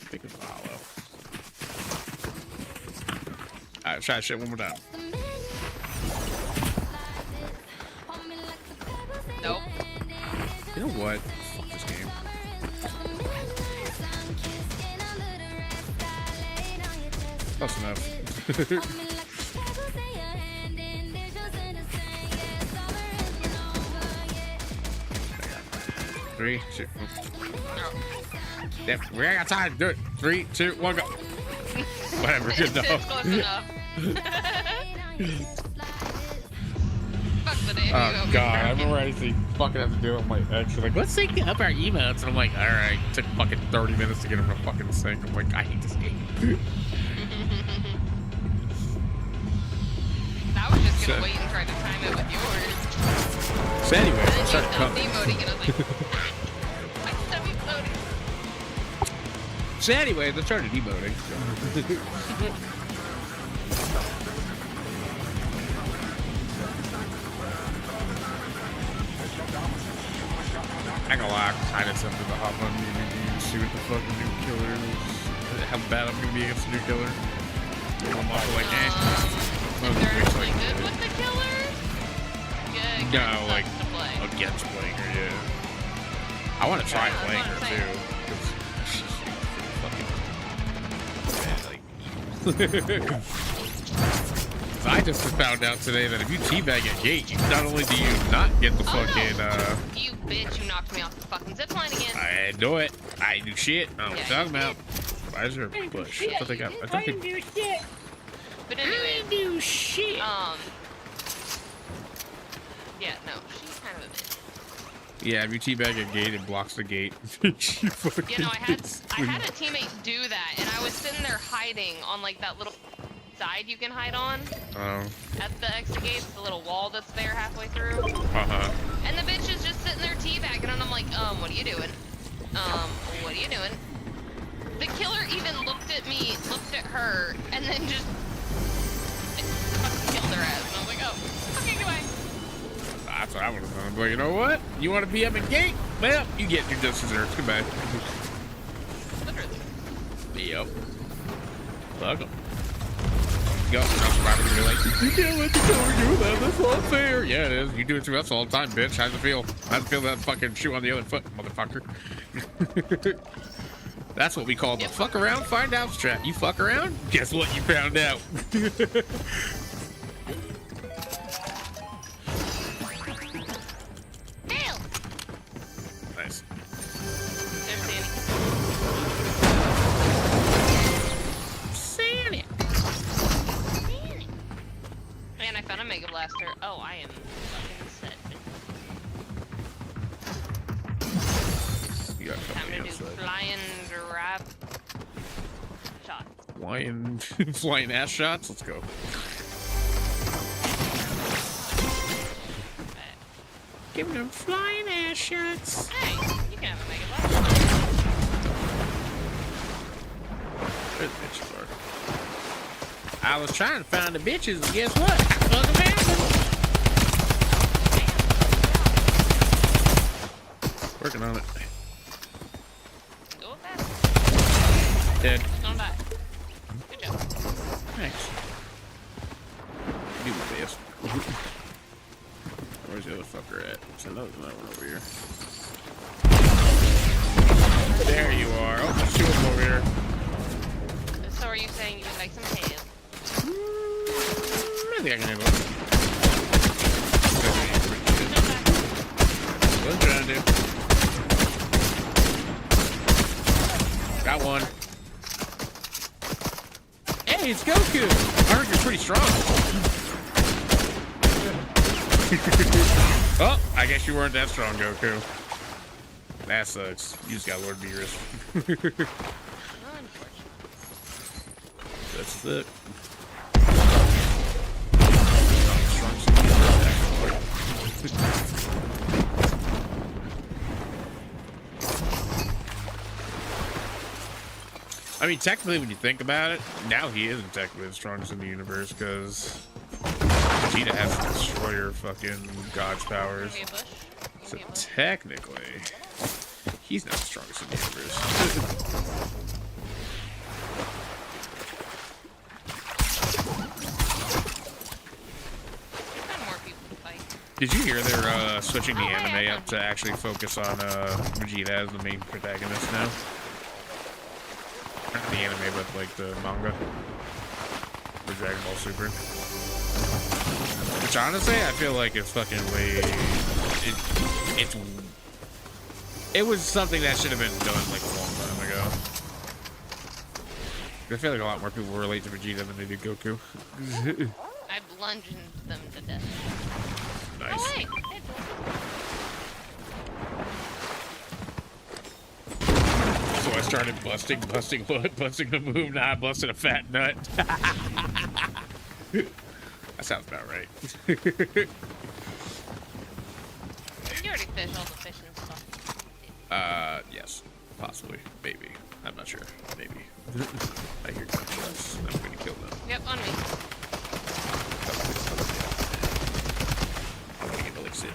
think it was the Hollow. Alright, try that shit one more time. Nope. You know what? Fuck this game. Close enough. 3, 2. Yep, we ain't got time to do it. 3, 2, 1, go. Whatever, good It's enough. close enough. Fuck the day. Oh god, I remember I used to fucking have to do it with my ex. She's like, let's sync up our emotes. And I'm like, alright. Took fucking 30 minutes to get them to fucking sync. I'm like, I hate this game. I was just gonna wait and try to time it with yours. So anyway, And then you start stopped coming. emoting and I was like, I stopped emoting. So anyway, they started emoting. I ain't gonna lie, I'm kinda tempted to hop on DVD and see what the fucking new killer is. How bad I'm gonna be against the new killer. I'm also like, eh. Is there actually good with the killer? Yeah, it No, kinda like, sucks to play. against playing her, yeah. I wanna try Yeah, playing her that's what too. I'm 'Cause she's fucking bad, like. I just found out today that if you teabag a gate, not only do you not get the fucking, You bitch, you knocked me off the fucking zip line again. I know it. I do shit. I don't know what Yeah, you're talking about. Why is there a bush? I thought they got, I thought they, But anyway, do shit. yeah, no, she's kind of a bitch. Yeah, if you teabag a gate, it blocks the gate. You know, I had a teammate do that, and I was sitting there hiding on like that little side you can hide on at the exit gate, the little wall that's there halfway through. And the bitch is just sitting there teabagging, and I'm like, what are you doing? What are you doing? The killer even looked at me, looked at her, and then just fucking killed her ass. And I was like, oh, okay, goodbye. That's what I would have done. But you know what? You want to be up at gate? Well, you get your just desserts. Goodbye. Literally. Yep. Welcome. Go. You're like, you can't let the killer do that. That's not fair. Yeah, it is. You do it to us all the time, bitch. How's it feel? How's it feel that fucking shoe on the other foot, motherfucker? That's what we call the fuck around, find out strat. You fuck around, guess what you found out? Nice. There's Sandy. Sandy. Man, I found a Mega Blaster. Oh, I am fucking set. You got Time company to do outside. flying grab shot. Flying ass shots. Let's go. Give them flying ass shots. Hey, you can have a Mega Blaster. Where the bitches are. I was trying to find the bitches, and guess what? Fucking found them. Working on it. Go fast. Dead. Don't die. Good job. Thanks. Do my best. Where's the other fucker at? There's another one over here. There you are. Oh, there's two of them over here. So are you saying you would like some tail? I think I can handle it. What I'm trying to do. Got one. Hey, it's Goku! I heard you're pretty strong. Oh, I guess you weren't that strong, Goku. That sucks. You just got Lord Beerus. That's it. I mean, technically, when you think about it, now he isn't technically the strongest in the universe because Vegeta has the Destroyer fucking God's powers. Give me a bush. So Give me a bush. technically, he's not the strongest in the universe. Find more people to fight. Did you hear they're switching the anime up to actually focus on Vegeta as the main protagonist now? Not the anime, but like the manga for Dragon Ball Super. Which honestly, I feel like it's fucking way. It was something that should have been done like a long time ago. I feel like a lot more people relate to Vegeta than they do Goku. I bludgeoned them to death. Nice. Oh wait! So I started busting the move. Now I busted a fat nut. That sounds about right. You already fished all the fish and stuff. Yes. Possibly. Maybe. I'm not sure. Maybe. I hear gunshots. I'm gonna kill them. Yep, on me. I'm gonna get elixir.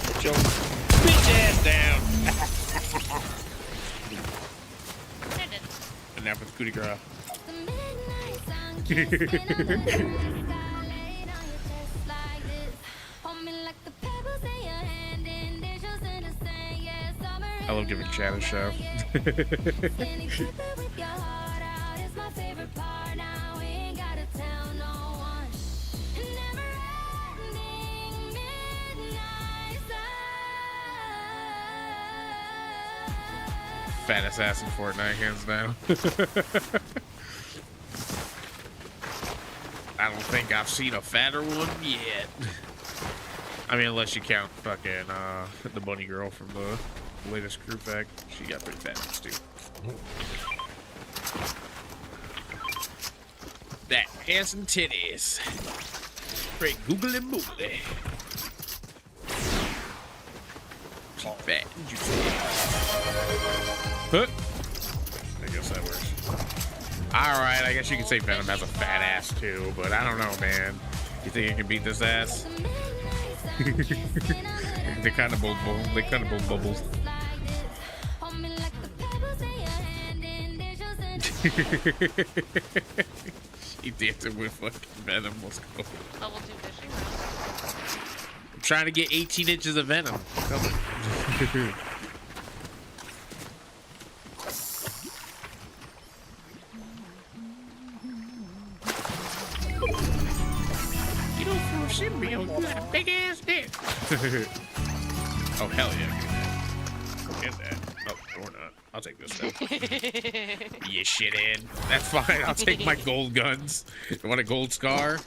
Put your bitch ass down. And now for the coup de grace. I love giving chat a show. favorite part now. We ain't gotta tell no one. Never ending midnight sun. Fat assassin Fortnite, hands down. I don't think I've seen a fatter one yet. I mean, unless you count fucking the bunny girl from the latest group pack. She got pretty fat ones too. That ass and titties. Great googly moogly. She fat and juicy. Huh? I guess that works. Alright, I guess you can say Venom has a fat ass too, but I don't know, man. You think it can beat this ass? They kind of both bubbles. She dancing with fucking Venom. Let's go. Level 2 fishing. I'm trying to get 18 inches of Venom. Come on. You don't throw symbiote. You got a big ass dick. Oh, hell yeah. Get that. Oh, or not. I'll take this stuff. You shit in. That's fine. I'll take my gold guns. You want a gold scar?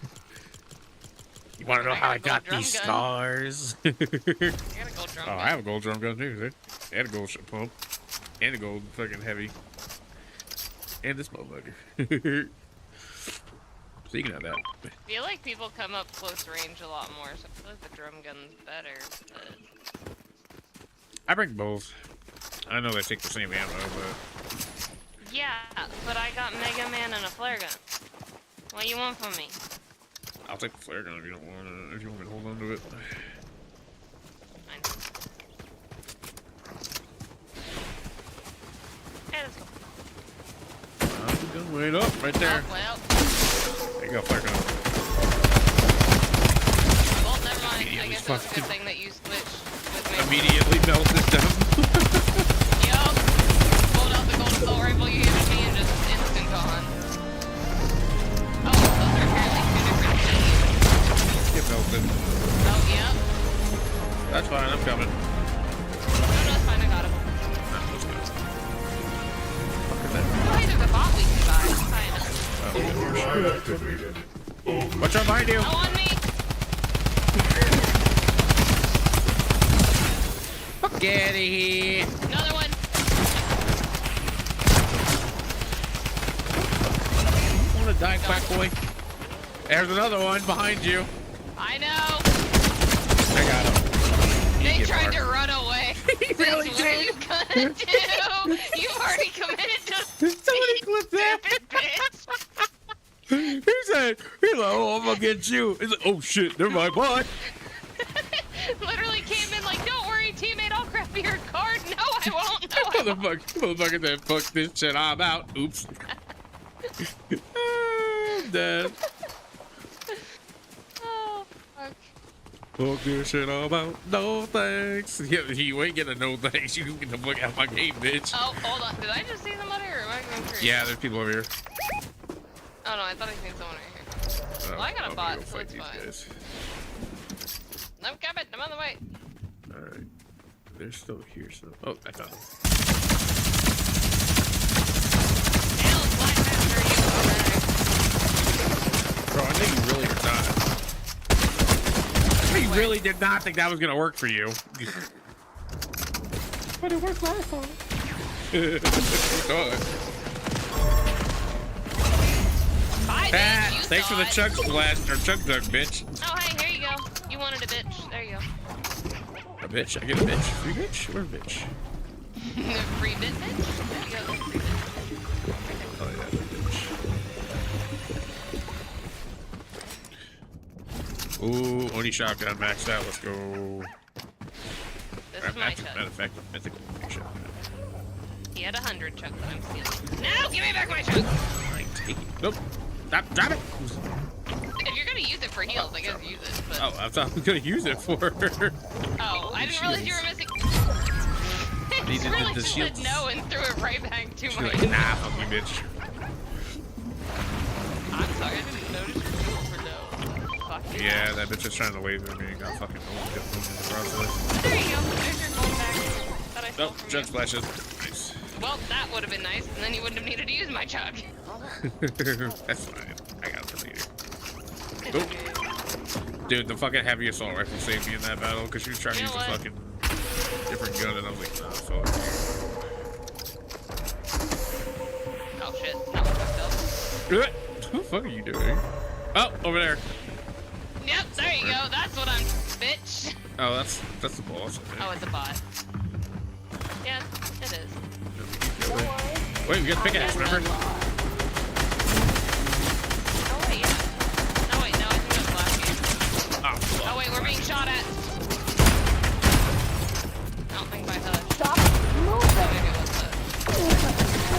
You want to know how I got these scars? I got a gold drum Oh, gun. I have a gold drum gun too. See? And a gold pump. And a gold fucking heavy. And this motherfucker. Speaking of that. I feel like people come up close range a lot more, so I feel like the drum gun's better, but... I bring both. I know they take the same ammo, but... Yeah, but I got Mega Man and a flare gun. What do you want from me? I'll take the flare gun if you don't want it. If you want me to hold on to it. Fine. Hey, let's go. I'm gonna wait up right there. Oh, well. There you go, flare gun. Well, never mind. I Immediately guess it was a fucking- good thing that you switched with me. Immediately melted them. Yup. Pulled out the gold assault rifle you gave me and just instant gone. Oh, those are apparently 2 different teams. Get melted. Oh, yep. That's fine, I'm coming. No, that's fine, I got him. Let's go. Oh, hey, there's a bot we can buy. Fine. Activated. Watch out behind you! Oh, on me! Fuck out of here! Another one! Wanna die, quack boy? There's another one behind you. I know! I got him. They Get tried to marked. run away. He really What are you did. gonna do? You've already committed to Somebody clip that. stupid bitch. He said, he's like, oh, I'm gonna get you. He's like, oh shit, never mind, bye. Literally came in like, don't worry, teammate, I'll grab your card. No, I won't. No, I won't. Motherfucker said, fuck this shit, I'm out. Oops. I'm dead. Oh, fuck. Fuck this shit, I'm out. No thanks. Yeah, you ain't getting a no thanks. You can get the fuck out of my game, bitch. Oh, hold on. Did I just see somebody or am I going crazy? Yeah, there's people over here. Oh no, I thought I seen someone right here. Well, I got a I'm bot, gonna go so fight it's these fine. guys. I'm coming. I'm on the way. Alright. They're still here, so. Oh, I found them. Hell, Black Master, you over Bro, I think you really are not. I really did not think that was gonna work for you. But it worked last time. Bye, bitch. You Thanks for the thought. chug splash or chug jug, bitch. Oh, hey, here you go. You wanted a bitch. There you go. A bitch? I get a bitch. Free bitch? Where bitch? Free bit, bitch. There you go. Free bit. Oh yeah, bitch. Ooh, Oni shotgun maxed out. Let's go. This is my chug. Matter of fact, mythical shotgun. He had 100 chug that I'm stealing. No, give me back my chug. I take it. Nope. Stop. Drop it. If you're gonna use it for heals, I guess use it. But... Oh, I thought I was gonna use it for. Oh, I didn't realize you were missing. Needed really the just shields. said no and threw it right back to She's my. like, nah, fuck you, bitch. I didn't notice your super though. Fuck Yeah, that bitch is trying to wave at me and got fucking moved in the process. There you go. There's your gold back that I stole Nope, from jug you. splashes. Nice. Well, that would have been nice, and then you wouldn't have needed to use my chug. That's fine. I got it later. It's Oop. okay. Dude, the fucking heavy assault rifle saved me in that battle because she was trying to You use know a what? fucking different gun and I was like, nah, fuck. Oh shit. That was fucked up. What the fuck are you doing? Oh, over there. Yep, there you go. That's what I'm, bitch. Oh, that's the boss. I think. Oh, it's a bot. Yeah, it is. Wait, we got pickaxe, remember? Oh wait, yeah. No wait, no, I think that was last game. Oh, fuck. Oh wait, we're being shot at. I don't think by HUD. Stop Oh, moving. maybe it was HUD.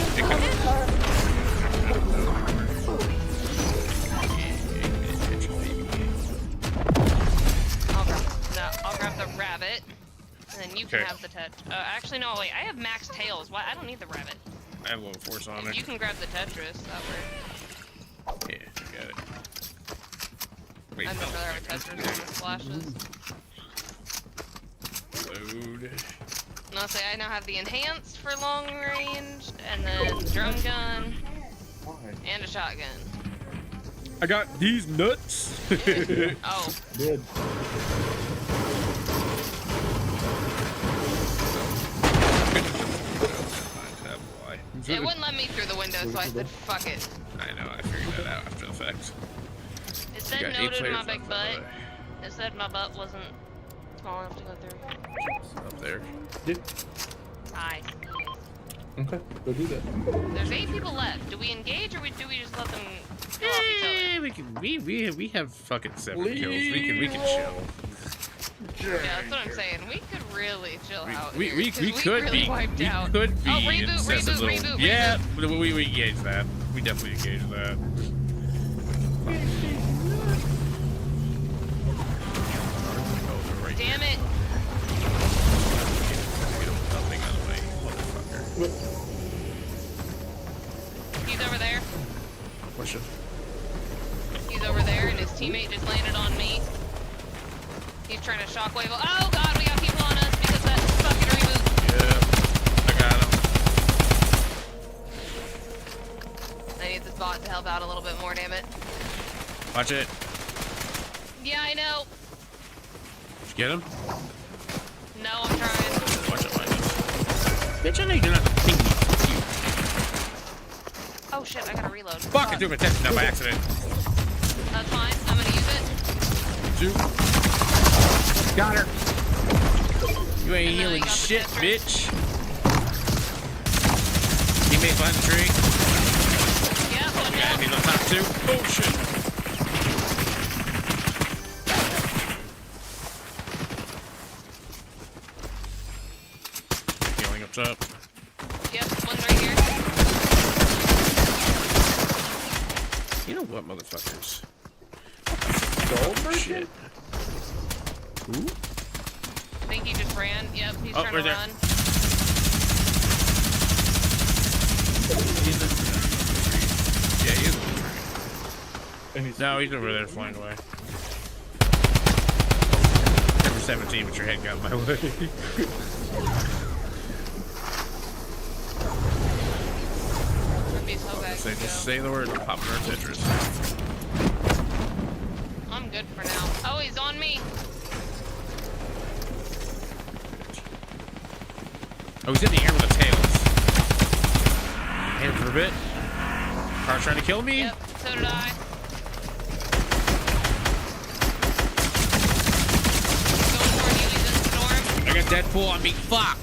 I'll grab the rabbit, and then you can Okay. have the actually no, wait, I have max tails. Why? I don't need the rabbit. I have low force on it. You can grab the Tetris. That works. Yeah, I got it. Wait, I'd no. much rather have a Tetris than the splashes. Load. Honestly, I now have the enhanced for long range, and then drum gun, and a shotgun. I got these nuts. Oh, Good. it wouldn't let me through the window, so I said, fuck it. I know, I figured that out after the fact. It said got 8 noted players my big left, by the butt. way. It said my butt wasn't small enough to go through. Up there. Hi. Okay, go do that. There's 8 people left. Do we engage, or do we just let them kill off each other? Eh, we have fucking 7 kills. We can chill. Yeah, that's what I'm saying. We could really chill out. We here, 'cause could really be wiped out. we could be Oh, reboot, incessant reboot, little- reboot, Yeah, reboot. we engage that. We definitely engage that. Oh, right Damn it. Nothing out of the way, motherfucker. He's over there. Question. He's over there, and his teammate just landed on me. He's trying to shockwave. Oh god, we got people on us because that fucking reboot. Yeah, I got him. I need this bot to help out a little bit more, damn it. Watch it. Yeah, I know. Did you get him? No, I'm trying. Watch it, mind us. Bitch, I know you do not have to ping me. Fuck you. Oh shit, I gotta reload. Fuck, I threw my test down by accident. That's fine. I'm gonna use it. Shoot. Got her. You ain't And then I healing got the shit, Tetris. bitch. Teammate behind the tree. Yeah, one Yeah, down. he's on top too. Oh shit. Healing up top. Yep, one's right here. You know what, motherfuckers? Gold Shit. Who? I think he just ran. Yep, he's Oh, trying right to there. run. Yeah, he is. And he's No, he's over there flying away. Number 17, but your head got in my way. Would be so bad. Say, to just go. say the word and pop in our Tetris. I'm good for now. Oh, he's on me. Oh, he's in the air with the tails. Hit him for a bit. Car's trying to kill me. Yep, so did I. Going toward you, he's in the storm. I got Deadpool on me. Fuck.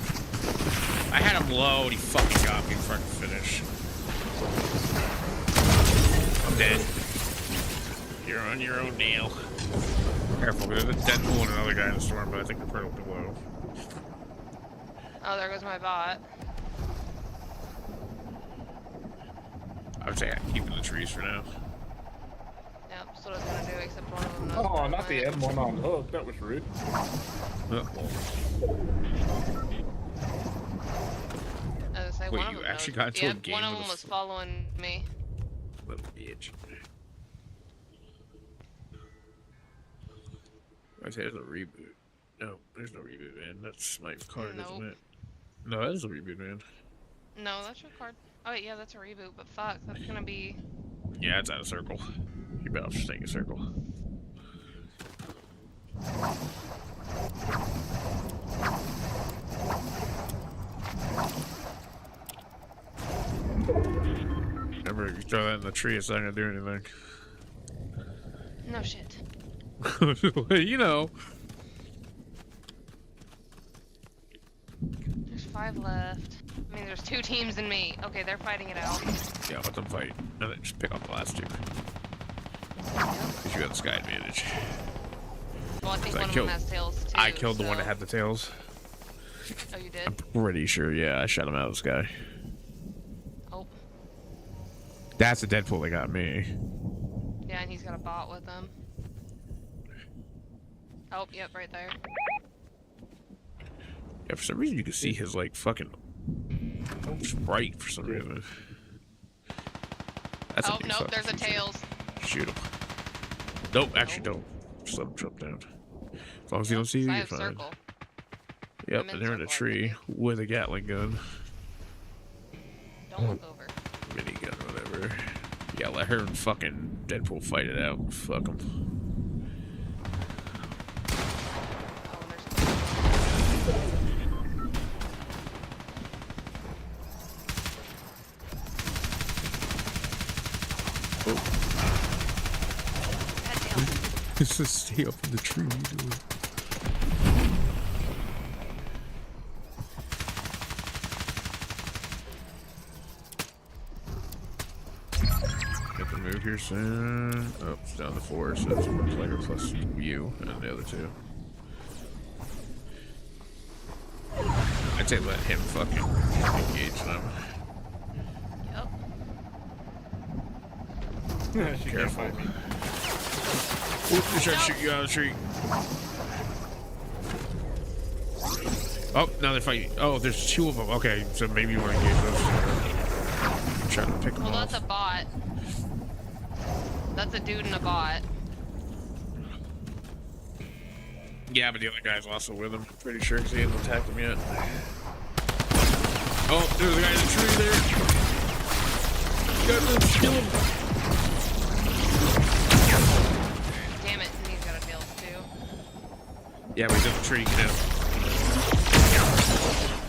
I had him low and he fucking got me before I could finish. I'm dead. You're on your own, Neil. Careful, there's a Deadpool and another guy in the storm, but I think they're pretty below. Oh, there goes my bot. I would say I keep in the trees for now. Yep, that's what I was gonna do, except one of them knows Oh, where not I'm the at. M1 on hook. That was rude. I was gonna say, Wait, one of you them actually knows. got into a Yep, game one of with them a was following me. little bitch. I say there's a reboot. No, there's no reboot, man. That's my card, Nope. isn't it? No, that is a reboot, man. No, that's your card. Oh wait, yeah, that's a reboot. But fuck, that's gonna be. Yeah, it's out of circle. You better just take a circle. Remember, you throw that in the tree, it's not gonna do anything. No shit. You know. There's 5 left. I mean, there's 2 teams and me. Okay, they're fighting it out. Yeah, let them fight. And then just pick up the last 2. Because you got the sky advantage. Well, I think So I one of killed- them has tails too. I killed the one so- that had the tails. Oh, you did? I'm pretty sure, yeah, I shot him out of the sky. Oh. That's the Deadpool that got me. Yeah, and he's got a bot with him. Oh, yep, right there. Yeah, for some reason you can see his, like, fucking sprite for some reason. That's Oh, new nope, fucking there's a feature. tails. Shoot him. Nope, actually don't. Just let him jump down. As long as you don't see you, I you're have fine. circle. Yep, I'm in and they're in a circle, I tree with a Gatling gun. Don't look over. Minigun, whatever. Yeah, let her and fucking Deadpool fight it out. Fuck them. Oh, and there's goddamn. Just stay up in the tree. What are you doing? Get the move here soon. Oh, it's down to 4, so it's 1 player plus you and the other 2. I'd say let him fucking engage them. Yep. She can't Careful. fight me. Oop, they're trying to shoot you out of the tree. Oh, now they're fighting. Oh, there's 2 of them. Okay, so maybe you want to engage those. I'm trying to pick them Well, off. that's a bot. That's a dude and a bot. Yeah, but the other guy's also with him. Pretty sure because he hasn't attacked him yet. Oh, there's a guy in the tree there. Let's kill him. Damn it, and he's got a tails too. Yeah, but he's in the tree. Get him.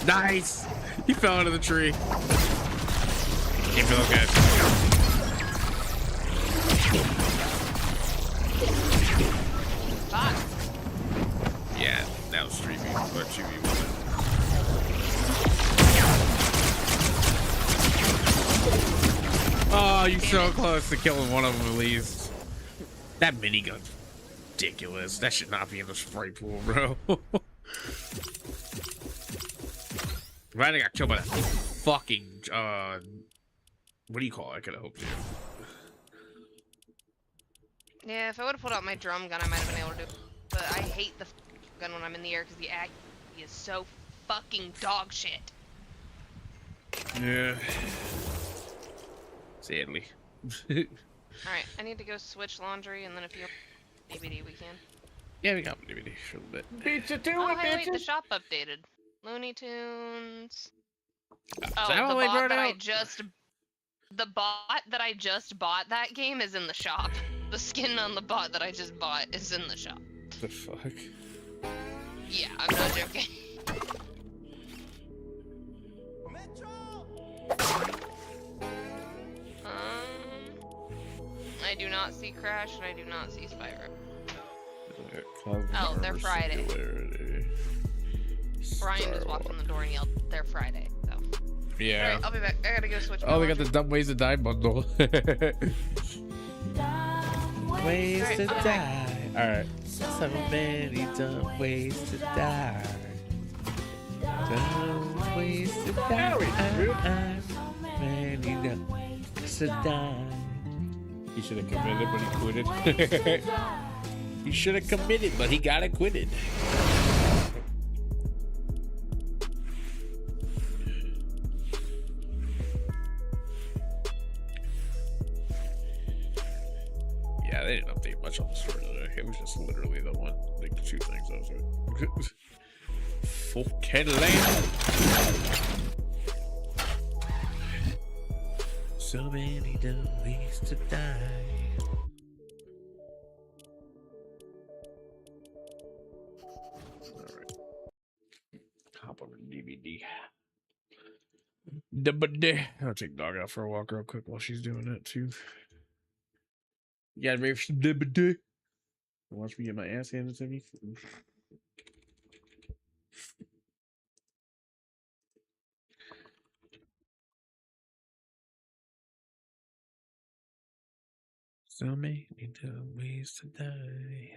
Nice! He fell out of the tree. Keep those guys. Fuck. Yeah, that was 3v or 2v1. Oh, you're so close to killing one of them at least. That minigun's ridiculous. That should not be in the sprite pool, bro. If I hadn't got killed by that fucking, what do you call it? I could have hoped to. Yeah, if I would have pulled out my drum gun, I might have been able to do it. But I hate the gun when I'm in the air because the ag is so fucking dog shit. Yeah. Sadly. Alright, I need to go switch laundry, and then if you DVD, we can. Yeah, we got DVD for a little bit. Beat you to Oh, it, hey, wait, the bitches. shop updated. Looney Tunes. Is Oh, that how the they bot brought that I out? just... The bot that I just bought that game is in the shop. The skin on the bot that I just bought is in the shop. The fuck? Yeah, I'm not joking. I do not see Crash and I do not see Spyro. Oh, they're Friday. Brian just walked in the door and yelled, "They're Friday." So. Yeah. Alright, I'll be back. I gotta go switch. Oh, they got the dumb ways to die bundle. Ways Alright, to I'll be back. die. Alright. So many dumb ways to die. Dumb ways to die. Many dumb ways to die. He should have committed, but he quitted. He should have committed, but he got acquitted. Yeah, they didn't update much on the story today. it was just literally the one, like the two things. That was it. Fucking land. So many dumb ways to die. Alright. Hop over to DVD. I'll take dog out for a walk real quick while she's doing that too. You got ready for some DVD? Watch me get my ass handed to me. So many dumb ways to die.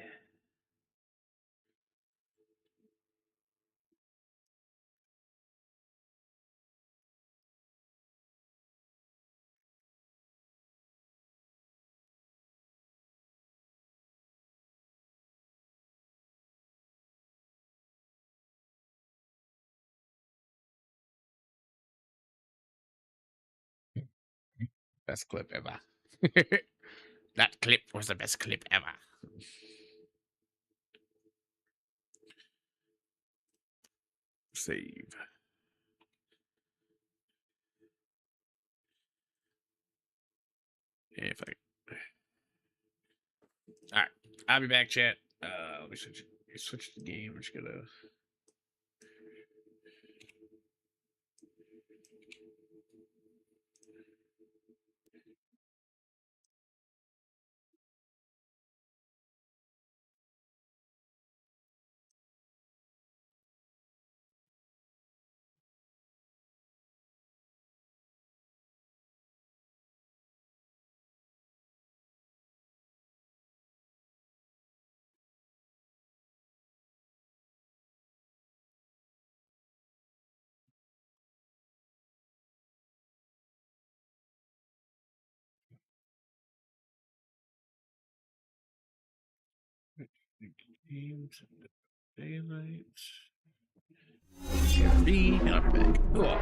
Best clip ever. That clip was the best clip ever. Save. If I. All right, I'll be back, chat. Let me switch the game. I'm just gonna. Games, daylight. And I'm back. Cool.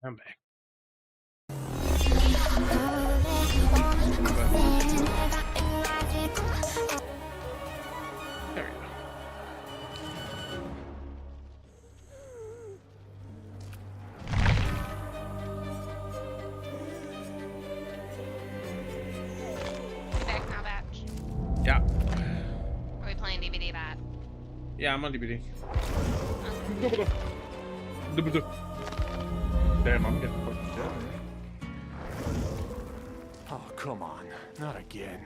I'm back. There we go. Back now, batch. Yeah. Are we playing DVD bat? Yeah, I'm on DVD. Damn, I'm getting fucking jealous. Oh, come on. Not again.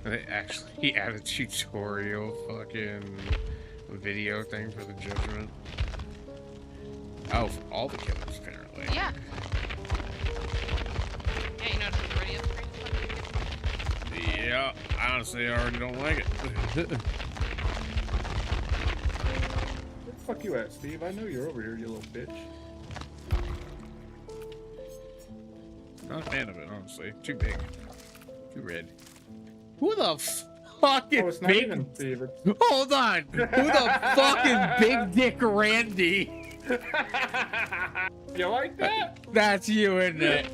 They actually added a tutorial fucking video thing for the judgment. Oh, for all the killers, apparently. Yeah. Yeah, you notice the radio screen? Yeah, honestly, I already don't like it. Where the fuck you at, Steve? I know you're over here, you little bitch. Not a fan of it, honestly. Too big. Too red. Who the fuck is Oh, it's not big? even Steve. Hold on. Who the fuck is Big Dick Randy? You like that? That's you, isn't it?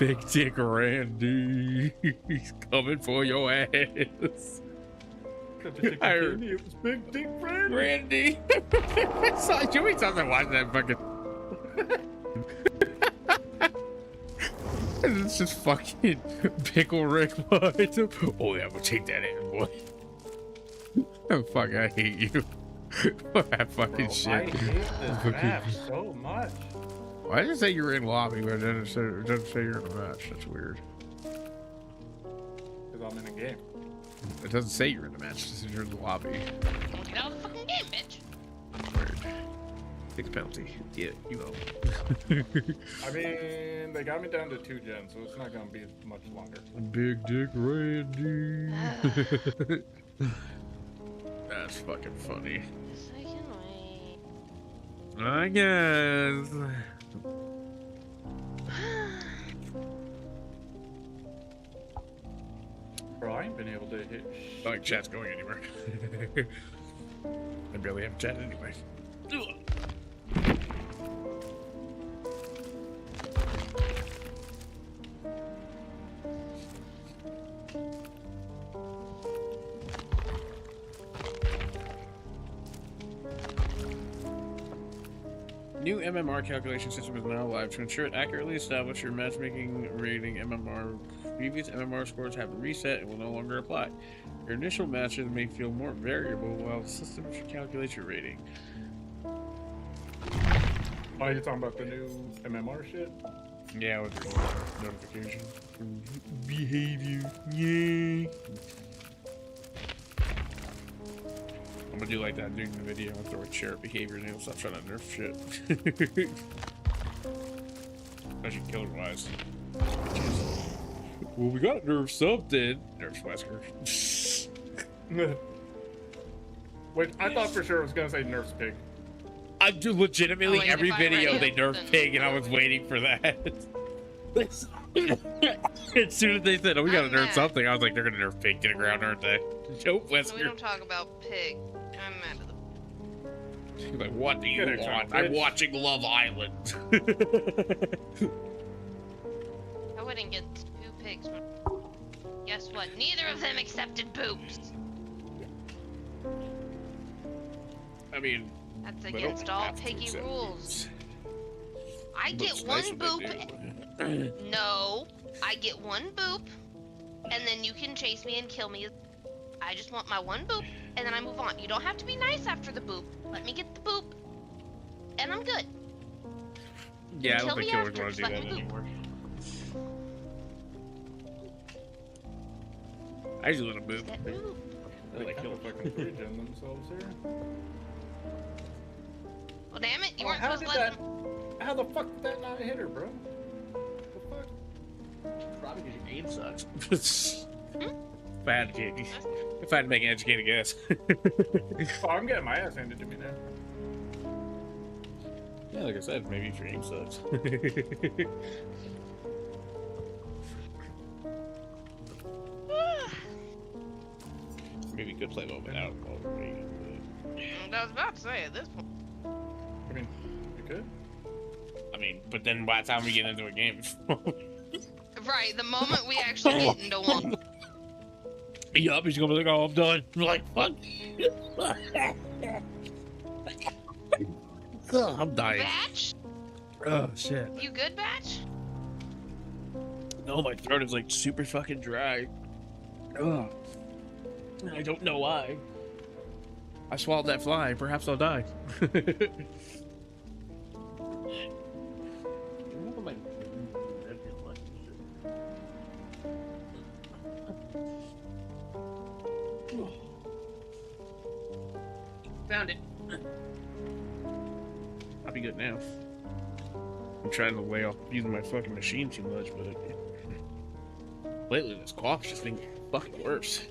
Big Dick Randy. He's coming for your ass. I heard- It was Big Dick Randy. Randy. I saw Jimmy something watching that fucking. It's just fucking Pickle Rick. Oh yeah, I'm gonna take that in, boy. Oh fuck, I hate you. That fucking shit. I hate this map so much. Why did it say you're in lobby, but it doesn't say you're in a match? That's weird. Because I'm in a game. It doesn't say you're in the match. It says you're in the lobby. Get out of the fucking game, bitch. Weird. Take the penalty. Yeah, you owe. I mean, they got me down to 2 gens, so it's not gonna be much longer. Big Dick Randy. That's fucking funny. Yes, I can wait. I guess. Bro, I ain't been able to hit Not like chat's going anywhere. I barely have chat anyway. New MMR calculation system is now live. To ensure it accurately establish your matchmaking rating MMR. Previous MMR scores have reset and will no longer apply. Your initial matches may feel more variable while the system should calculate your rating. Oh, you're talking about the new MMR shit? Yeah, with the notification. Behavior. Yay. I'm gonna do like that during the video. I'll throw a chair at behavior and he'll stop trying to nerf shit. Especially killer wise. Well, we gotta nerf something. Nerf Wesker. Wait, I thought for sure it was gonna say Nerf's Pig. I do legitimately Oh, yeah, every if I video read they it, nerf then pig and I was waiting for that. As soon as they said, oh, we gotta I'm nerf mad. something, I was like, they're gonna nerf pig to the ground, aren't they? Nope, So we Wesker. don't talk about pig. I'm mad at the. He's like, what do you Get it, want? son, I'm bitch. watching Love Island. I wouldn't get 2 pigs. Guess what? Neither of them accepted boops. I mean, That's they don't against all have to piggy accept rules. it. I get Looks one nice when boop. they do. No, I get 1 boop, and then you can chase me and kill me. I just want my 1 boop, and then I move on. You don't have to be nice after the boop. Let me get the boop, and I'm good. Yeah, I Kill don't think me killers after, want to just do let that me boop. anymore. I usually let them move. That boop. I They like kind of killing. fucking pre-gen themselves here. Well, damn it, you Oh, weren't how supposed to did let that? them. How the fuck did that not hit her, bro? The fuck? Probably because your aim sucks. If I had to make an educated guess. Oh, I'm getting my ass handed to me now. Yeah, like I said, maybe if your aim sucks. Maybe we could play one without already. I was about to say at this point. I mean, you could. I mean, but then by the time we get into a game, Right, the moment we actually get into one. yup, he's gonna be like, "Oh, I'm done." I'm like, "Fuck." Oh, I'm dying. Batch? Oh shit. You good, Batch? No, my throat is like super fucking dry. Ugh. I don't know why. I swallowed that fly. Perhaps I'll die. Found it. I'll be good now. I'm trying to lay off using my fucking machine too much, but lately this cough's just been fucking worse.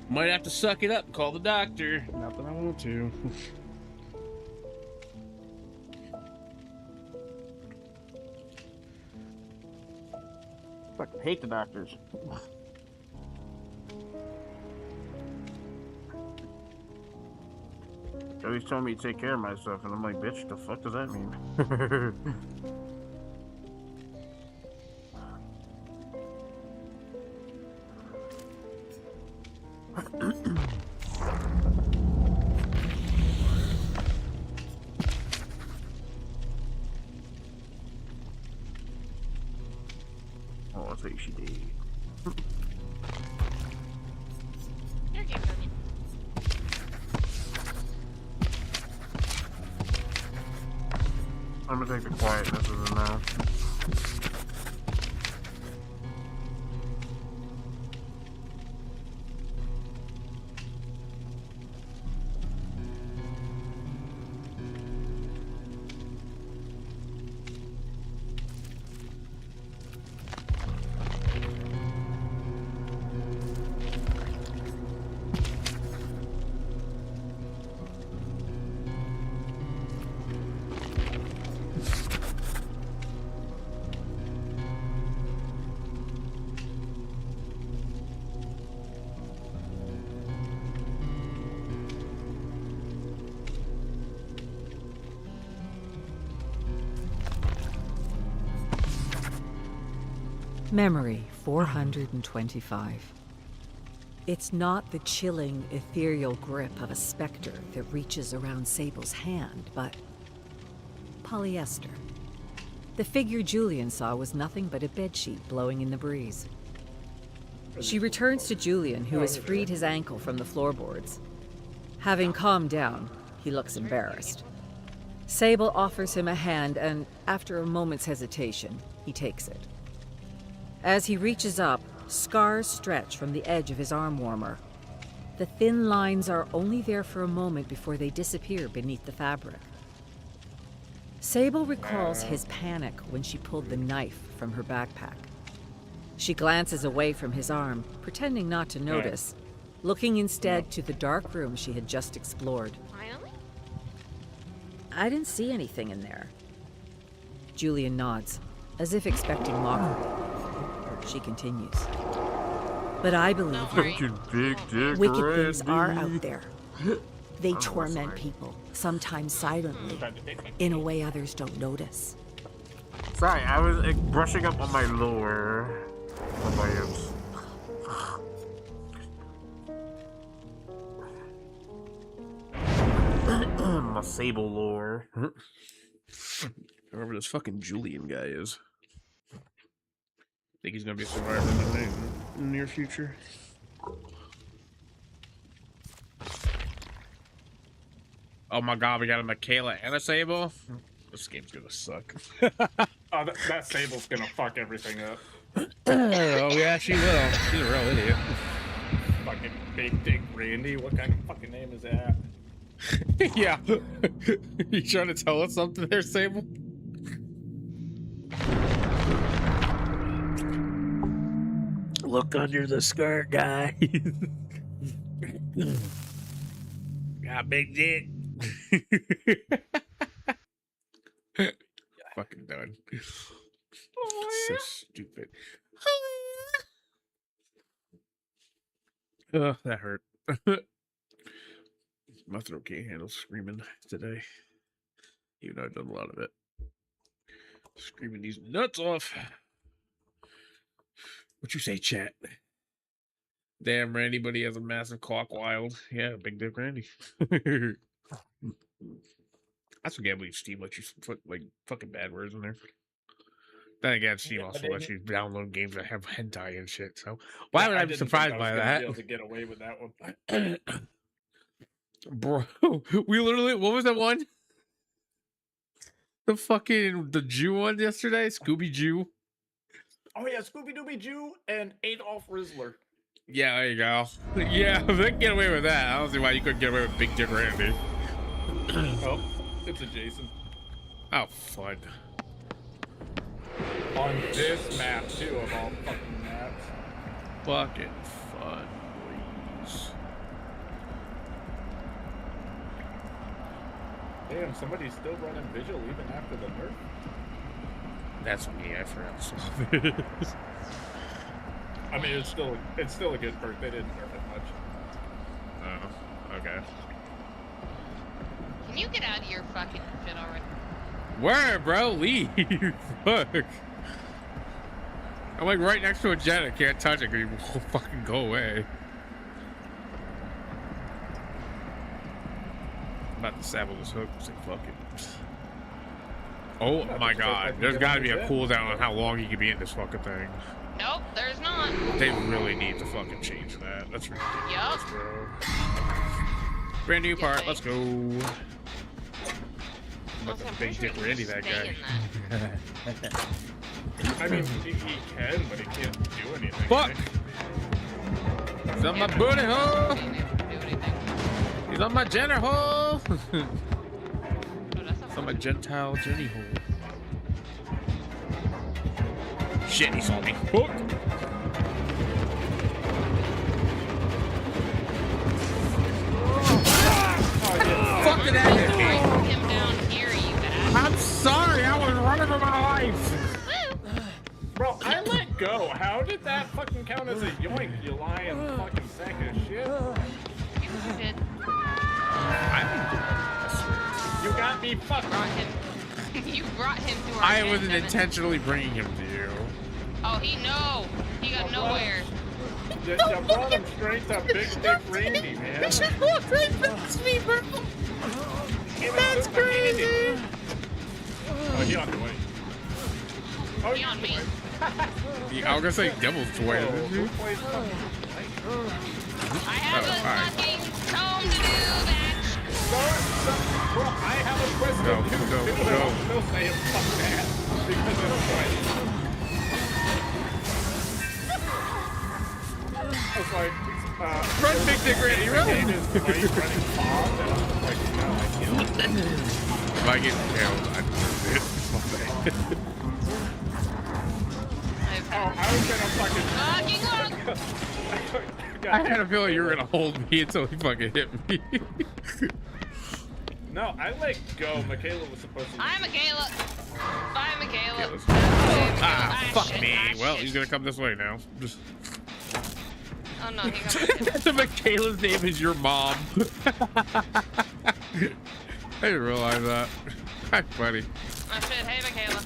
Might have to suck it up and call the doctor. Not that I want to. Fucking hate the doctors. They always tell me to take care of myself, and I'm like, bitch, the fuck does that mean? Oh, I'll say she did. Your game's on you. I'm gonna take the quietness as a no. Memory 425. It's not the chilling, ethereal grip of a specter that reaches around Sable's hand, but polyester. The figure Julian saw was nothing but a bedsheet blowing in the breeze. She returns to Julian, who has freed his ankle from the floorboards. Having calmed down, he looks embarrassed. Sable offers him a hand, and after a moment's hesitation, he takes it. As he reaches up, scars stretch from the edge of his arm warmer. The thin lines are only there for a moment before they disappear beneath the fabric. Sable recalls his panic when she pulled the knife from her backpack. She glances away from his arm, pretending not to notice, looking instead to the dark room she had just explored. Finally? I didn't see anything in there. Julian nods, as if expecting mockery. She continues. But I believe Don't worry. Big dick, wicked things are Randy. out there. They torment people, sometimes silently, in a way others don't notice. Sorry, I was brushing up on my lower. On my hips. My Sable lore. Whoever this fucking Julian guy is. Think he's gonna be a survivor in the near future. Oh my god, we got a Michaela and a Sable? This game's gonna suck. Oh, that Sable's gonna fuck everything up. Oh yeah, she will. She's a real idiot. Fucking Big Dick Randy. What kind of fucking name is that? Yeah. You trying to tell us something there, Sable? Look under the skirt, guys. Got big dick. Fucking done. So stupid. Ugh, that hurt. My throat can't handle screaming today. Even though I've done a lot of it. Screaming these nuts off. What you say, chat? Damn, Randy, but he has a massive cock wild. Yeah, big dick Randy. That's what gambling Steam lets you put like fucking bad words in there. Then again, Steam also lets you download games that have hentai and shit. So why would I be surprised by that? Be able to get away with that one. Bro, we literally, what was that one? The Jew one yesterday? Scooby Jew? Oh yeah, Scooby Dooby Jew and Adolf Rizzler. Yeah, there you go. Yeah, they can get away with that. I don't see why you couldn't get away with Big Dick Randy. Oh, it's a Jason. Oh, fun. On this map, too, of all fucking maps. Fucking fun, please. Damn, somebody's still running Vigil even after the nerf? That's me, I forgot to solve this. I mean, it's still a good perk. They didn't nerf it much. Oh, okay. Can you get out of your fucking shit already? Where, bro? Leave. Fuck. I'm like right next to a jet. I can't touch it because you won't fucking go away. I'm about to saddle this hook. Say fuck it. Oh my god. There's got to be a cooldown on how long you can be in this fucking thing. Nope, there's not. They really need to fucking change that. That's ridiculous, Yup. bro. Brand new part. Let's go. Also, I'm Big pretty Dick sure Randy, you that can guy. stay in that. I mean, he can, but he can't do anything. Fuck! Right? He's on my booty hole! Can't even do anything. He's on my Jenner hole! Oh, that's It's on my Gentile Jenny hole. Shit, he saw me. Fuck! Fucking out of here! him down here, you bad. I'm sorry, I was running for my life! Bro, I let go. How did that fucking count as a yoink, you lying fucking sack of shit? You did. You got me fucked. Brought him. You brought him to our I den, wasn't Devin. intentionally bringing him to you. Oh, he got nowhere. You brought him straight to Big Dick Randy, man. That's me, bro! That's crazy! Oh, he on the way. Oh, He on me. I was gonna say Devil's Toy. Oh, who plays fucking... I have a alright. fucking comb to do, bitch. Bro, I have a question. Go, too, go, too, go. I'm still saying fuck that because it's like... I was like, Run, Big Dick Randy, run! Are you running Bob? And I'm like, no, I can't. If I get killed, I deserve it. My bad. I was gonna fucking... Fucking I had a feeling you were gonna hold me until he fucking hit me. No, I let go. Michaela was supposed to... Hi, Michaela. Bye, Michaela. Ah, fuck shit, me. Well, shit. he's gonna come this way now. Just... Oh no, he got So Michaela's name is your mom. I didn't realize that. That's funny. I said, hey, Michaela.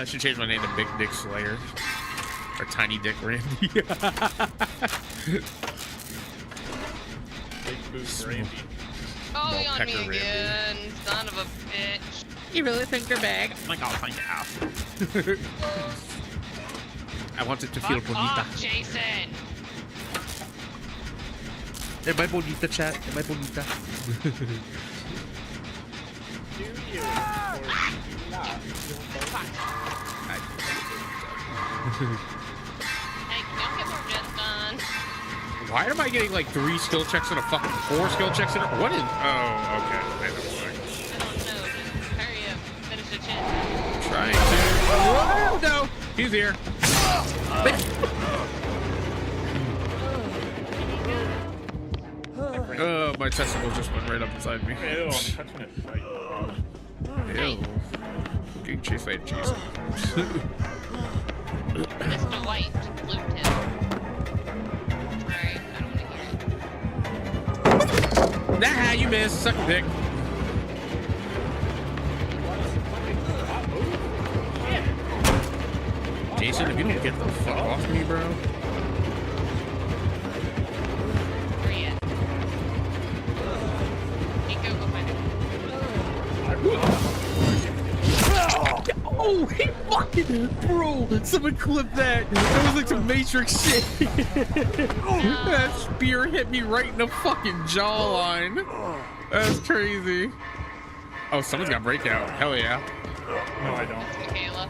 I should change my name to Big Dick Slayer. Or Tiny Dick Randy. Big Boost Randy. Oh, he on Pecker me Randy. again. Son of a bitch. You really think they're big? I'm like, I'll find out. I want it to feel Fuck bonita. off, Jason. Am I bonita, chat? Am I bonita? Do you or do you not? Hey, don't get more jets done. Why am I getting like 3 skill checks and a fucking 4 skill checks in a... What is... Oh, okay. I know why. I don't know. Just hurry up. Finish the chin. Trying to... Oh, no! He's here. Oh, my testicle just went right up inside me. Ew, I'm touching it. Ew. Getting chased by a Jason. Mr. White looped him. Nah, you missed. Suck a dick. Jason, if you don't get the fuck off me, bro. Where you at? Nico, go find it. Oh, he fucking, bro, someone clip that. That was like some Matrix shit. That spear hit me right in the fucking jawline. That's crazy. Oh, someone's got breakout. Hell yeah. No, I don't. Michaela.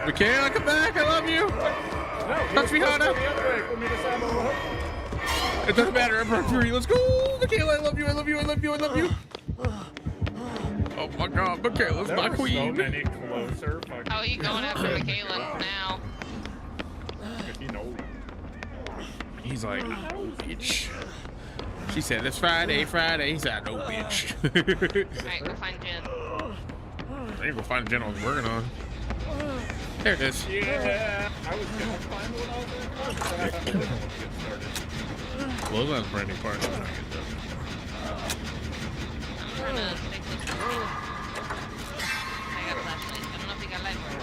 Michaela, come back. I love you. No, Touch me harder. It doesn't matter. I'm free. Let's go. Michaela, I love you. I love you. I love you. I love you. Oh my god, Michaela's my So queen. many closer. How are you going after Michaela now? You know. He's like, no, bitch. She said, it's Friday, Friday. He said, no, bitch. Alright, go find Jen. I ain't gonna find the general I was working on. There it is. Yeah. I was gonna find what I was gonna get started. Well, that's a brand new part. I'm trying to stay close to her. I got a flashlight. I don't know if you got light work.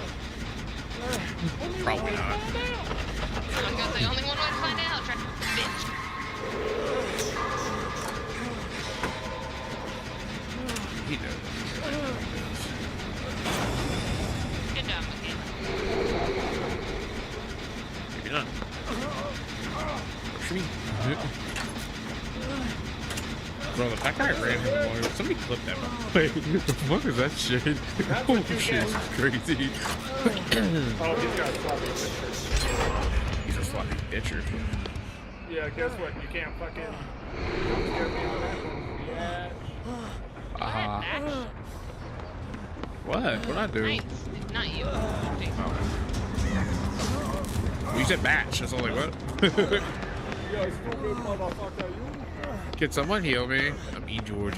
Probably not. I was gonna say, only one way to find out. Try bitch. He knows. Good job, Michaela. Maybe not. What you mean? Bro, the fact that I ran him while somebody clipped that. Wait, what the fuck is that shit? Oh shit, this is crazy. Oh, he's got a sloppy picture. He's a sloppy pitcher. Yeah, guess what? You can't fucking scare me on that one. Yeah. What? What'd I do? Nice. Not you. Jason. Oh. Well, you said batch. That's all like what? You guys stupid motherfucker, you. Can someone heal me? I'm E. George.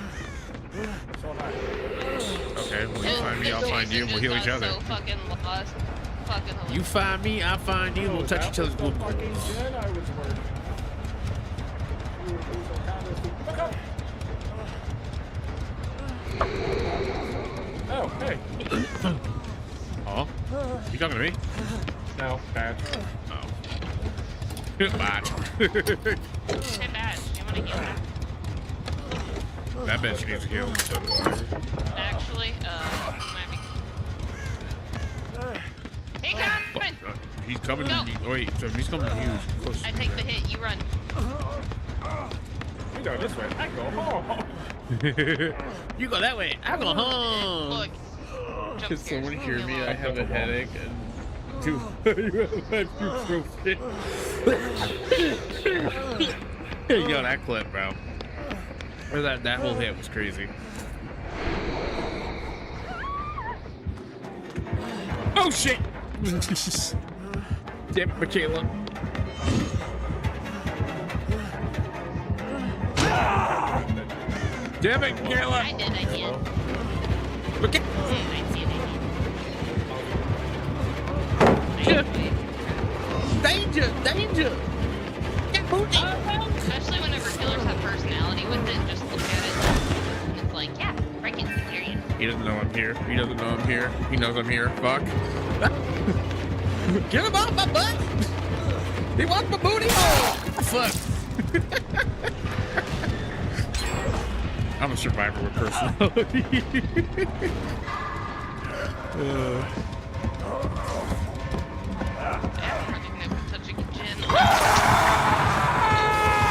So nice. Okay, well you find me, I'll find you, and we'll heal each other. So fucking lost. Fucking hilarious. You find me, I'll find you, we'll touch each other's good fucking boys. Jen I was working. You were so kind of stupid. Look up. Oh, hey. Oh? You talking to me? No, bad. Oh. Batch. Hey, Badge, you wanna heal her? That bitch needs to heal. So do I. Actually, might be. He coming! He's coming Go. to me. Wait, so he's coming to you. Close. I take the hit, you run. You go this way. I go home. You go that way. I go home. Look. Jump Can scares. someone hear me? Hello. I have a headache and two. Yo, that clip, bro. Or that whole hit was crazy. Oh shit! Damn it, Michaela. Damn it, Michaela. I did. Okay. I see it, Danger! Danger! Especially whenever killers have personality with it, just look at it. And it's like, yeah, break it, period. He doesn't know I'm here. He doesn't know I'm here. He knows I'm here. Fuck. Get him off my butt! He wants my booty hole! Fuck. I'm a survivor with personality.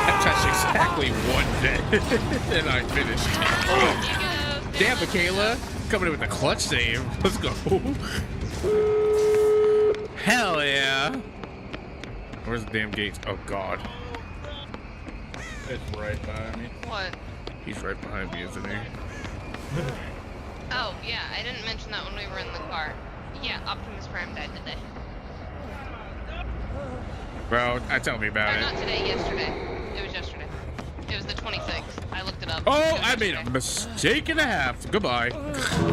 I touched exactly one day, and I finished. Damn, Michaela. Coming in with a clutch save. Let's go. Hell yeah. Where's the damn gates? Oh, God. It's right by me. What? He's right behind me, isn't he? Oh, yeah, I didn't mention that when we were in the car. Yeah, Optimus Prime died today. Bro, tell me about Or it. not today, yesterday. It was yesterday. It was the 26th. I looked it up. Oh, It was I made a yesterday. mistake and a half. Goodbye.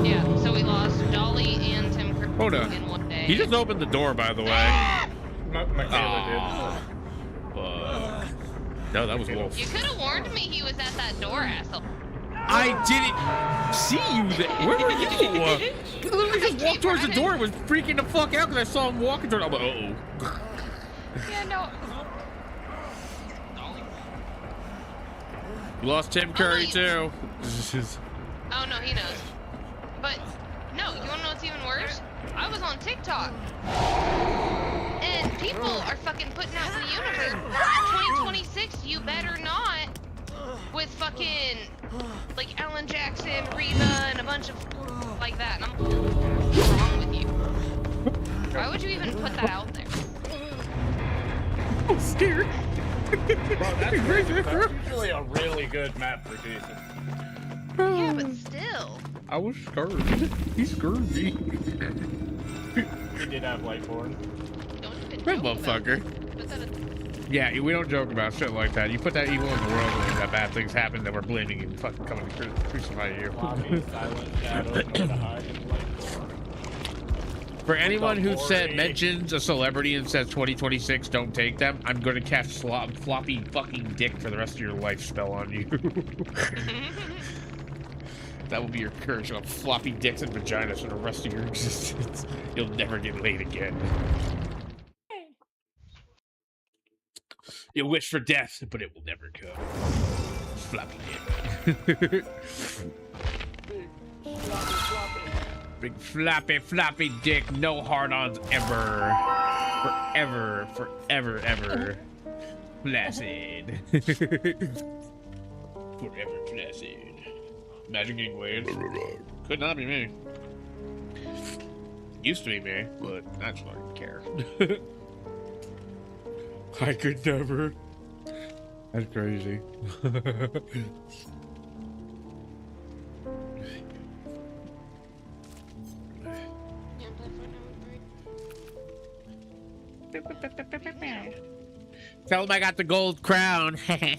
Yeah, so we lost Dolly and Tim Hold in on. one day. He just opened the door, by the way. Michaela Fuck. No, that was Wolf. You could have warned me he was at that door, asshole. I didn't see you there. Where were you? I literally just walked towards the door and was freaking the fuck out because I saw him walking towards. I'm like, uh-oh. Yeah, no. You lost Tim Curry, too. Oh, no, he knows. But, no, you wanna know what's even worse? I was on TikTok. And people are fucking putting out in the universe, 2026, you better not, with fucking, like, Alan Jackson, Reba, and a bunch of like that. And I'm, what's wrong with you? Why would you even put that out there? I'm scared. Bro, that's usually a really good map for Jason. Yeah, but still. I was scared. He scared me. He did have Lightborn. Don't even That joke about motherfucker. it. Put that in- Yeah, we don't joke about shit like that. You put that evil in the world and that bad things happen that we're blaming and fucking coming to crucify you. Lobby, Silent Shadow, know to hide, and Lightborn. For anyone who Glory. mentions a celebrity and says 2026, don't take them, I'm gonna cast floppy fucking dick for the rest of your life spell on you. That will be your curse. You'll have floppy dicks and vaginas for the rest of your existence. You'll never get laid again. You'll wish for death, but it will never come. Floppy dick. Big floppy dick, no hard-ons ever. Forever, ever. Flaccid. Forever flaccid. Imagine getting laid. Could not be me. Used to be me, but I just don't care. I could never. That's crazy. Tell him I got the gold crown. I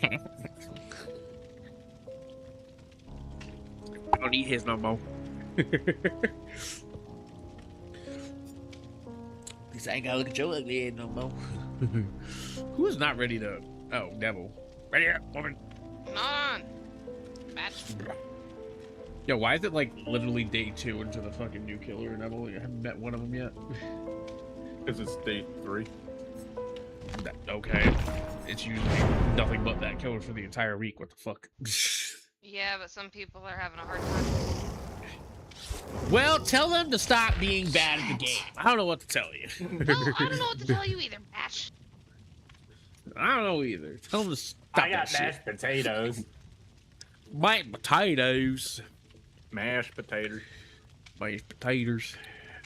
don't need his no more. At least I ain't gotta look at your ugly head no more. Who is not ready to... Oh, devil. Ready here, woman. Come on. Match. Yo, why is it like literally day 2 into the fucking new killer and I haven't met one of them yet? Because it's day 3. Okay. It's usually nothing but that killer for the entire week. What the fuck? Yeah, but some people are having a hard time. Well, tell them to stop being bad at the game. I don't know what to tell you. No, I don't know what to tell you either, Match. I don't know either. Tell them to stop I got that mashed potatoes. shit. Mashed potatoes. Mashed potatoes. Mashed potatoes.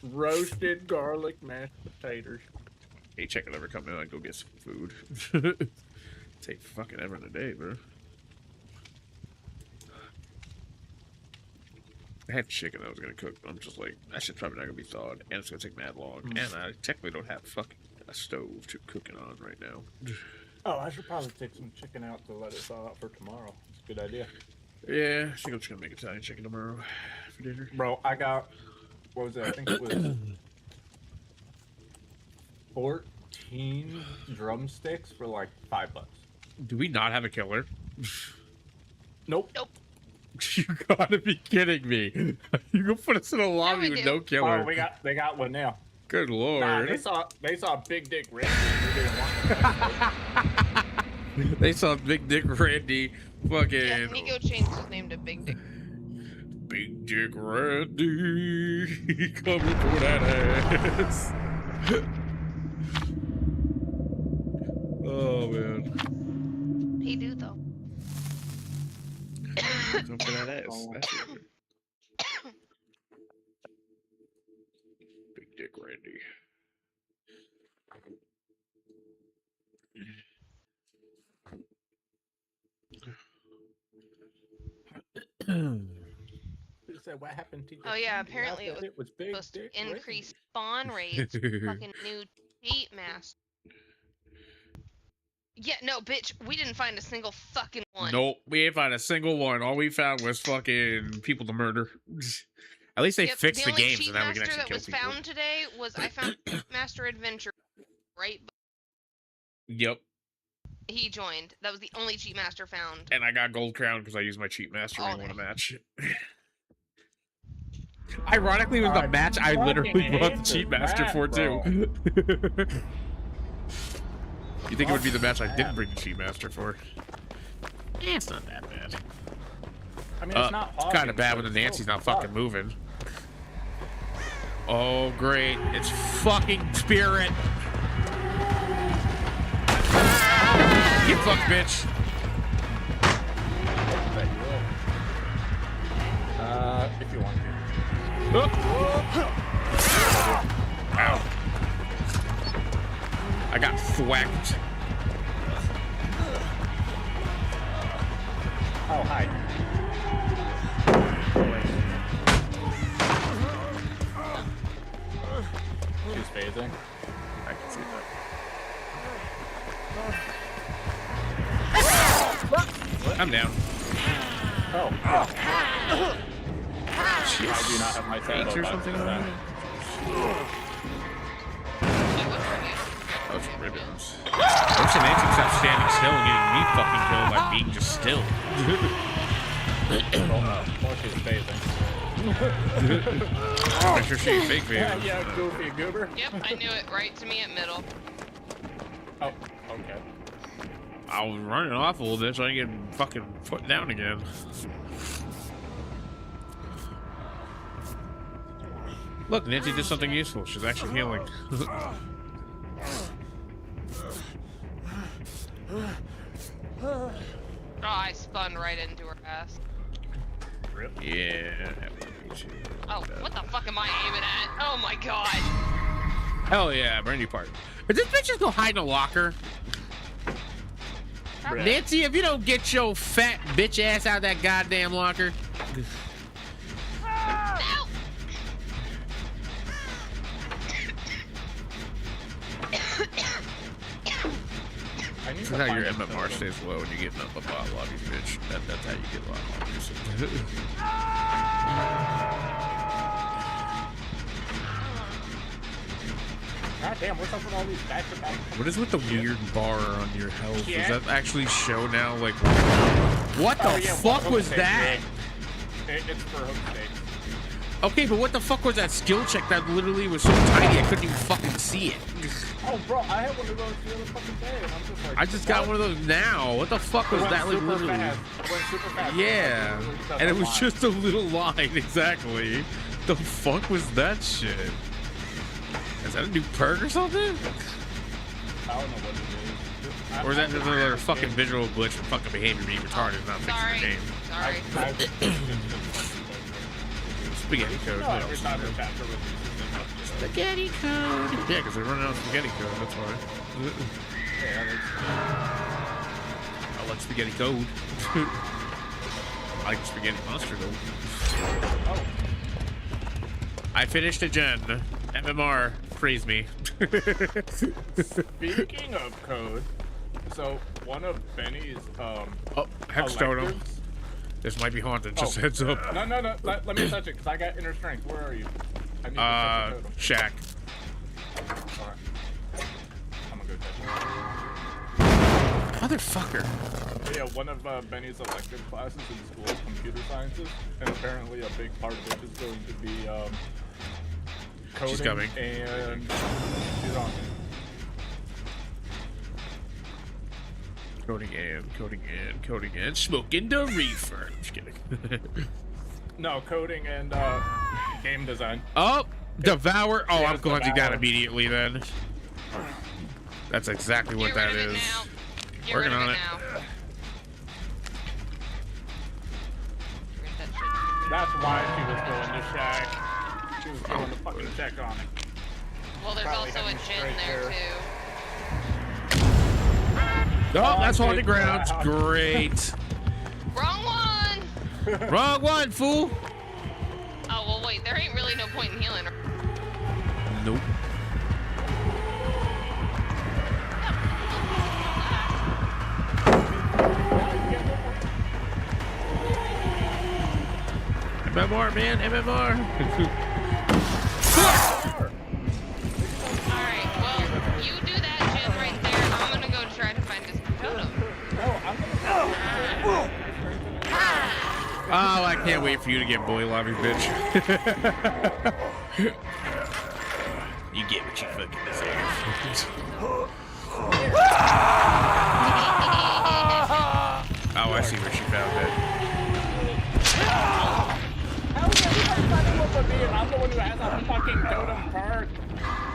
Roasted garlic mashed potatoes. Hey, check it ever come in. I'd go get some food. Take fucking ever in the day, bro. I had chicken I was gonna cook, but I'm just like, that shit's probably not gonna be thawed, and it's gonna take mad long, and I technically don't have fucking a stove to cook it on right now. Oh, I should probably take some chicken out to let it thaw out for tomorrow. It's a good idea. Yeah, I think I'm just gonna make Italian chicken tomorrow for dinner. Bro, I got, what was it? I think it was 14 drumsticks for like $5. Do we not have a killer? Nope. Nope. You gotta be kidding me. You gonna put us in a lobby we with do. no killer? Oh, they got one now. Good lord. Nah, they saw Big Dick Randy. They didn't want They saw Big Dick Randy fucking... Yeah, Nico changed his name to Big Dick. Big Dick Randy coming for that ass. Oh man. He do though. Come for that ass. That's it. Big Dick Randy. Said, what happened to you? Oh yeah, apparently it was Big supposed to Dick increase spawn rates. Fucking new cheat mask. Yeah, no, bitch, we didn't find a single fucking one. Nope, we ain't found a single one. All we found was fucking people to murder. At least they fixed the only games, cheat and now we can master actually that kill was people. found today was I found Master Adventure, right? Yep. He joined. That was the only cheat master found. And I got gold crown because I used my cheat master Oh, ring won a match. Ironically, it was the match I literally brought the cheat master for too. You think it would be the match I didn't bring the cheat master for? Yeah, it's not that bad. I mean, it's not It's kind of bad when the Nancy's not fucking moving. Oh, great. It's fucking Spirit. Get fucked, bitch. If you want to. Ow. I got thwacked. Oh, hi. She's phasing. I can see that. I'm down. Oh. Shit. I do not have my Eight or something like that. Oh, it's ribbons. I wish an Nancy stopped standing still and getting me fucking killed by being just still. Or she's phasing. Make sure she's fake Yeah, phasing. yeah, goofy goober. Yep, I knew it. Right to me at middle. Oh, okay. I was running off a little bit so I can get fucking put down again. Look, Nancy did something useful. She's actually healing. Oh, I spun right into her ass. Yeah. Oh, what the fuck am I aiming at? Oh my god. Hell yeah, Brandy part. Did this bitch just go hide in a locker? Nancy, if you don't get your fat bitch ass out of that goddamn locker. No! That's how your MMR stays low when you get up a bot lobbies, bitch. That's how you get a lot of lobbies. God damn, what's up with all these back-to-back? What is with the weird bar on your health? Yeah. Does that actually show now? Like, what the Oh, yeah, fuck hook was stakes, that? yeah. It's for hook stakes. Okay, but what the fuck was that skill check that literally was so tiny I couldn't even fucking see it? Oh, bro, I had one of those the other fucking day, and I'm just like... I just got one of those now. What the fuck was that? Like, literally. It went super fast. Yeah, and it was just a little line, exactly. The fuck was that shit? Is that a new perk or something? I don't know what it is. Or is that just another fucking visual glitch from fucking behavior being retarded and not fixing Sorry. the game? Sorry. Spaghetti code. No, what every else? time the chapter was Spaghetti code. Yeah, because they're running out of spaghetti code, that's why. I like spaghetti code. I like spaghetti monster though. Oh. I finished a gen. MMR, praise me. Speaking of code, so one of Benny's Oh, Hex Totem. electives- This might be haunted, just Oh. heads up. No. Let me touch it, because I got inner strength. Where are you? I need to touch the Shack. totem. Alright. I'm gonna go touch Motherfucker. it. Yeah, one of Benny's elective classes in school is computer sciences, and apparently a big part of it is going to be coding. She's coming. And she's on. Coding and smoking the reefer. Just kidding. No, coding and game design. Oh, Devour. Oh, Yeah, I'm it's glad you got Devour. immediately then. That's exactly what Get that rid of it is. now. Get Working rid of on it it. now. Get that shit. That's why she was going to Shack. She was going to fucking check on it. Well, there's Probably also a having gin straight there hair. too. Oh, that's Oh, haunted good grounds. God. Great. Wrong one! Wrong one, fool. Oh, well, wait, there ain't really no point in healing. Nope. MMR, man, MMR. Alright, well, you do that gin right there. I'm gonna go try to find this totem. Oh, I can't wait for you to get bully lobby, bitch. You get what you fucking deserve. Oh, I see where she found it. How is everybody signing up with me and I'm the one who has a fucking totem card?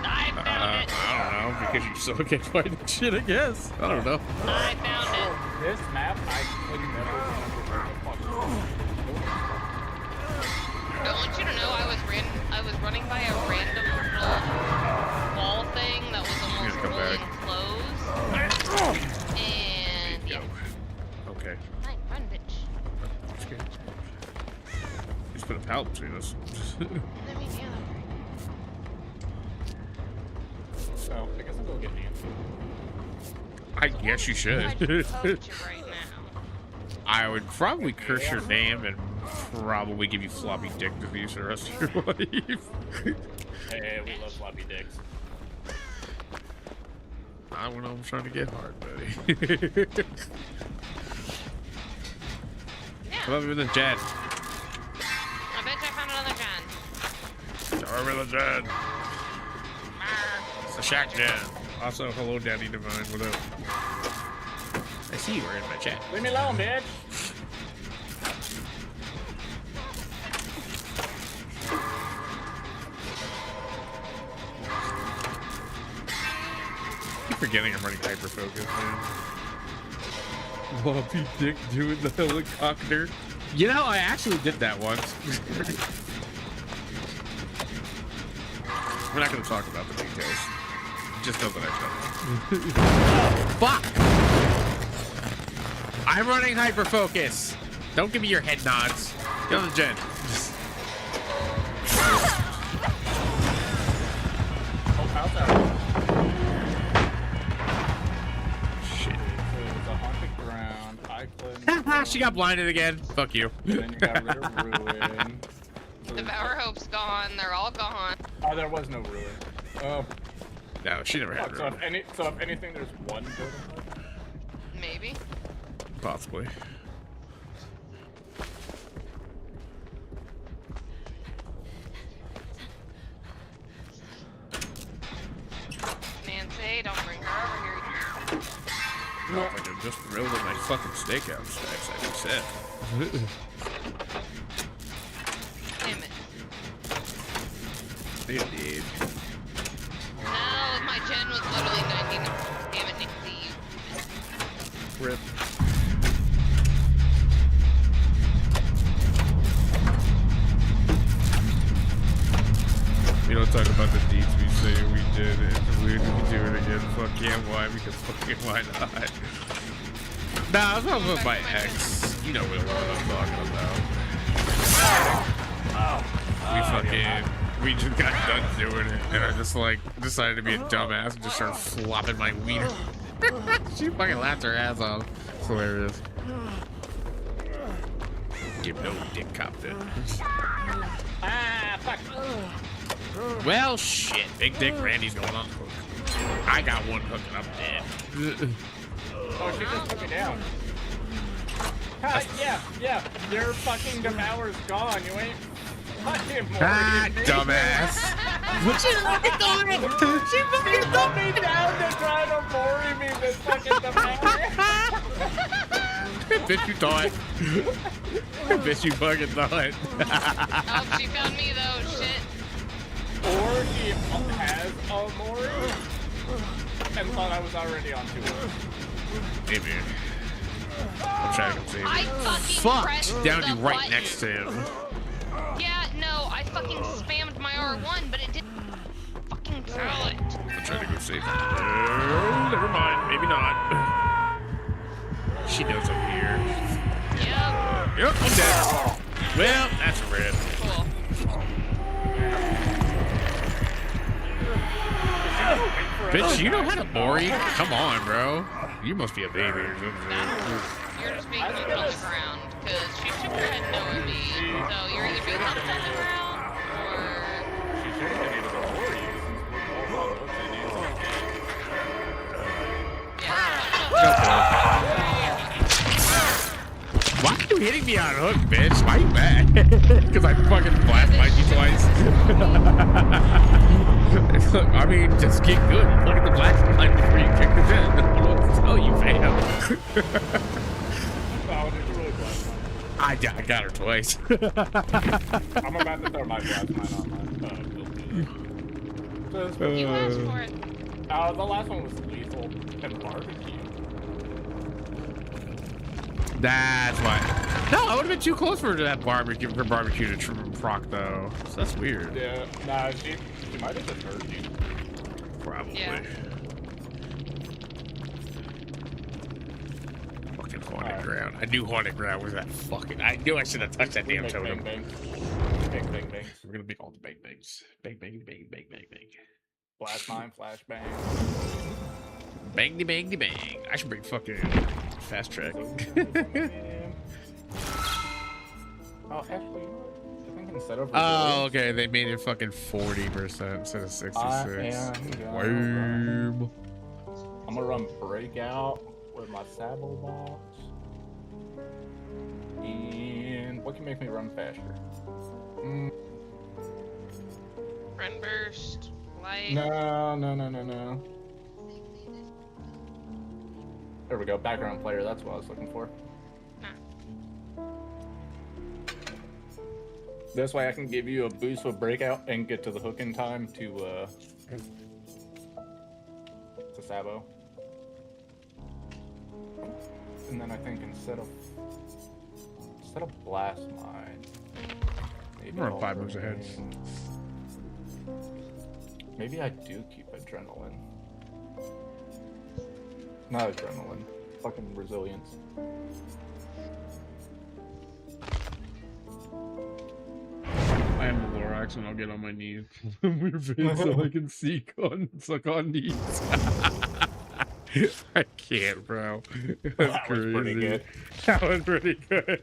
I found it. I don't know, because you suck at fighting shit, I guess. I don't know. I found it. This map, I could never remember where the fuck it was. I want you to know I was running by a random wall thing that was almost come fully back. enclosed. And yeah. Okay. Hi, run, bitch. Okay. Just put a pallet between us. I mean, yeah. So, I guess I'll go get Nancy. I guess you I should. just poked you right now. I would probably curse your name and probably give you floppy dick disease the rest of your life. Hey, we love floppy dicks. I don't know, I'm trying to get hard, buddy. Yeah. Come over to the Jen. I bet you I found another Jen. Come over to the Jen. It's the Shack Jen. Also, hello, Daddy Divine. What up? I see you were in my chat. Leave me alone, bitch. I keep forgetting I'm running hyper focus, man. Floppy dick doing the helicopter. You know, I actually did that once. We're not going to talk about the details. Just know that I've done it. Fuck! I'm running hyper focus. Don't give me your head nods. Get on the Jen. Oh, how's that? Shit. So it was a haunted ground. I couldn't. She got blinded again. Fuck you. And then you got rid of ruin. Devour Hope's gone. They're all gone. Oh, there was no ruin. Oh, No, she never had fuck, her. so if anything, there's one totem card? Maybe. Possibly. Nancy, don't bring her over here. No, if I could just throw in my fucking stakeout stacks, I'd be set. Damn it. Indeed. No, my gen was literally 99. Damn it, Nancy. Rip. We don't talk about the deeds we say we did, and we do it again. Fuck yeah, why? Because fucking why not? Nah, I was talking about my ex. You know what I'm talking about. We just got done doing it, and I just like decided to be a dumbass and just started flopping my wiener. She fucking laughed her ass off. It's hilarious. Give no dick cop then. Ah, fuck. Well, shit. Big Dick Randy's going on hook. I got one hook and I'm dead. Oh, she just took me down. Yeah. Your fucking Devour's gone. You ain't fucking Ah, Maury. dumbass. What you fucking doing? She fucking Put me down to try to Maury me, this fucking Devour. Bitch, you thought. Bitch, you fucking thought. Oh, she found me though, shit. Or he has a Maury and thought I was already on to it. Hey, man. I'm trying to save I you. fucking pressed Fuck! Down the you right button. next to him. Yeah, no, I fucking spammed my R1, but it didn't fucking kill it. I'm trying to go save you. Oh, never mind. Maybe not. She knows I'm here. Yep. Yep, I'm dead. Well, that's a red. Cool. Bitch, you know how to Maury? Come on, bro. You must be a baby or something. You're just being moved on the ground, because she shook her head knowing me. So you're either being left on the ground, or... She should have been able to Maury you since we're all Yeah. Why are you hitting me on hook, bitch? Why are you mad? Because I fucking blast you twice. I mean, just get good. Look at the blast line before you kick the dead. I don't know what to tell you, fam. Oh, did you really blast mine? I got her twice. I'm about to throw my blast mine on mine. You asked for it. The last one was lethal and barbecue. That's why. No, I would have been too close for that barbecue to proc though. So that's weird. Yeah, nah, she might have just heard you. Probably. Yeah. Fucking haunted ground. I knew haunted ground was that fucking. I knew I should have touched that damn Bang, totem. bang, bang, bang, bang. We're gonna make all the bang bangs. Bang bang bang bang bang bang. Blast mine, flashbang. Bangy bangy bang. I should bring fucking fast track. Oh, actually, I think instead of Oh, okay. They made it fucking 40% instead of 66. I'm gonna run breakout with my sabo box. And what can make me run faster? Run burst. Light. No. There we go. Background player. That's what I was looking for. This way I can give you a boost with breakout and get to the hook in time to Sabo. And then I think instead of blast mine, maybe We're I'll 5 moves ahead. Maybe I do keep adrenaline. Not adrenaline. Fucking resilience. I am the Lorax and I'll get on my knees. We're so I can suck on knees. I can't, bro. That's That crazy. was pretty good. That was pretty good.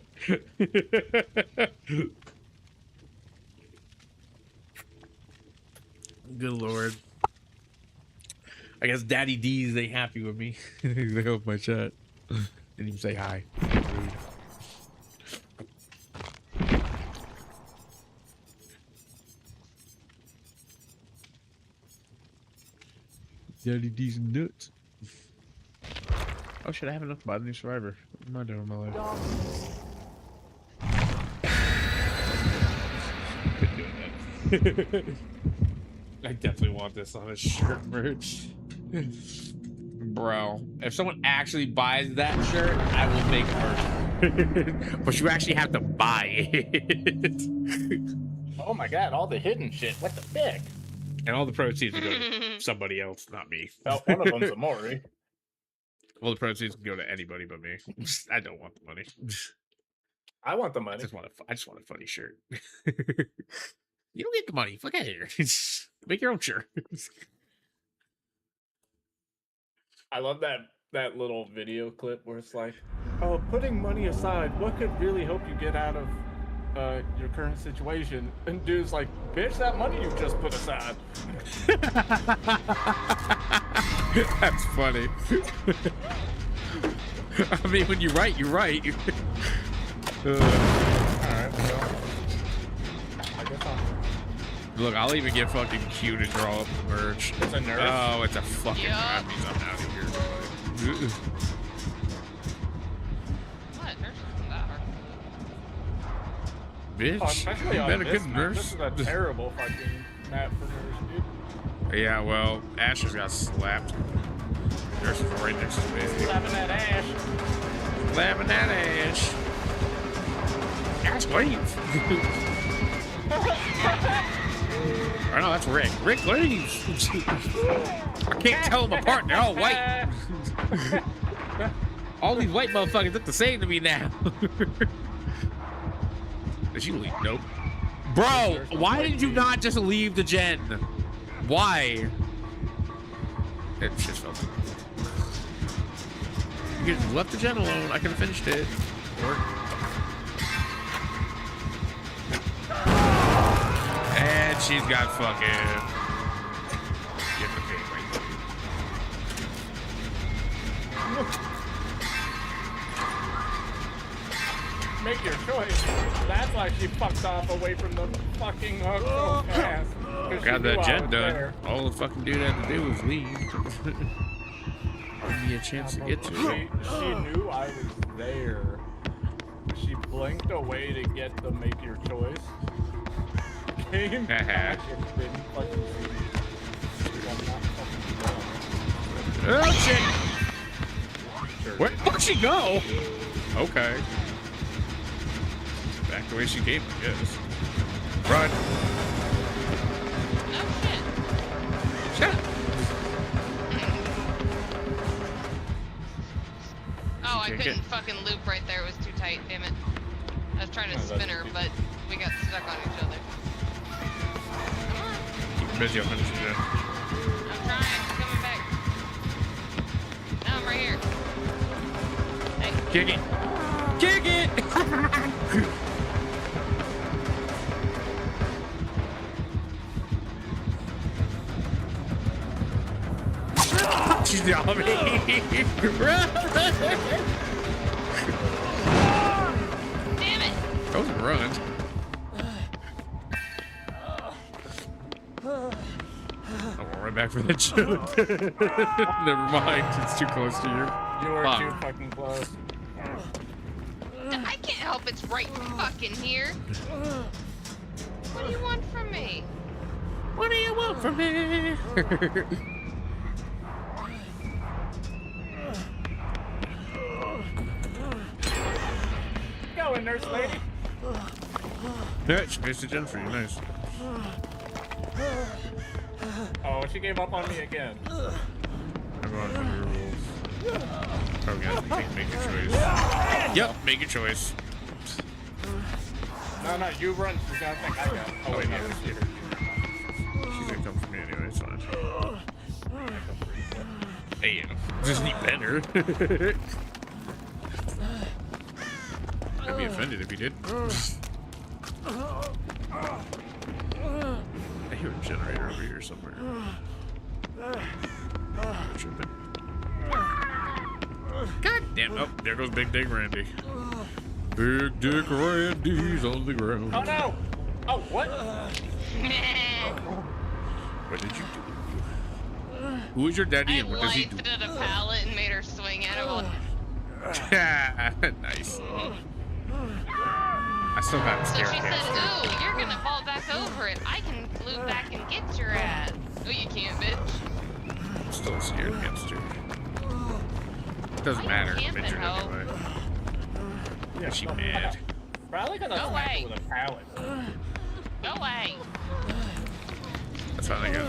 Good lord. I guess Daddy D's ain't happy with me. They hope my chat. Didn't even say hi. Rude. Daddy D's nuts. Oh shit, I have enough to buy the new Survivor. What am I doing with my life? Couldn't do that. I definitely want this on a shirt merch. Bro, if someone actually buys that shirt, I will make merch. But you actually have to buy it. Oh my god, all the hidden shit. What the fuck? And all the proceeds will go to somebody else, not me. Oh, one of them's a Mori. All the proceeds can go to anybody but me. I don't want the money. I want the I money. just want a funny shirt. You don't get the money. Fuck out of here. Make your own shirt. I love that little video clip where it's like, oh, putting money aside, what could really help you get out of your current situation? And dude's like, bitch, that money you just put aside. That's funny. I mean, when you're right, you're right. Alright, well, I guess Look, I'll even get fucking Q to draw up the merch. it's a nerf. Oh, it's a fucking Yup. I'm out of here. What? Nurse isn't that hard. Bitch, Oh, especially you on better this good map. nurse. This is a terrible fucking map for nurse, dude. Yeah, well, Ash just got slapped. Nurse is right next to me. Slapping that ash. Slapping that Ash. Ash, leave. Oh no, that's Rick. Rick leaves. I can't tell them apart. They're all white. All these white motherfuckers look the same to me now. Did she leave? Nope. Bro, why did you not just leave the gen? Why? It just felt good. You just left the gen alone. I could have finished it. Or... And she's got fucking. Get the pig right there. choice. That's why she fucked off away from the fucking hook so fast. 'Cause she Got knew that I gen was done. there. All the fucking dude had to do was leave. Give me a chance to get to it. She knew I was there. She blinked away to get the make your choice. Came back and didn't fucking see me. I'm not fucking done. Oh shit! Where the fuck she go? Okay. Back the way she came, I guess. Run. Oh shit. Shut up. Oh, I Can't couldn't get- fucking loop right there. It was too tight. Damn it. I was trying to spin her, but we got stuck on each other. Come on. Keep busy on hunting. I'm trying. I'm coming back. No, I'm right here. Hey. Kick it. Kick it! She's yelling at me. Run! Damn it. That was a run. I went right back for that joke. Never mind. It's too close to you. You were Fuck. too fucking close. I can't help it's right fucking here. What do you want from me? What do you want from me? Go in, nurse lady. Yeah, she missed a gen for you. Nice. Oh, she gave up on me again. Everyone know your rules. Oh, yeah, you can't make your choice. Yep, make your choice. No, no, you run. She's gonna think I got. Oh wait, no, it's Peter. She's gonna come for me anyway, it's fine. Hey, you know, just need better. I'd be offended if you did. I hear a generator over here somewhere. Tripping. God damn. Oh, there goes Big Dick Randy. Big Dick Randy's on the ground. Oh no! Oh what? What did you do? Who is your daddy I and what does he do? lifted a pallet and made her swing at it. Nice. I still got So scared she said, hamster. ooh, you're gonna fall back over it. I can glue back and get your ass. Oh, you can't, bitch. I'm still a scared hamster. It doesn't Why matter. you camping, Injured ho? anyway. Yeah, she mad. Probably gonna Go smack away. her with a pallet. Go away. That's how they go.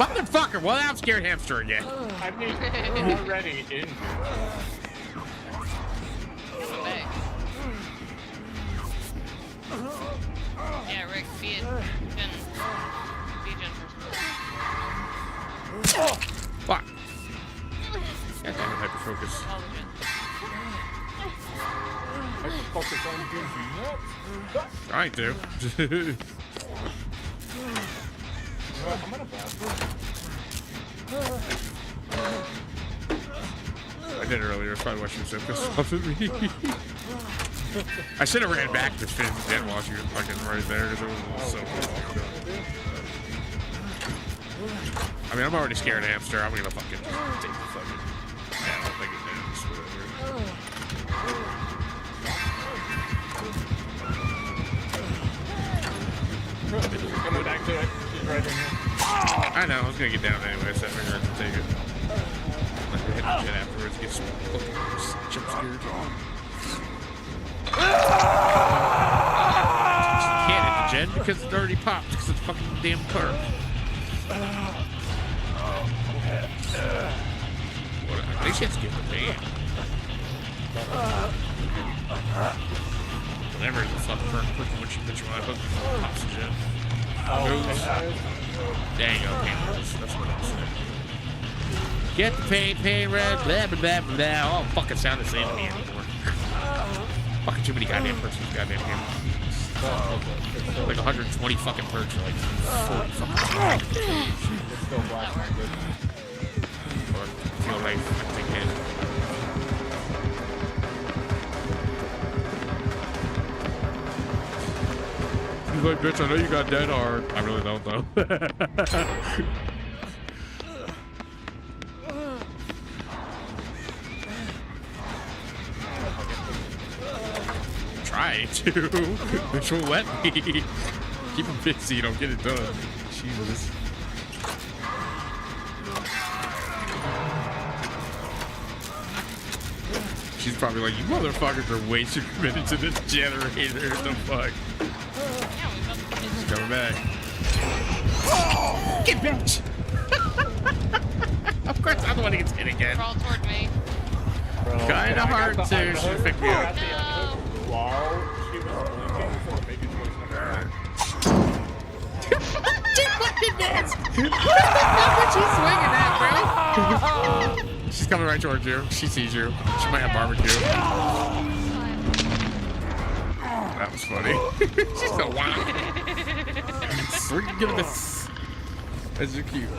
Motherfucker! Well, I'm scared hamster again. I mean, you're already injured. Come back. Yeah, Rick, be it. Jen. Be Jen first. Fuck. Yeah, damn it, hyperfocus. All the Jen. I can focus on you. Trying to. I'm gonna blast her. I did it earlier. I was probably watching some stuff at me. I should have ran back to Finn's dead while she was fucking right there because it was so close. I mean, I'm already scared of hamster. I'm gonna fucking take the fucking. Yeah, I'll take it down. Just whatever. Coming back to it. She's right in here. I know. I was gonna get down anyway, so I figured I'd take it. Like we hit the shit afterwards, get some fucking jump scared. You can't hit the gen because it already popped because it's fucking damn perk. What? They shit's getting the damn. Whenever the fuck perk clicking when she puts you on a hook, pops the gen. Moves. There you go, cameras. That's what I'm saying. Get the pain, red, blah, blah, blah, blah. All fucking sound the same to me anymore. Fucking too many goddamn perks in this goddamn game. Like 120 fucking perks, or like 40 fucking perks. It's still black. Or feel like I think it. like, bitch, I know you got dead hard. I really don't, though. Try to. Bitch won't let me. Keep him busy, don't get it done. Jesus. She's probably like, you motherfuckers are way too committed to this generator. The fuck? She's coming back. Get bitch! Of course, I'm the one who gets hit again. Crawl toward me. Kind of hard to. She'll pick me up. No. While she was blinking, so making choice number 1. She fucking missed! What the fuck is she swinging at, bro? She's coming right towards you. She sees you. She might have barbecue. That was funny. She's so wow. We're gonna give this. That's so cute.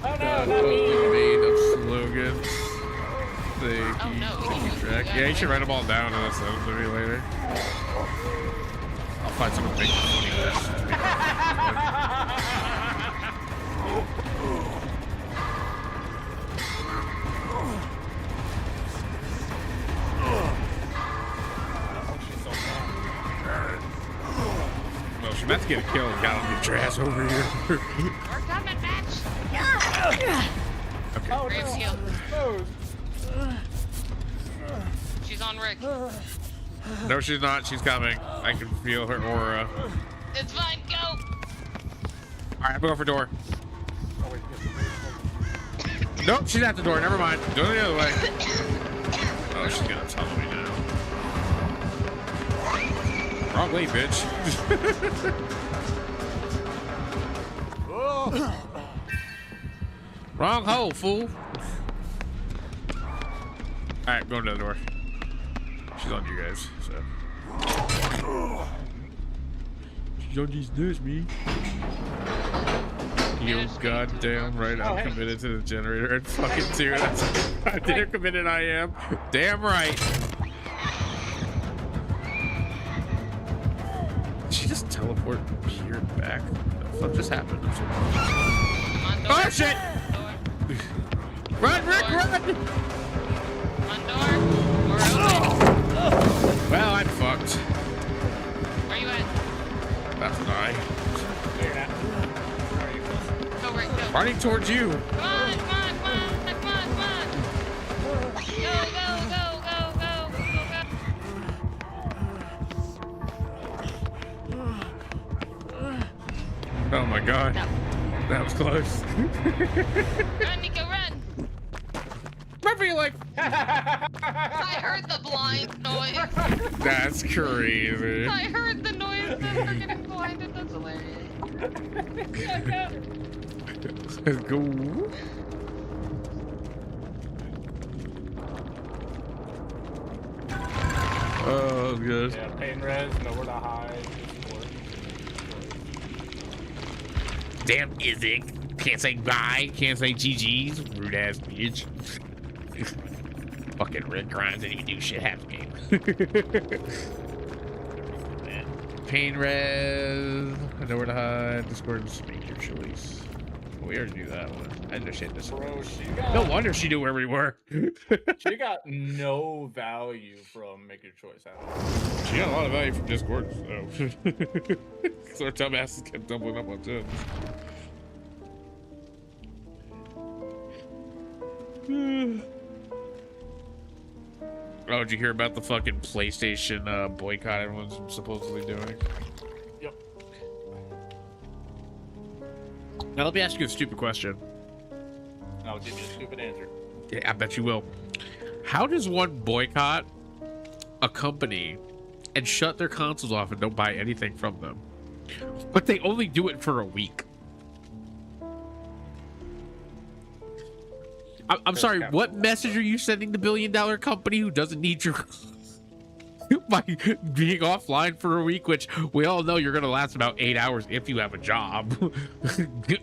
Oh no, not me. Made of slogans. Thank Oh, you. no. Keep track. Yeah, you should write them all down and send them to me later. I'll find some big funny list. Well, she meant to get a kill and got on your ass over here. We're coming, bitch. Okay. Oh Graves no, heal. I'm exposed. She's on Rick. No, she's not. She's coming. I can feel her aura. It's fine, go. All right, I'm going for door. Oh, wait, yes, Nope, she's at the door. Never mind. Go the other way. Oh, she's gonna tunnel me now. Wrong way, bitch. Wrong hole, fool. All right, going to the door. She's on you guys, so. She's on these nuts, me. You goddamn right, I'm committed to the generator and fucking too. That's how damn committed I am. Damn right. Did she just teleport here and back? What the fuck just happened? Come on, door. Oh shit! Door. Run, Rick, run! Come on, door. Door open. Well, I'm fucked. Where you at? That's an eye. Go, Rick, go. Running towards you. Come on, come on, come on, come on, come on. Go, go, go, go, go, go, go. Oh my god. No. That was close. Run, Nico, run. Run for your life. I heard the blind noise. That's crazy. I heard the noise of her getting blinded. That's hilarious. Let's go. Oh, good. Yeah, pain res, nowhere to hide. Damn Izzy. Can't say bye. Can't say GG's. Rude ass bitch. Fucking Rick grinds and he can do shit half the game. Pain res. Nowhere to hide. Discord and make your choice. We already knew that one. I understand this. Bro, No wonder she knew where we were. she got no value from Make Your Choice. She got a lot of value from Discord, so. Because our dumbasses kept doubling up on tins. Oh, did you hear about the fucking PlayStation boycott everyone's supposedly doing? Yep. Now let me ask you a stupid question. I'll give you a stupid answer. Yeah, I bet you will. How does one boycott a company and shut their consoles off and don't buy anything from them, but they only do it for a week? I'm sorry, what message are you sending the billion-dollar company who doesn't need your... by being offline for a week, which we all know you're gonna last about 8 hours if you have a job.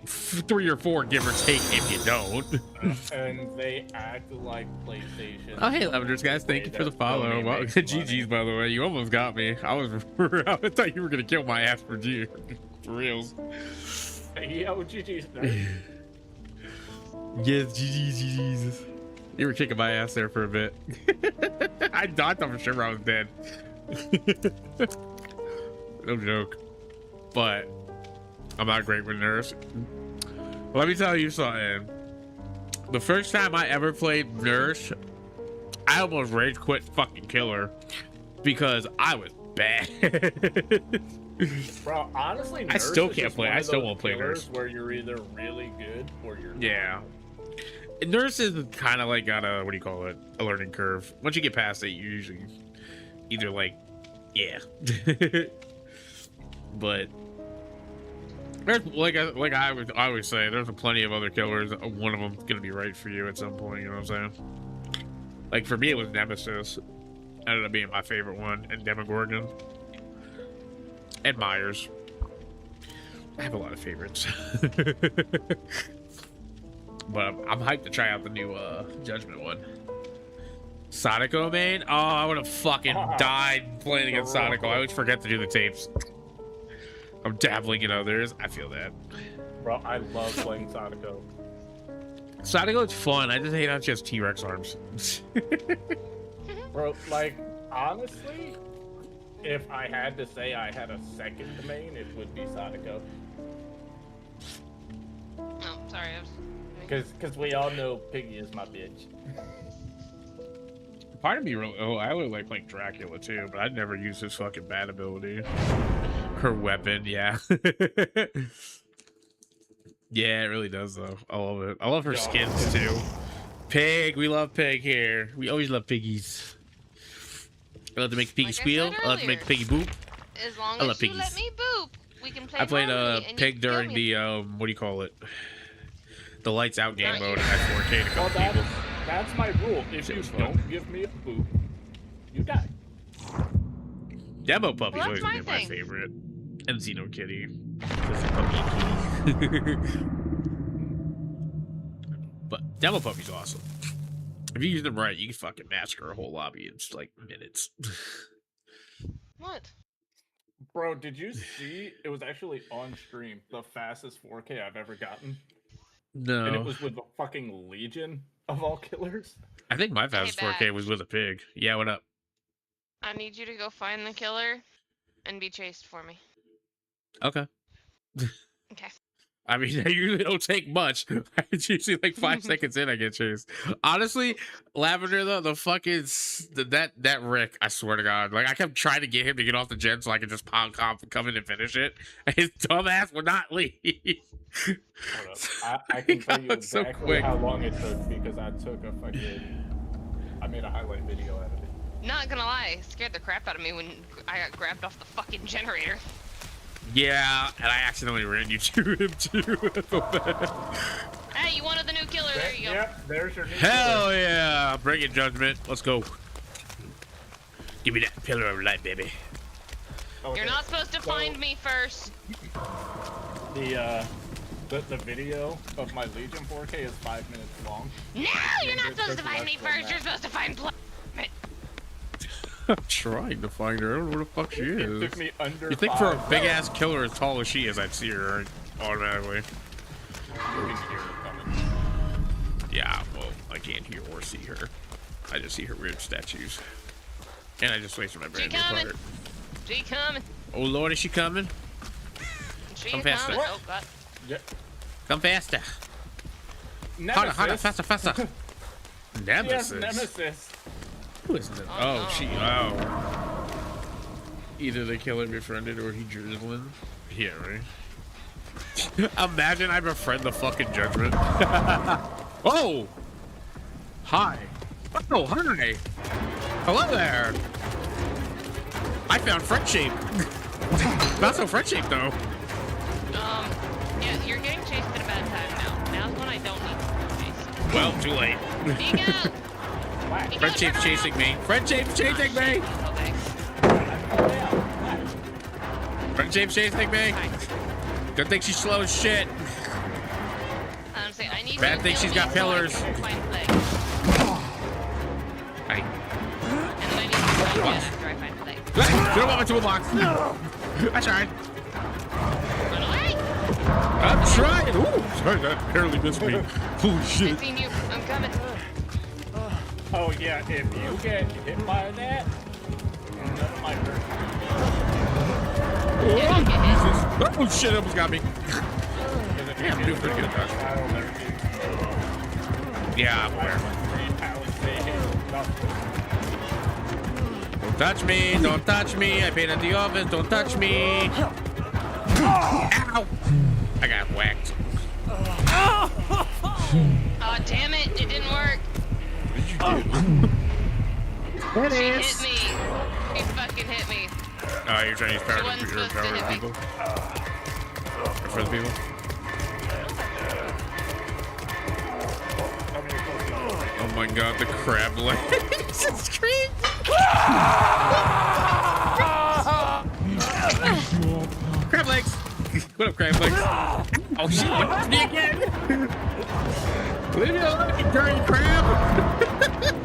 3 or 4, give or take, if you don't. And they act like PlayStation. Oh, hey, Lavenders, guys. Thank you for the follow. Well, GG's, by the way. You almost got me. I thought you were going to kill my ass for G. For reals. Yo, GG's. Yes, GG's. You were kicking my ass there for a bit. I thought for sure I was dead. No joke. But I'm not great with Nurse. Let me tell you something. The first time I ever played Nurse, I almost rage quit fucking Killer because I was bad. Bro, honestly, Nurse I still is can't just play. one I of still those won't play killers Nurse. Where you're either really good or you're Yeah. Nurse is kind of like got a, what do you call it? A learning curve. Once you get past it, you usually either like, yeah. But there's like I would always say, there's plenty of other killers. One of them's gonna be right for you at some point. You know what I'm saying? Like for me, it was Nemesis. Ended up being my favorite one, and Demogorgon, and Myers. I have a lot of favorites. But I'm hyped to try out the new Judgment one. Sonico main? Oh, I would have fucking died playing against Sonico. I always forget to do the tapes. I'm dabbling in others. I feel that. Bro, I love playing Sonico. Sonico is fun. I just hate how she has T-Rex arms. Bro, like, honestly, if I had to say I had a second main, it would be Sonico. Oh, sorry. I was... Because we all know Piggy is my bitch. Part of me really, I would like Dracula too, but I'd never use his fucking bad ability. Her weapon, yeah. Yeah, it really does though. I love it. I love her skins too. Pig, we love Pig here. We always love piggies. I love to make Piggy Like I squeal. said I love to make Piggy boop. As long I love as you piggies. let me boop, we can play. I played normally, and Pig you kill during me. the what do you call it? The lights out game Aren't mode you? and had 4K to Well, couple people. that's my rule. If Shit you was fun. don't give me a boop, you die. Demo Puppy's Well, always that's been my my thing. favorite. And Xeno Kitty. Just a puppy kitty. But Demo Puppy's awesome. If you use them right, you can fucking massacre a whole lobby in just like minutes. What? Bro, did you see? It was actually on stream. The fastest 4K I've ever gotten. No. And it was with the fucking Legion of all killers. I think my fastest 4K back. was with a pig. Yeah, what up? I need you to go find the killer and be chased for me. Okay. Okay. I mean, I usually don't take much. It's usually like 5 seconds in, I get chased. Honestly, Lavender though, the fucking that Rick, I swear to God, like I kept trying to get him to get off the gen so I could just come in and finish it. And his dumb ass would not leave. Hold up. I can tell you It's so exactly quick. how long it took because I took a fucking. I made a highlight video out of it. Not gonna lie, it scared the crap out of me when I got grabbed off the fucking generator. Yeah, and I accidentally ran you to him too. I feel bad. Hey, you wanted the new killer? There you go. Yep, there's your new Hell yeah! Bring it, Judgment. Let's go. Give me that pillar of light, baby. killer. You're not supposed to find me first. The video of my Legion 4K is 5 minutes long. No, you're not supposed to find me less than first. You're that. supposed to find blood. I'm trying to find her. I don't know where the fuck she It is. took me under You think for a 5 big ass killer as tall as she is, I'd see her automatically. You can hear it coming. Yeah, well, I can't hear or see her. I just see her weird statues. And I just wasted my She brand new coming. part. She coming. Oh lord, is she coming? She Come coming. faster. Oh god. Yeah. Come faster. Nemesis. Harder, faster, faster. Yes, Nemesis. Nemesis. Who is Nemesis? Oh, Oh, no. she. Oh. Either the killer befriended or he drizzling. Yeah, right. Imagine I befriend the fucking Judgment. Oh! Hi. Oh, hi. Hello there. I found friendship. Not so friendship though. Yeah, you're getting chased at a bad time now. Now's when I don't need to be chased. Well, too late. Peek out. Whack. Peek out, Friendship's turn around. chasing me. Friendship's chasing me. Oh, thanks. James chasing me. Good thing she's slow as shit. I'm saying I need Bad to thing heal she's me got so pillars. I can find Plague. Hey. And then I need to find again after I find Plague. You don't want my toolbox. I tried. Run away! I'm trying. Ooh, sorry, that barely missed me. Holy I shit. seen you. I'm coming. Oh yeah, if you get hit by that, none of my hurt. Oh shit, almost got me. Yeah, I'm doing pretty good, Josh. I'll never do. Yeah, I'm aware. Don't touch me, don't touch me. I painted the office, don't touch me. Ow! I got whacked. Oh damn it! It didn't work. What did you do? She hit me. She fucking hit me. Oh, you're trying to use power She to wasn't preserve supposed power to for hit me. people? Or for the people? Oh my god, the crab legs. Scream! Crab legs! What up, crab legs? Oh shit, what me again? Leave me alone, you dirty crab!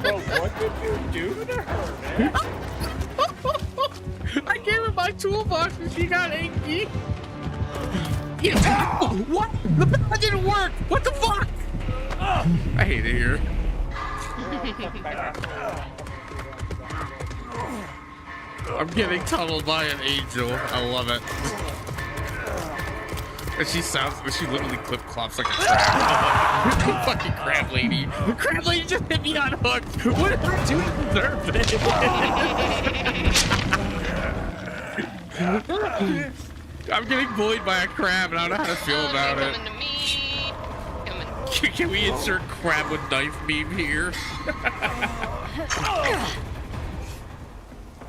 Bro, what did you do to her, man? I gave her my toolbox and she got angry. Yeah. What? The bell didn't work! What the fuck? I hate it here. I'm getting tunneled by an angel. I love it. And she literally clip clops like a crab. Fucking crab lady. Crab lady just hit me on hook. What did I do to deserve it? I'm getting bullied by a crab and I don't know how to feel about it. Coming to me. Coming. Can we insert crab with knife meme here?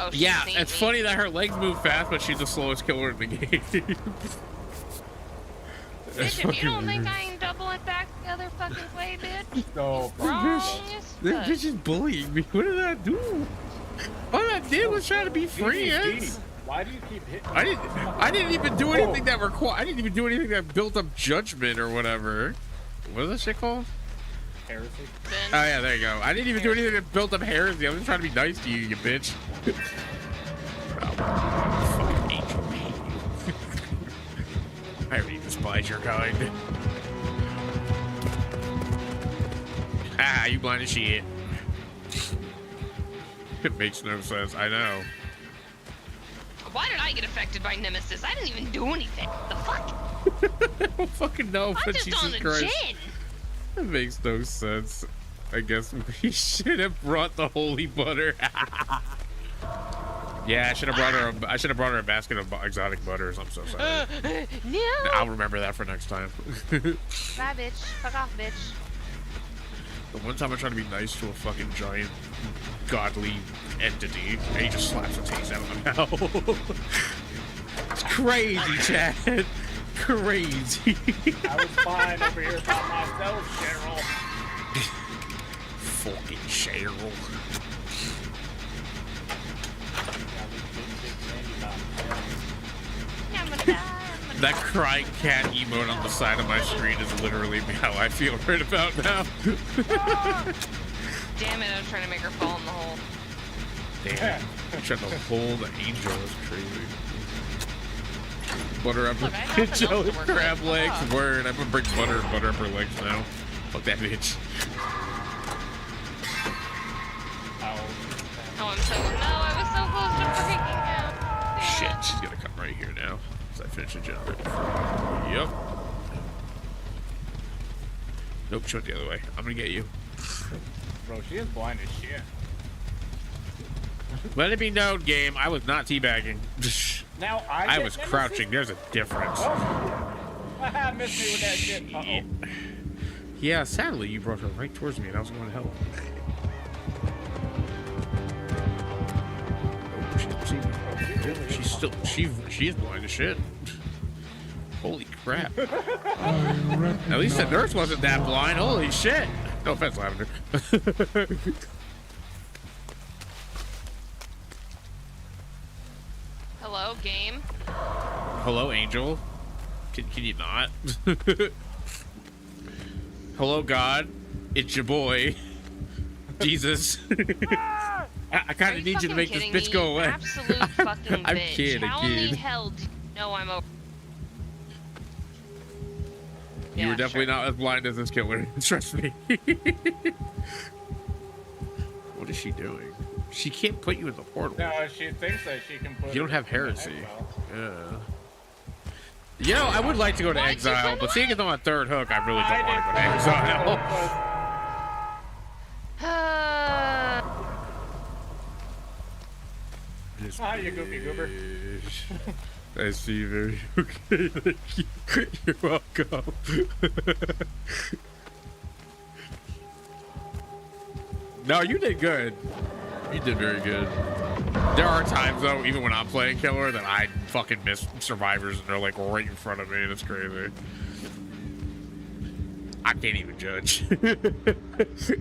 Oh, she Yeah, seen it's me. funny that her legs move fast, but she's the slowest killer in the game. Bitch, if you don't think I can double it back the other fucking way, bitch, No, wrong as This fuck. bitch is bullying me. What did I do? All I did was try to be friends. why do you keep hitting? I didn't even do anything that I didn't even do anything that built up judgment or whatever. What is that shit called? Heresy. Oh yeah, there you go. I didn't even do anything that built up heresy. I was just trying to be nice to you, you bitch. Oh, fucking angel. I already despise your kind. Ah, you blind as shit. It makes no sense. I know. Why did I get affected by Nemesis? I didn't even do anything. The fuck? I don't fucking know, I'm but just Jesus on a Christ. gin. That makes no sense. I guess we should have brought the holy butter. Yeah, I should have brought her. I should have brought her a basket of exotic butters. I'm so sorry. No. I'll remember that for next time. Bye, bitch. Fuck off, bitch. The one time I tried to be nice to a fucking giant godly entity, and he just slaps the taste out of my mouth. It's crazy, Chad. Crazy. I was fine over here by myself, Cheryl. Fucking Cheryl. I'm gonna die. That crying cat emote on the side of my screen is literally how I feel right about now. Damn it, I was trying to make her fall in the hole. Damn. Trying to hold the angel is crazy. Butter up Look, I have her enough to jelly work crab with. legs. Fuck. Word. I'm gonna bring butter up her legs now. Fuck that bitch. Oh, I'm so. No, I was so close to freaking out. Damn Shit, it. she's gonna come right here now. As I finish the generator. Yep. Nope, she went the other way. I'm gonna get you. Bro, she is blind as shit. Let it be known, game. I was not teabagging. Now I get was Nemesis? crouching. There's a difference. Haha, missed me with that shit. Uh-oh. Yeah, sadly, you brought her right towards me, and I was going to help. Oh, she didn't see me. She's still, she is blind as shit. Holy crap. At least the nurse wasn't that blind. Holy shit. No offense, Lavender. Hello, game. Hello, Angel. Can you not? Hello, God. It's your boy, Jesus. I kind of need you to make this bitch go away. Absolute fucking I'm bitch. kidding, How in the hell do you know I'm over? You were definitely not as blind as this killer. Trust me. What is she doing? She can't put you in the portal. No, she thinks that she can put. You don't her have in heresy. exile. Yeah. You know, I would like to go to exile, but seeing it's on a third hook, I really don't want to go to exile. Ah, you goofy goober. I see you very okay. Thank you. You're welcome. No, you did good. You did very good. There are times though, even when I'm playing killer, that I fucking miss survivors and they're like right in front of me. That's crazy. I can't even judge.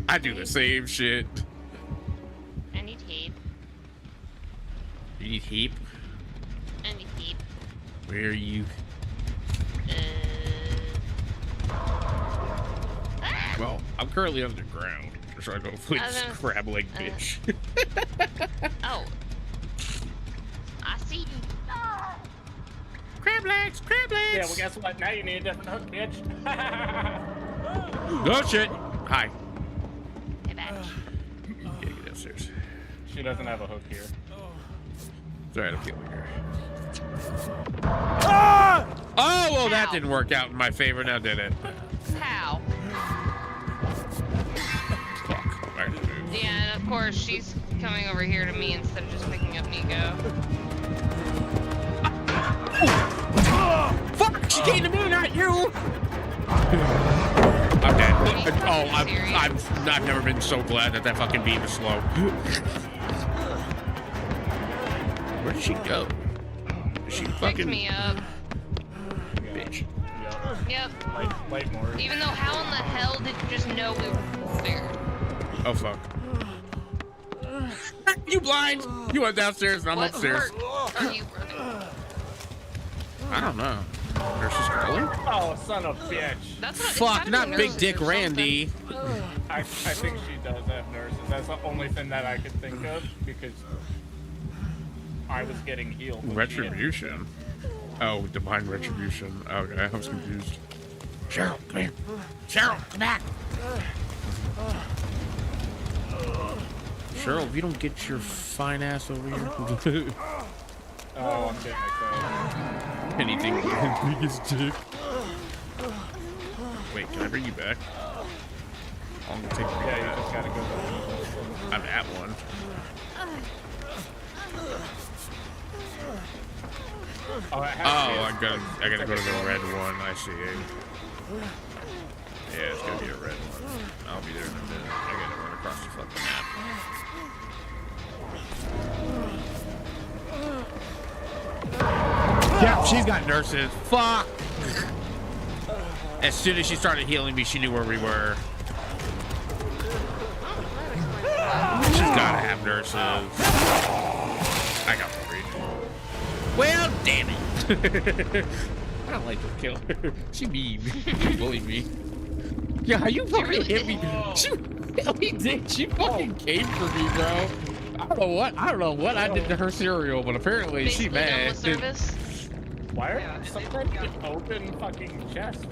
I do the same shit. I need heat. You need heap? I need heat. Where are you? Well, I'm currently underground. So I go play this crab leg bitch. Oh. I see you. Crab legs, crab legs! Yeah, well, guess what? Now you need a different hook, bitch. No shit! Hi. Hey, back. Yeah, get downstairs. She doesn't have a hook here. It's alright, I'm killing her. Ah! Oh, well, that didn't work out in my favor now, did it? How? Fuck. Alright, move. Yeah, and of course, she's coming over here to me instead of just picking up Nico. Fuck! She came to me, not you! I'm dead. Oh, I've never been so glad that fucking beam is slow. Where did she go? Is she Picked fucking me up. bitch? Yep. Light more. Even though, how in the hell did you just know we were there? Oh fuck. You blind! You went downstairs and I'm What upstairs. hurt are you running? I don't know. Nurse's calling? Oh, son of a bitch. That's what, Fuck, not Big Dick Randy. I think she does have nurses. That's the only thing that I could think of because I was getting healed. Retribution? Oh, divine retribution. Okay, I was confused. Cheryl, come here. Cheryl, come back. Cheryl, if you don't get your fine ass over here. Oh, I'm getting excited. Anything with the biggest dick. Wait, can I bring you back? I'm gonna take you Yeah, you back. just gotta go. I'm at one. Oh, I gotta go to the red one. I see. Yeah, it's gonna be a red one. I'll be there in a minute. I gotta run across the fucking map. Yeah, she's got nurses. Fuck! As soon as she started healing me, she knew where we were. She's gotta have nurses. I got worried. Well, damn it. I don't like this killer. She mean. She bullied me. Yeah, you fucking really hit me. She really did. She fucking came for me, bro. I don't know what I did to her cereal, but apparently Basically she mad. done with service. Why are sometimes you open fucking chests?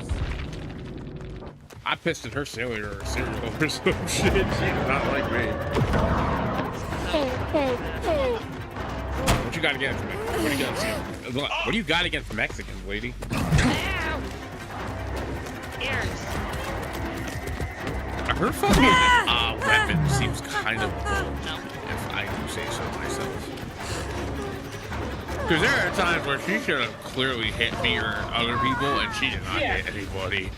I pissed at her cereal or some shit. She did not like me. What you got against me? What do you got against Mexicans, lady? Ow! Ears. Her fucking weapon seems kind of bull, No. if I do say so myself. Because there are times where she should have clearly hit me or other people, and she did not hit anybody.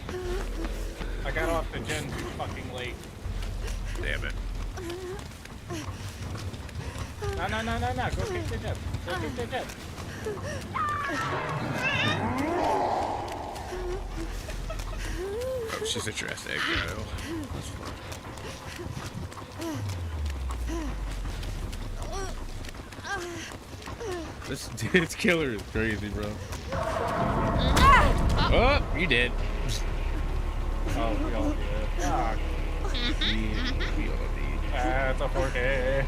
I got off the gen too fucking late. Damn it. No. Go kick the jet. Go kick the jet. Oh, she's at your ass egg, though. That's fun. This killer is crazy, bro. Mm-hmm. Oh, you did. Oh, we all did. Fuck. We all did. That's a 4K.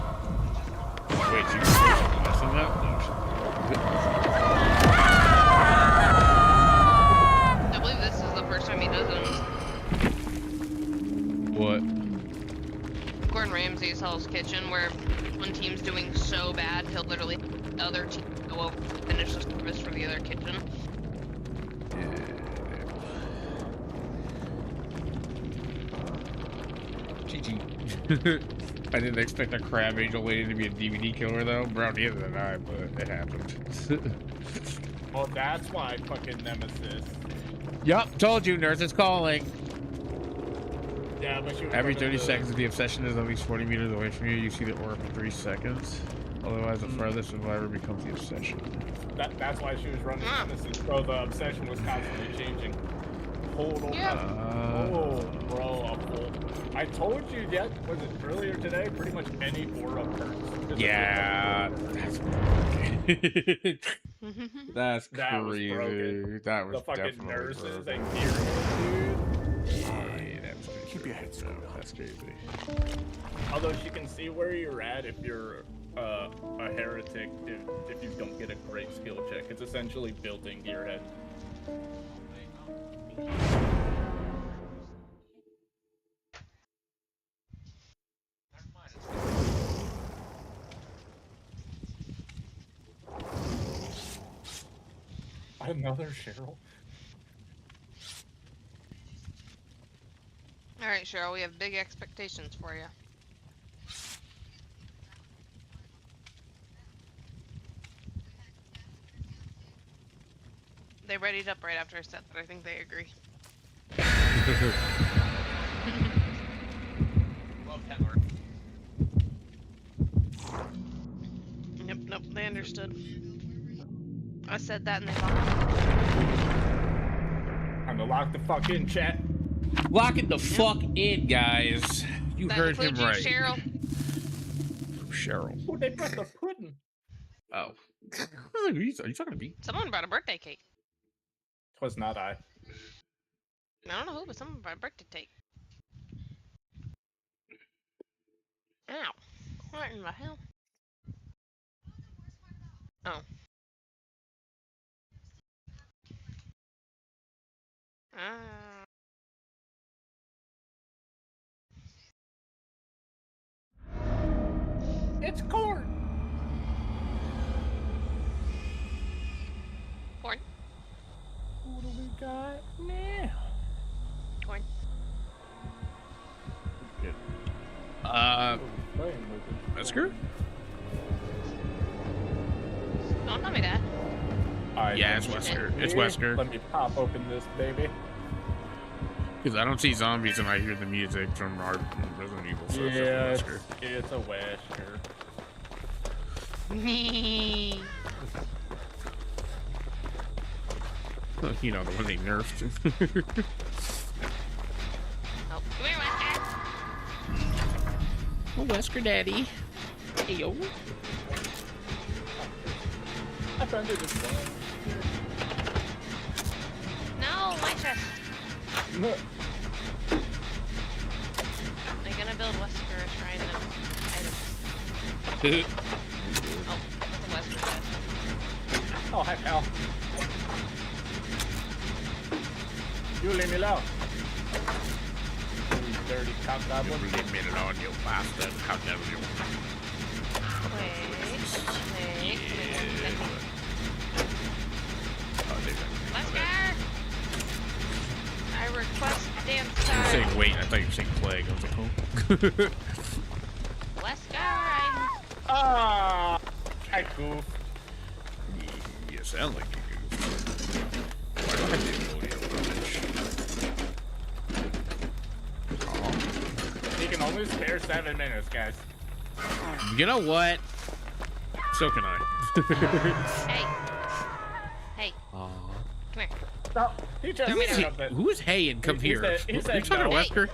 Wait, you messing that? I believe this is the first time he does it. What? Gordon Ramsay's Hell's Kitchen, where one team's doing so bad, he'll literally the other team go over and finish the service for the other kitchen. GG. I didn't expect a crab angel lady to be a DVD killer though. Bro, neither did I, but it happened. Well, that's why fucking Nemesis. Yup, told you, nurse is calling. Yeah, but she was Every running 30 the- seconds, the obsession is at least 40 meters away from you. You see the aura for 3 seconds. Otherwise, the farthest survivor becomes the obsession. That's why she was running Nemesis. Bro, the obsession was constantly changing. Hold on. Yeah. Oh, bro, I told you that, was it earlier today? Pretty much any aura hurts. Yeah, that's that's That was crazy. broken. That was The fucking definitely nurses broken. and gear, Yeah, that's pretty Keep your head crazy. screwed on. That's crazy. although she can see where you're at if you're a heretic, if you don't get a great skill check. It's essentially built into your head. Another Cheryl? Alright, Cheryl, we have big expectations for you. They readied up right after I said that. I think they agree. Love that work. Yep, nope, they understood. I said that and they thought. Time to lock the fuck in, chat. Lock it the fuck in, guys. You That heard him includes you, right. Cheryl. Cheryl. Oh, they pressed the pudding. Oh. Are you talking to me? Someone brought a birthday cake. Twas not I. I don't know who, but someone brought a birthday cake. Ow. What in the hell? Oh. It's corn. Corn. What do we got now? Corn. Wesker? Don't tell me that. Alright, Yeah, it's Wesker. It's Wesker. Let me pop open this baby. Because I don't see zombies and I hear the music from our Resident Evil. So Yeah, it's it's, definitely it's a Wesker. Wesker. You know, the one they nerfed. Oh, come here, Wesker. Oh, Wesker Daddy. Hey, yo. I found it this one. No, my chest. Look. They're gonna build Wesker a shrine of items. Oh, that's a Wesker chest. Oh, hi, pal. You leave me alone. You dirty cock goblin. Leave me alone, you bastard. How dare you? Wait. Oh, Wesker! I request dance you were time. saying wait, I thought you were saying plague. I was like, oh. Wesker, I'm... Ah! I goof. You sound like you do. Why do I have the ability to rubbish? You can only spare 7 minutes, guys. You know what? So can I. Hey. Hey. Aw. Come here. Stop. He just Throw me said down. that. Who is Hay and come He here? said- he Are said you talking no. to Wesker?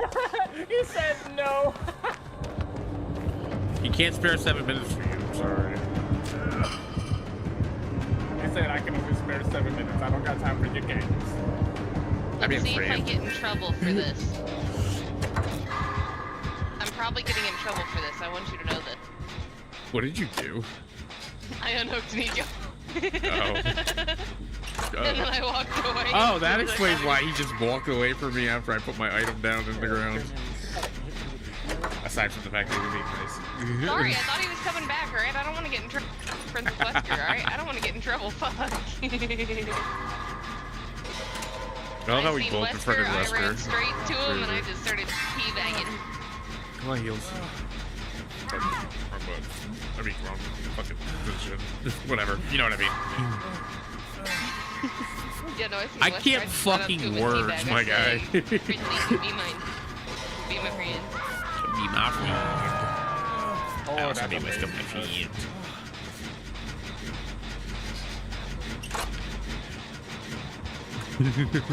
He said no. He can't spare 7 minutes for you. I'm sorry. He said I can only spare 7 minutes. I don't got time for your games. I mean, Let's see if I Fran. get in trouble for this. I'm probably getting in trouble for this. I want you to know this. What did you do? I unhooked Nico. And then I walked away. Oh, that As soon as I explains got why he just walked away from me after I put my item down in the ground. Aside from the fact that he was being nice. Sorry, I thought he was coming back, alright? I don't want to get in trouble. Prince Wesker, alright? I don't want to get in trouble. Fuck. I love how we seen both confronted I ran Wesker. straight to him and I just started teabagging. Come on, heels. Wrong button. I mean, wrong fucking position. Whatever. You know what I mean. Yeah, no, I seen I Wesker, can't just went up to fucking him and words, teabagged. my I guy. said, "Hey, Prince, be mine. Be my friend." Be my friend. Oh, I also that's be Wesker, my amazing. friend. I'll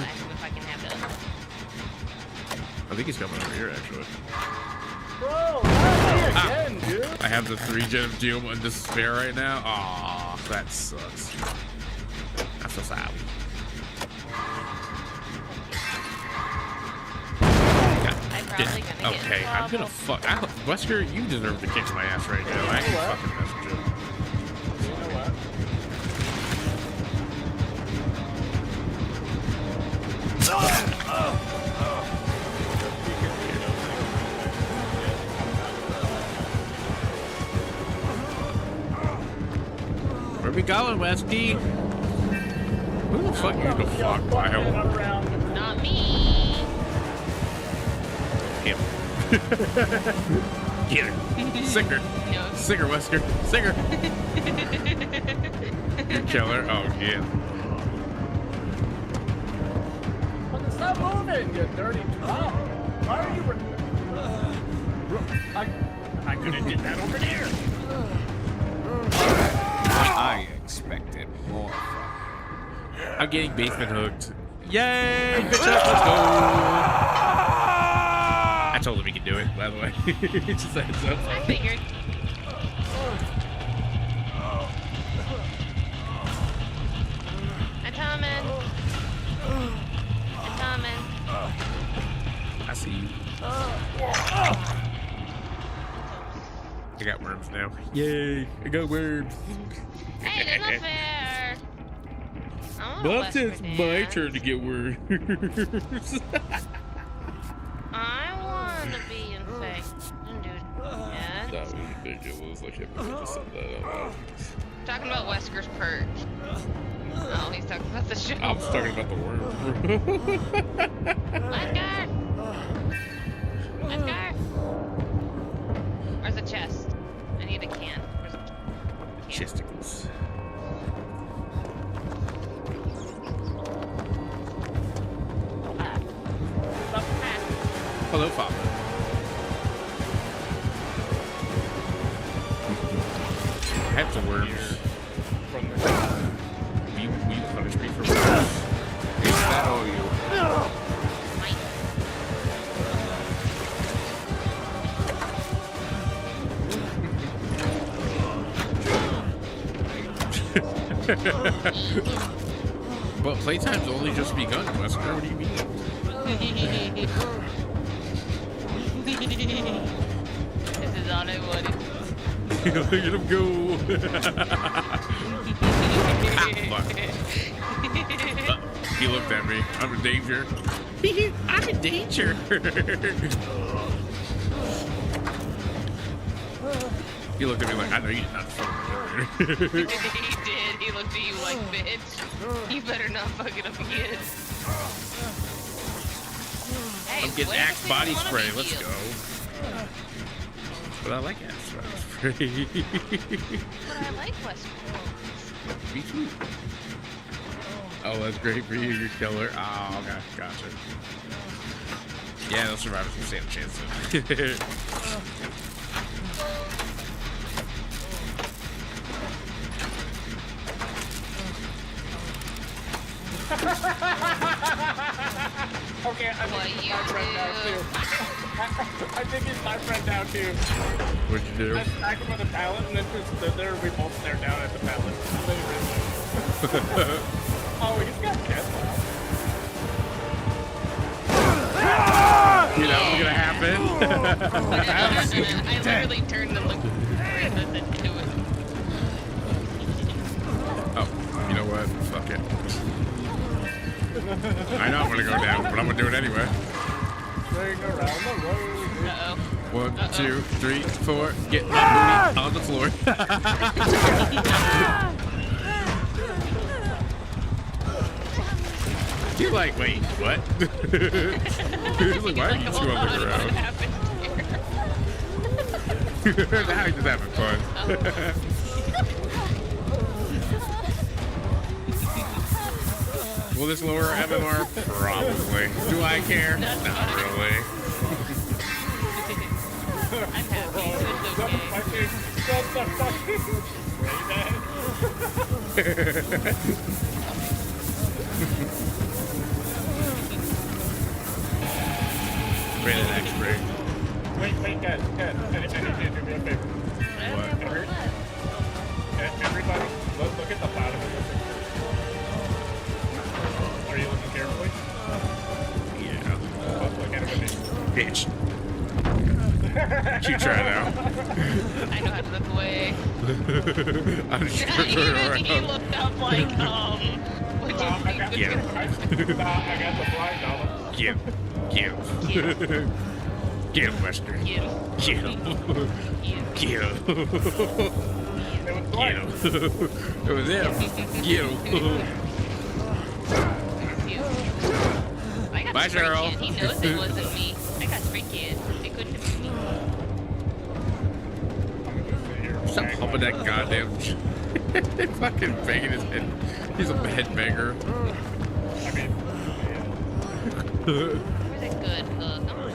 ask him if I can have that. I think he's coming over here, actually. Bro, not me again, dude. I have the 3 Gen of Doom and Despair right now. Aw, that sucks. I'm so sorry. I'm probably gonna get Okay, in I'm gonna trouble. Wesker, you deserve to kick my ass right now. I ain't fucking messing with you. You know what? Where we going, Westy? Who the fuck you the fuck, Bio? Not me. Him. Get her. Sicker. No. Sicker, Wesker. Sicker. You kill her? Oh, yeah. Fucking stop moving, you dirty twat. Why are you... I could have did that over there. I expected more. I'm getting basement hooked. Yay! Bitch up, let's go! I told him he could do it, by the way. Just a heads up. I figured. I'm coming. I'm coming. I see you. I got worms now. Yay! I got worms. Hey, that's not fair. I want a But Wesker it's my dance. turn to get worms. I want to be infected, dude. Yeah. That was ridiculous. I can't believe I just said that out loud. Talking about Wesker's perch. Oh, he's talking about the show. I was talking about the worms. Wesker! Wesker! Where's the chest? I need a can. Where's the can? Chesticles. Hello, Father. I have some worms. Will you punish me for worms? Is that all you? Mine. But playtime's only just begun, Wesker. What do you mean? This is all I wanted. Look at him go. He looked at me. I'm in danger. I'm in danger. He looked at me like, I know you did not fuck He did. He looked at you like, bitch. You better not fuck it up again. Hey, I'm getting what Axe if they body wanna spray. be Let's healed? go. But I like Axe body spray. But I like Wesker. Me too. Oh, that's great for you. You're killer. Oh, okay. Gotcha. Yeah, those survivors will stand a chance then. Okay, I think he's my friend now too. I think he's my friend now too. What'd you do? I smacked him with a pallet and then just stood there and we both stared down at the pallet. Oh, he's got death. You know what's gonna happen? I literally turned and looked right and then do it. Oh, you know what? Fuck it. I know I'm gonna go down, but I'm gonna do it anyway. Swing around the road. Uh-oh. 1, 2, 3, 4. Get my booty on the floor. You're like, wait, what? He's like, why are you two on the ground? Now he's just having fun. Will this lower MMR? Probably. Do I care? Not really. I'm happy. It's Rated X-ray. Wait, guys, I need you to do me a favor. Everybody, look at the bottom of your picture. Are you looking carefully? Yeah. Look at it with me. Bitch. You try now. I know how to look away. I'm just gonna Even turn he around. looked up like, what do you I think got, was Yeah. gonna I got the blind dollar. Get him. Get him. Get him, Wester. Get him. Get him. Get him. Get him. It was Get blind. him. It was him. Get him. I got Bye, the straight Cheryl. kid. He knows it wasn't me. I got straight kid. It couldn't have been me. Stop humping that goddamn fucking banging his head. He's a headbanger. I mean, Where's a good hook? Come on.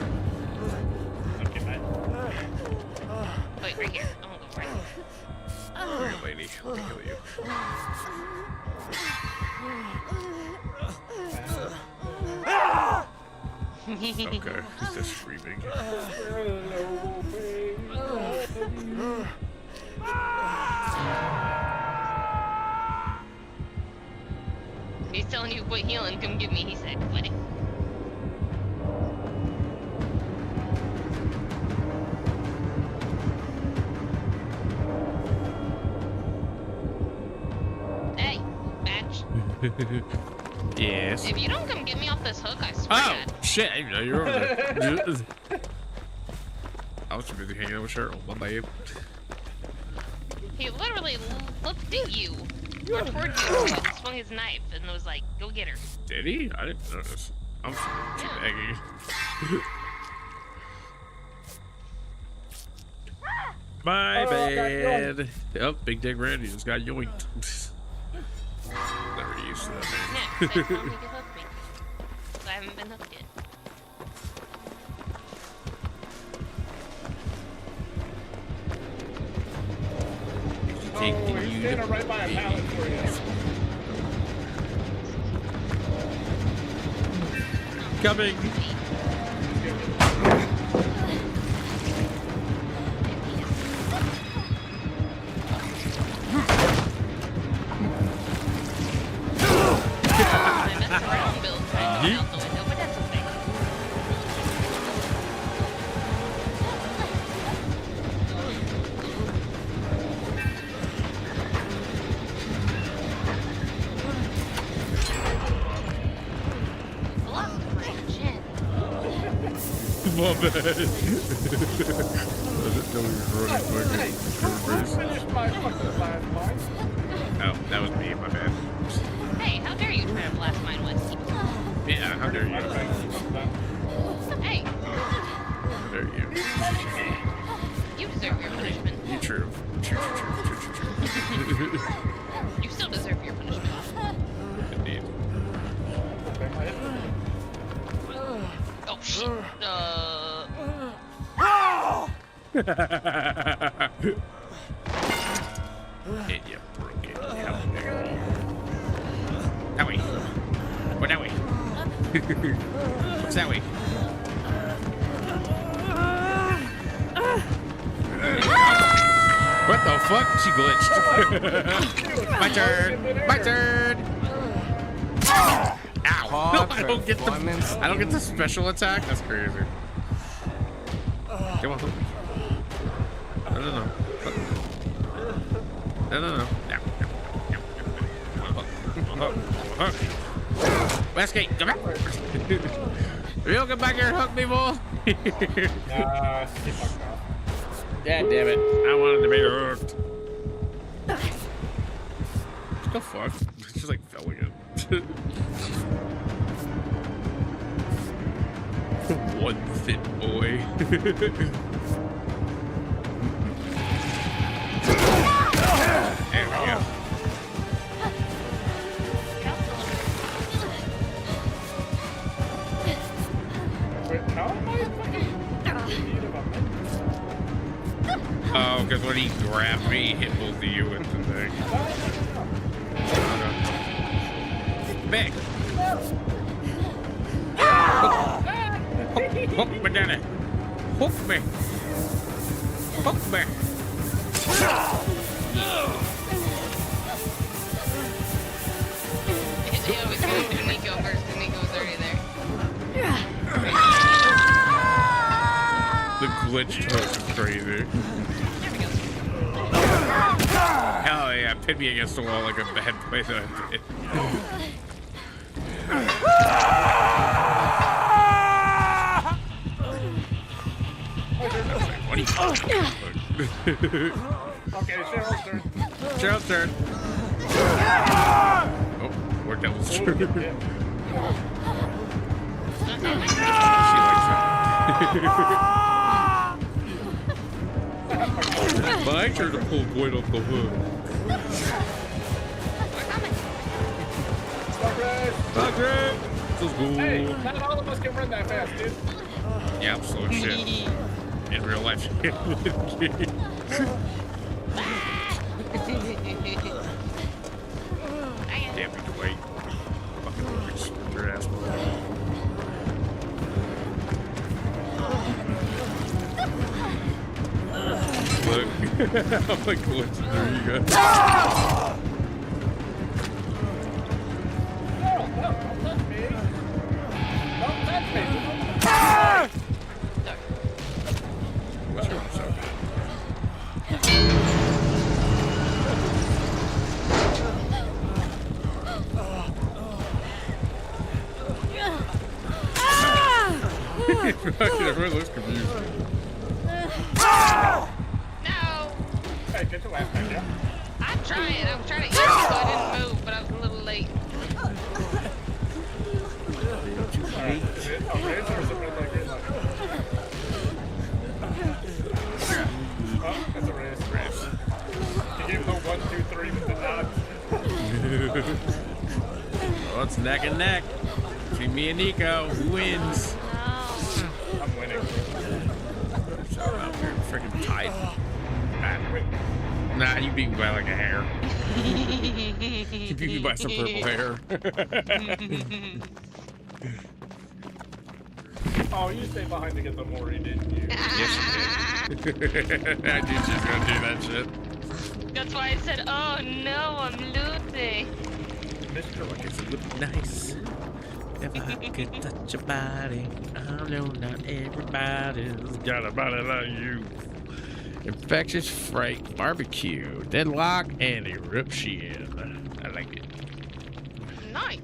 okay, man. Wait, right here. I'm gonna go right here. Here, lady. Let me kill you. Okay, he's just screaming. He's telling you quit healing. Come get me. He said quit it. Hey, match. Yes. If you don't come get me off this hook, I swear. Oh, to God. shit. I didn't know you were over there. I was too busy hanging out with Cheryl. My babe. He literally looked at you, or toward you, and swung his knife, and was like, "Go get her." Did he? I didn't notice. I'm too begging. My bad. Oh, Big Dick Randy just got yoinked. Never used to that, Yeah, man. say, tell him he can hook me. 'Cause I haven't been hooked yet. Oh, he's standing right by a pallet for you. Coming. I messed around, Bill. I fell out the window, but that's okay. Lost my chin. My bad. I didn't know he was running quick. Finish my fucking last line. Oh, that was me. My bad. Hey, how dare you try to blast mine with? Yeah, how dare you? Hey, How dare you? you deserve your punishment. You true. True. You still deserve your punishment. Indeed. Oh shit. And you broke it. How dare you? Howie. What's that way? What the fuck? She glitched. My turn. My turn. Ow! No, I don't get the special attack. That's crazy. Come on. No. Westgate, come back. Real, get back here and hook me, boy. He fucked off. God damn it. I wanted to be hooked. What the fuck? It's just like fell again. One fit boy. There we go. Wait, how am I fucking in need of a menu? Oh, because when he grabbed me, he hit both of you with the thing. Big. Hook me, Danny. Hook me. Hook me. Yeah, we can do Nico first, and Nico was already there. The glitched hook is crazy. Hell yeah, pin me against the wall like a bad play that I did. What are you Okay, Cheryl's turn. Cheryl's turn. Oh, we're devil's turn. She likes that. My turn to pull Boyd off the hook. Stop it! Let's go. Hey, not all of us can run that fast, dude. Yeah, I'm slow as shit. In real life. Damn it, wait. Fucking bitch. Your ass. Look. I'm like glitching. There you go. Don't touch me. Don't touch me. What's your so Everyone looks confused. No! Hey, get your ass back down. I'm trying. I was trying to eat so I didn't move, but I was a little late. Alright, is it a raise or is it red light, green light? Oh, it's a raise. He gave the 1, 2, 3 with the nod. Well, it's neck and neck. Between me and Nico, who wins? I'm winning. So out there, freaking tight. Nah, you beat me by like a hair. You beat me by some purple hair. Oh, you stayed behind to get the Mori, didn't you? Yes, you did. I knew she was gonna do that shit. That's why I said, oh no, I'm losing. Mr. It's look nice. If I could touch your body, I know not everybody's got a body like you. Infectious Fright, Barbecue, Deadlock, and Eruption. I like it. Nice.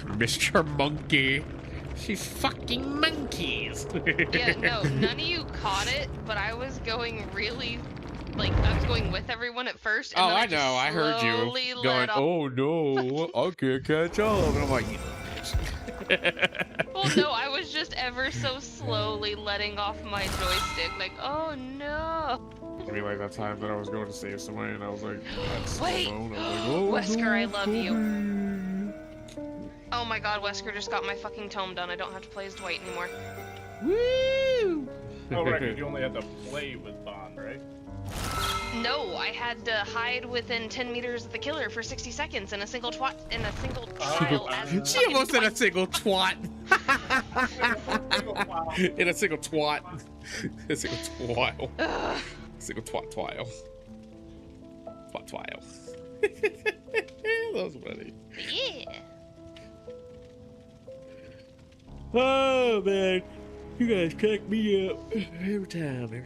Mr. Monkey. She's fucking monkeys. Yeah, no, none of you caught it, but I was going really, like, I was going with everyone at first. And Oh, then I know. I heard you slowly going, let off. oh no, I can't catch up. And I'm like, Well, no, I was just ever so slowly letting off my joystick, like, oh no. I mean, like that time that I was going to save somebody and I was like, Wait, alone. I was like, oh, Wesker, I no, love you. Kobe. Oh my god, Wesker just got my fucking tome done. I don't have to play as Dwight anymore. Woo! Oh, right, 'cause you only had to play with Bond, right? No, I had to hide within 10 meters of the killer for 60 seconds in a single trial as She almost said a single twat. Wow. In a single twat. A single twile. Single twat twile. Twat twile. That was funny. Yeah. Oh man, you guys crack me up every time.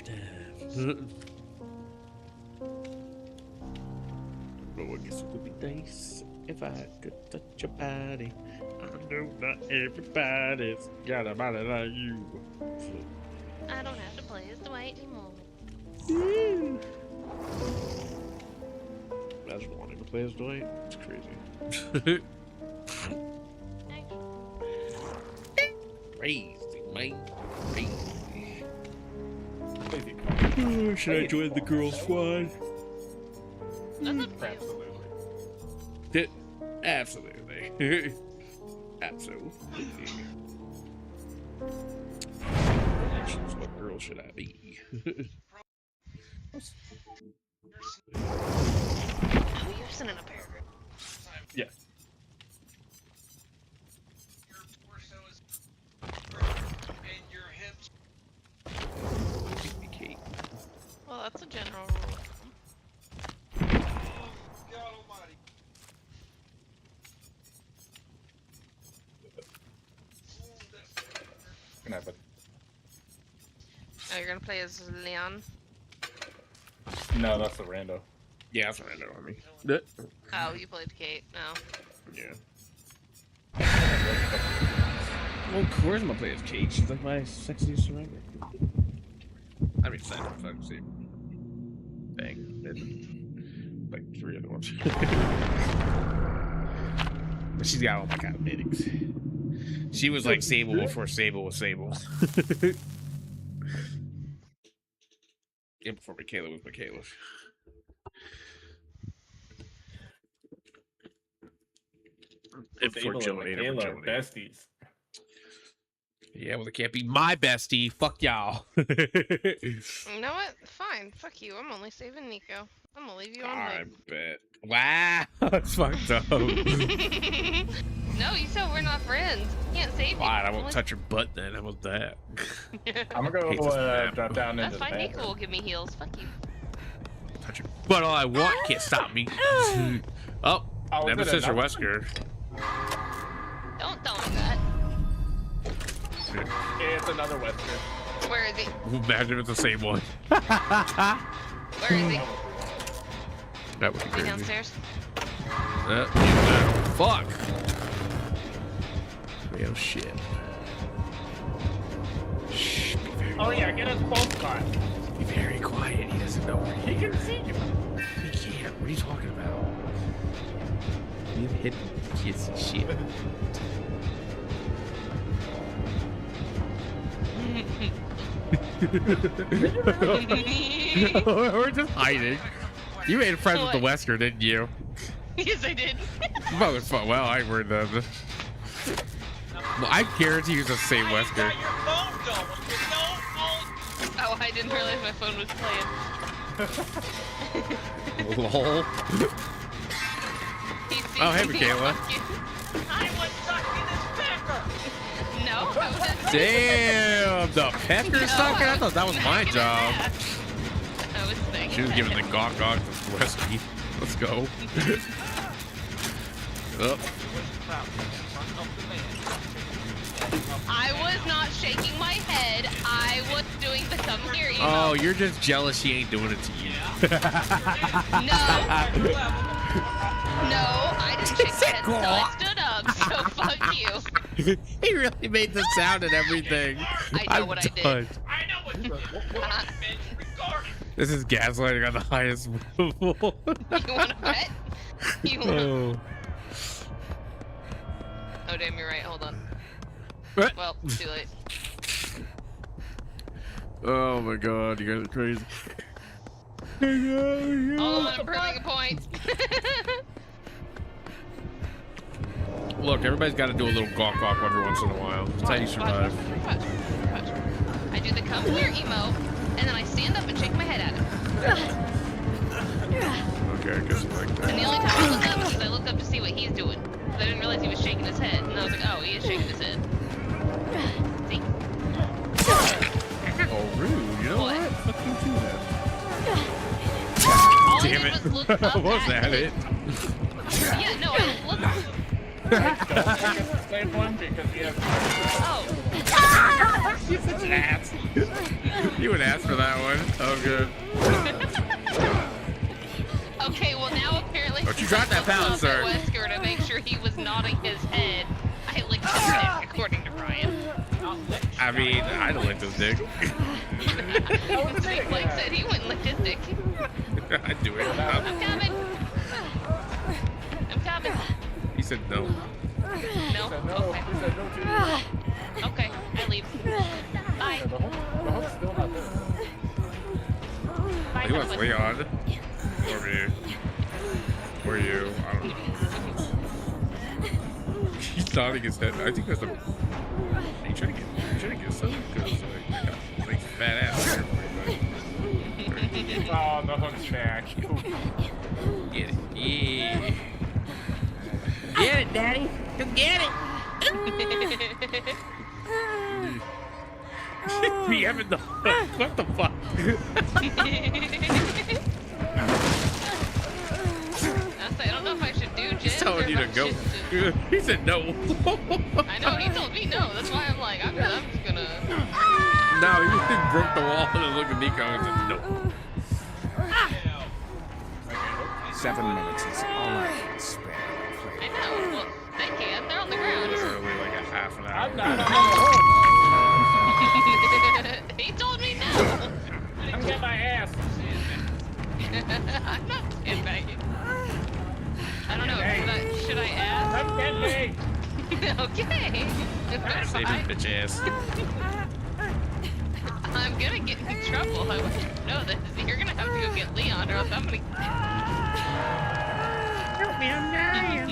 Oh, I guess it would be nice if I could touch your body. I know not everybody's got a body like you. I don't have to play as Dwight anymore. Imagine wanting to play as Dwight. It's crazy. Crazy, man. Crazy. Oh, should I join the girl squad? That's up to you. Absolutely. Absolutely. What girl should I be? Oh, you're sending a paragraph. Yes. Well, that's a general rule. Good night, bud. Oh, you're gonna play as Leon? No, that's the rando. Yeah, that's a random army. Oh, you played Kate. No. Yeah. Well, of course I'm gonna play as Kate. She's like my sexiest survivor. I mean, sexy. Bang. Like 3 other ones. But she's got all my kind of meetings. She was like Sable before Sable was Sable. Yeah, before Michaela was Michaela. And before Joe and Ada were Joe and Ada. besties. Yeah, well, it can't be my bestie. Fuck y'all. You know what? Fine. Fuck you. I'm only saving Nico. I'm gonna leave you on I hold. bet. Wow, that's fucked up. No, you said we're not friends. Can't save you. Fine, I won't touch your butt then. How about that? I'm gonna Hate go this map. drop down That's into the fine. Nico bathroom. will give me heals. Fuck you. Touch your butt all I want. Can't stop me. Oh, Oh, is it Nemesis or enough? Wesker. Don't tell me that. It's another Western. Where is he? Imagine it's the same one. Where is he? That would be Is he crazy. downstairs? Fuck. Oh shit. Shh, be very, Oh yeah, get us both caught. be very quiet. He doesn't know where He he can see you. He can't. What are you talking about? You've hit kids and shit. We're just hiding. You made friends with the Wesker, didn't you? Yes, I did. Motherfucker. Well, I were the. Well, I guarantee you the same Wesker. Oh, I didn't realize my phone was playing. Lol. Oh, hey, Michaela. I was sucking his pecker. No, I wasn't. Damn, the pecker No, sucker? I thought that was my smacking his job. ass. I was smacking She was his giving the ass. gawk gawk to Wesky. Let's go. Oh. I was not shaking my head. I was doing the come here emo. Oh, you're just jealous she ain't doing it to you. No. No, I didn't shake my head until I stood up, so fuck you. He really made the sound and everything. I know I'm what I did. done. I know what you're regarding. This is gaslighting on the highest level. You wanna bet? You wanna... Oh. Oh damn, you're right, hold on. What? Well, too late. Oh my god, you guys are crazy. Hold on, I'm proving a point. Look, everybody's got to do a little gawk gawk every once in a while. That's how you survive. Watch. I do the come here emo, and then I stand up and shake my head at him. Okay, I guess you like that. And the only time I look up is I look up to see what he's doing. 'Cause I didn't realize he was shaking his head, and I was like, oh, he is shaking his head. See? Oh, rude. You know What? what? Fuck you too, man. All I Damn did it. was look up Was at that him. it? Yeah, no, I looked. Don't make us the same one because he has. Oh, You're such an ass. You would ask for that one. Oh, good. okay, well now apparently. Don't you drop that since I pallet, looked up sir. at Wesker to make sure he was nodding his head. I licked his dick, according to Brian. I mean, I'd have licked his dick. Sweet Blake said he wouldn't lick his dick. I'd do it. I'm coming. I'm coming. He said no. No? No, Okay. he said no to you. Okay, I leave. Bye. The hook's still not there. Bye, He wants husband. Leon. Or me. Or you. I don't know. He's nodding his head. I think that's the. Are you trying to get some? Because like fat ass here for you, buddy. Oh, the hook's back. Get it. Yeah. Get it, Daddy. Go get it. We having the hook. What the fuck? I don't know if I should do He's Jen telling or you to if I go. should He said no. I know, he told me no. That's why I'm like, I'm just gonna... No, he just broke the wall and looked at Nico and said no. 7 minutes is all I can spare. I know, well, they can. They're on the ground. Literally like a half an hour. I'm not on the hook. He told me no. I'm getting my ass. I'm not sandbagging. I don't know, should I ask? I'm getting Okay. Save his bitch ass. I'm gonna get in trouble. I want you to know this. You're gonna have to go get Leon, or else I'm gonna. Help me, I'm dying.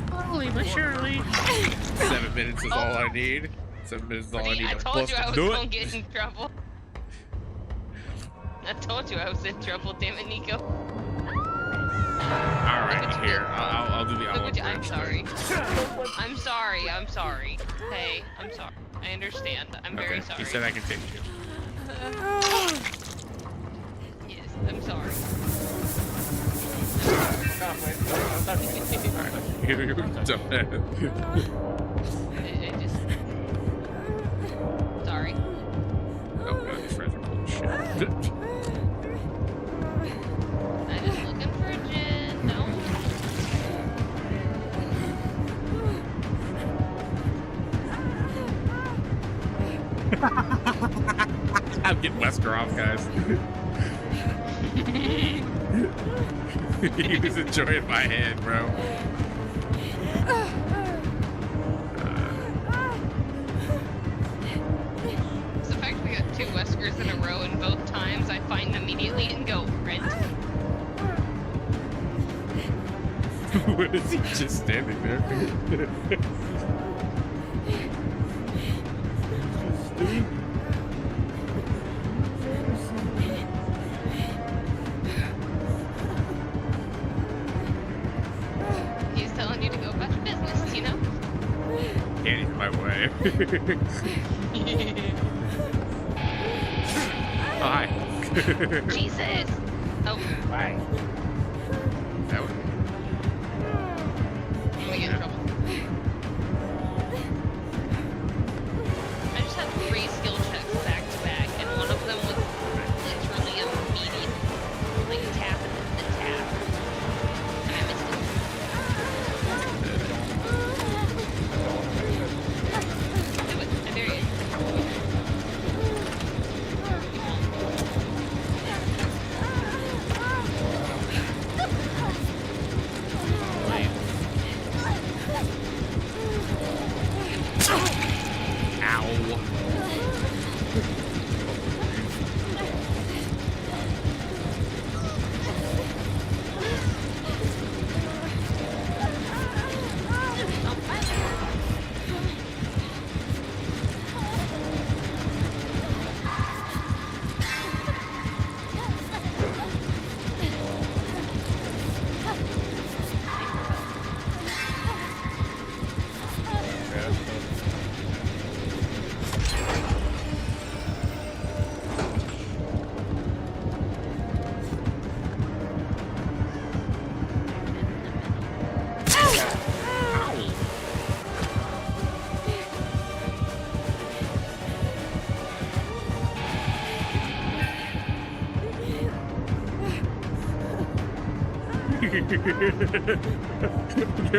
Slowly but surely. 7 minutes is all I need. 7 minutes is all I See, need I to told bust you I was do gonna it. get in trouble. I told you I was in trouble, damn it, Nico. Alright, here. I'll do the Look what you, I'm bridge sorry. thing. I'm sorry. I'm sorry. Hey, I'm sorry. I understand. I'm very Okay, sorry. he said I can take you. Yes, I'm sorry. You're dumbass. I just. Sorry. Oh god, these friends are full of shit. I'm just looking for a gin. No. I'm getting Wesker off, guys. He was enjoying my hand, bro. It's the fact we got 2 Weskers in a row, and both times I find them immediately and go, rent. What is he just standing there? He's telling you to go about your business, you know? Danny's in my way. Oh, hi. Jesus! Oh, Bye. That would I'm gonna get in trouble. I just had 3 skill checks back to back, and one of them was literally immediate. Like tap and tap. And I missed it. Do it. I dare you. Give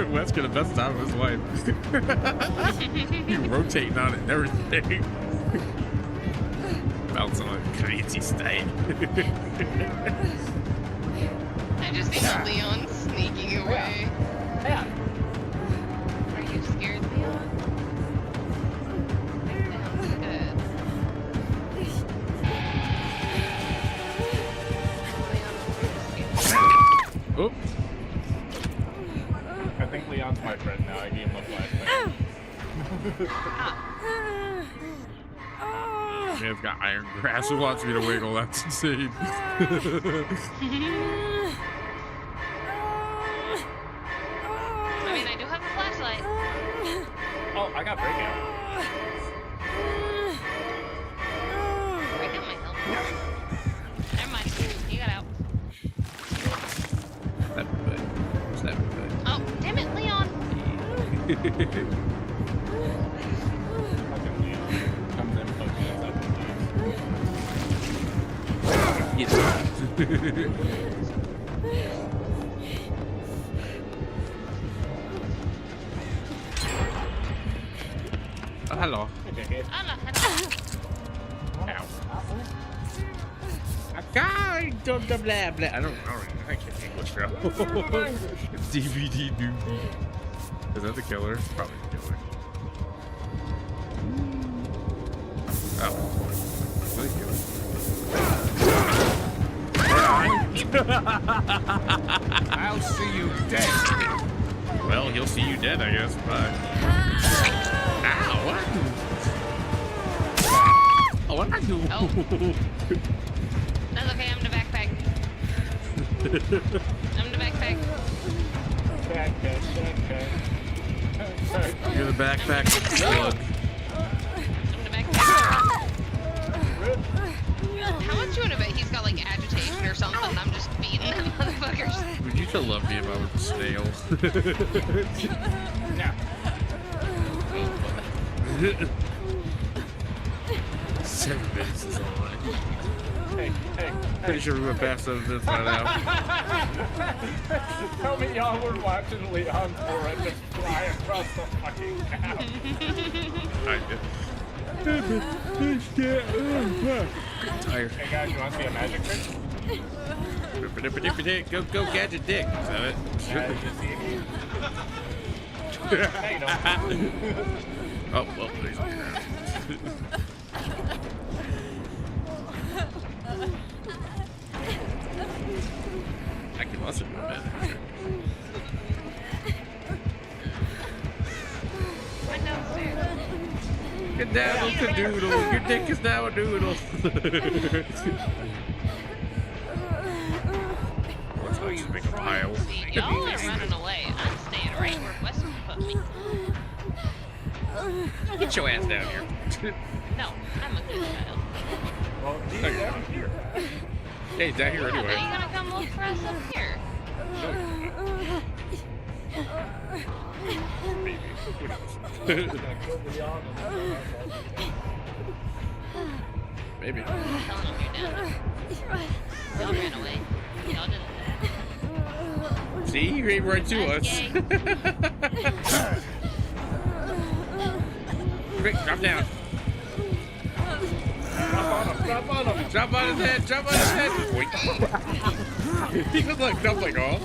Wesker the best time of his life. You rotating on it and everything. Bouncing on crazy style. I just see the Leon sneaking away. Yeah. Are you scared, Leon? Sounds good. Oh. I think Leon's my friend now. I gave him a flashback. Man's got iron grass who wants me to wiggle. That's insane. I mean, I do have a flashlight. Oh, I got breakout. Breakout might help. Never mind. You got out. That would be good. That would be good. Oh, damn it, Leon! Fucking Leon comes in, fucking us up and leaves. Yes. Oh, hello. Okay. Hello. Ow. I can't do the blah blah. I can't English now. DVD doobie. Is that the killer? Probably the killer. Oh. Really killer. I'll see you dead. Well, he'll see you dead, I guess. Bye. Ow! What? Oh, what did I do? Oh. That's okay, I'm the backpack. I'm the backpack. Backpack. You're the backpack slug. I'm the backpack. How much you wanna bet he's got like agitation or something? I'm just beating them motherfuckers. Would you still love me if I was stale? Yeah. 7 minutes is all right. Hey. Pretty sure we went past 7 minutes by now. Tell me y'all were watching Leon's aura just fly across the fucking town. I did. Tired. Hey guys, you want to see a magic trick? Go catch a dick. Is that it? Just see Hey, you know. Oh, well, please. I can also do a magic trick. Right downstairs. Get down with the doodle. Your dick is now a doodle. That's how you make a pile. See, y'all are running away. I'm staying right where Weston put me. Get your ass down here. No, I'm a good child. Well, he's down here. Hey, he's down here Yeah, but anyway. you gotta come look for us up here. Maybe. Who knows? Maybe. I'm telling them you're down. Y'all ran away. Y'all didn't. See, he ran right to us. Yay. Quick, drop down. Drop on him. Drop on his head. Drop on his head. Wait. He was like, jump like all.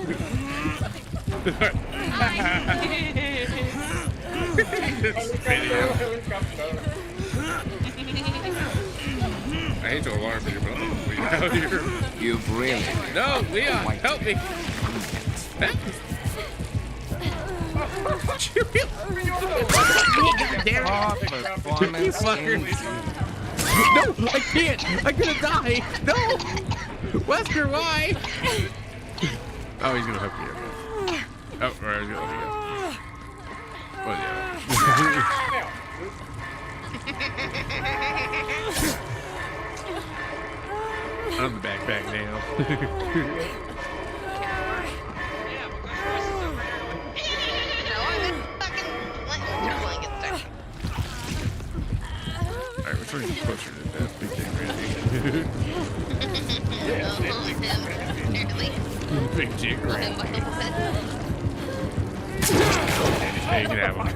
I hate to alarm you, but I'm gonna leave out here. You've really. No, Leon, help me. You fucker. No, I can't. I'm gonna die. No. Wesker, why? Oh, he's gonna hook me up. Oh, right, he's gonna hook me up. Well, yeah. I'm the backpack now. Yeah, because Chris is over here. No, I'm just fucking letting the blanket stuck. Alright, which one is closer to death? Big Dick Randy. Apparently. big dick Let right him there. let You can have him.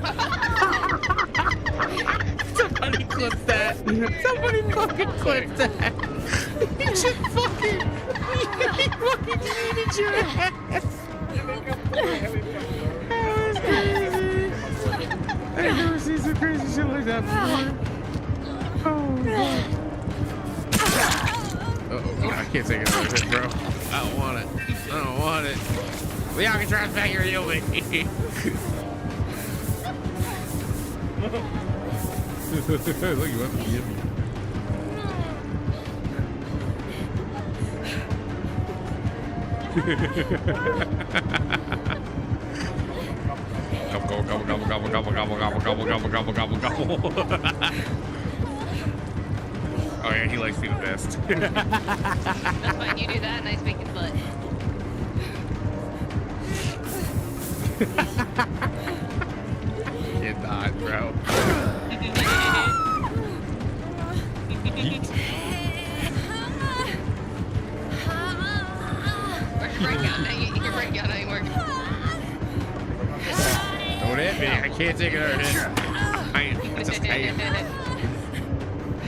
Somebody clip that. Somebody fucking clip that. He just fucking, he fucking yeeted your ass. I've never seen some crazy shit like that before. Oh, God. Uh-oh, I can't take another hit, bro. I don't want it. I don't want it. The Alcatraz back here, you'll make me. Look, you want to give me. Gobble, gobble, gobble, gobble, gobble, gobble, gobble, gobble, gobble, gobble, gobble, gobble. Oh yeah, he likes me the best. That's fine. You do that, and I speak his butt. Can't dodge, bro. Where's your breakout? Your breakout ain't working. Don't hit me. I can't take another hit. I just can't.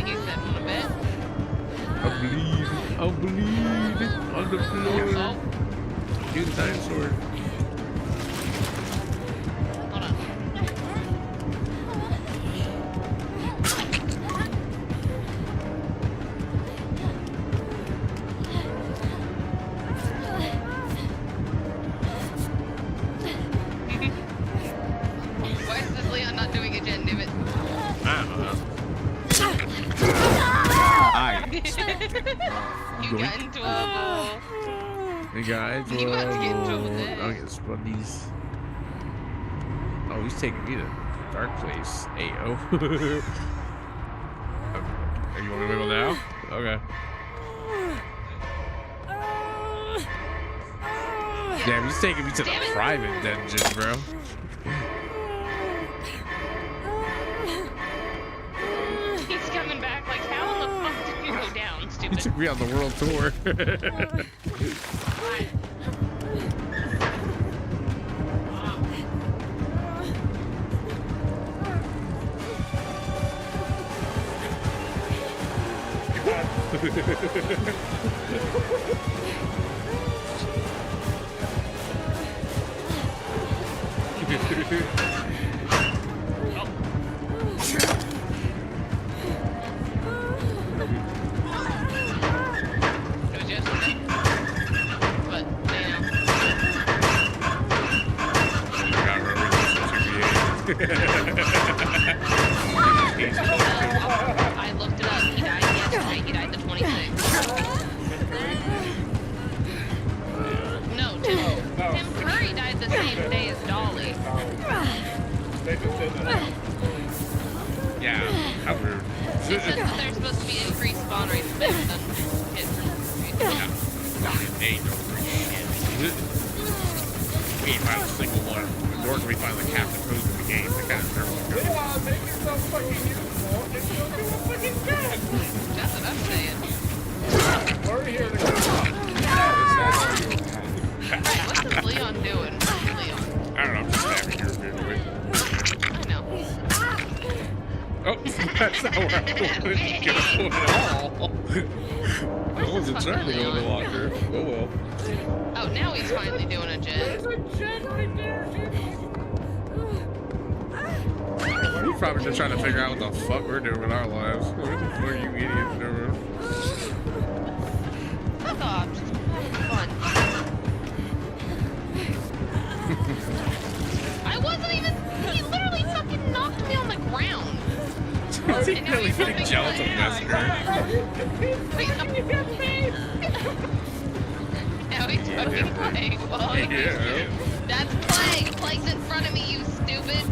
You said one a bit. I bleed on the floor. Oh, Do the dinosaur. hold on. Why is this Leon not doing a gen, damn it? I don't know. You got into a Hey guys, You about to get in trouble there. I'll get spuddies. Oh, he's taking me to dark place. Ayo. Are you want to wiggle now? Okay. Damn, he's taking me to the Damn it. private dungeon, bro. He's coming back like, how in the fuck did you go down, He stupid? took me on the world tour. It was yesterday. But, you know. I looked it up. He died yesterday. He died the 26th. No, Tim Curry died the same day as Dolly. They just said that. Yeah, how rude. They said that there's supposed to be increased spawn rates based on history. Hey, don't forget. We ain't found a single one, nor can we find like half the codes in the game. That kind of nervous. Yeah, make yourself fucking useful and you'll do a fucking good. That's what I'm saying. We're here to go. Right, what is Leon doing? Leon. I don't know, I'm just stabbing your dude. I know. Oh, that's not where I wanted to go at all. I wasn't trying to go in the locker. Oh well. Oh, now he's finally doing a gen. There's a jet right there, dude. We're probably just trying to figure out what the fuck we're doing with our lives. What the fuck are you idiots doing? Fuck off. Just having fun. I wasn't even. He literally fucking knocked me on the ground. Is he And now really he's putting jumping gelatin away. messenger? Now he's fucking playing. Well, Yeah. that's playing. Playing's in front of me, you stupid.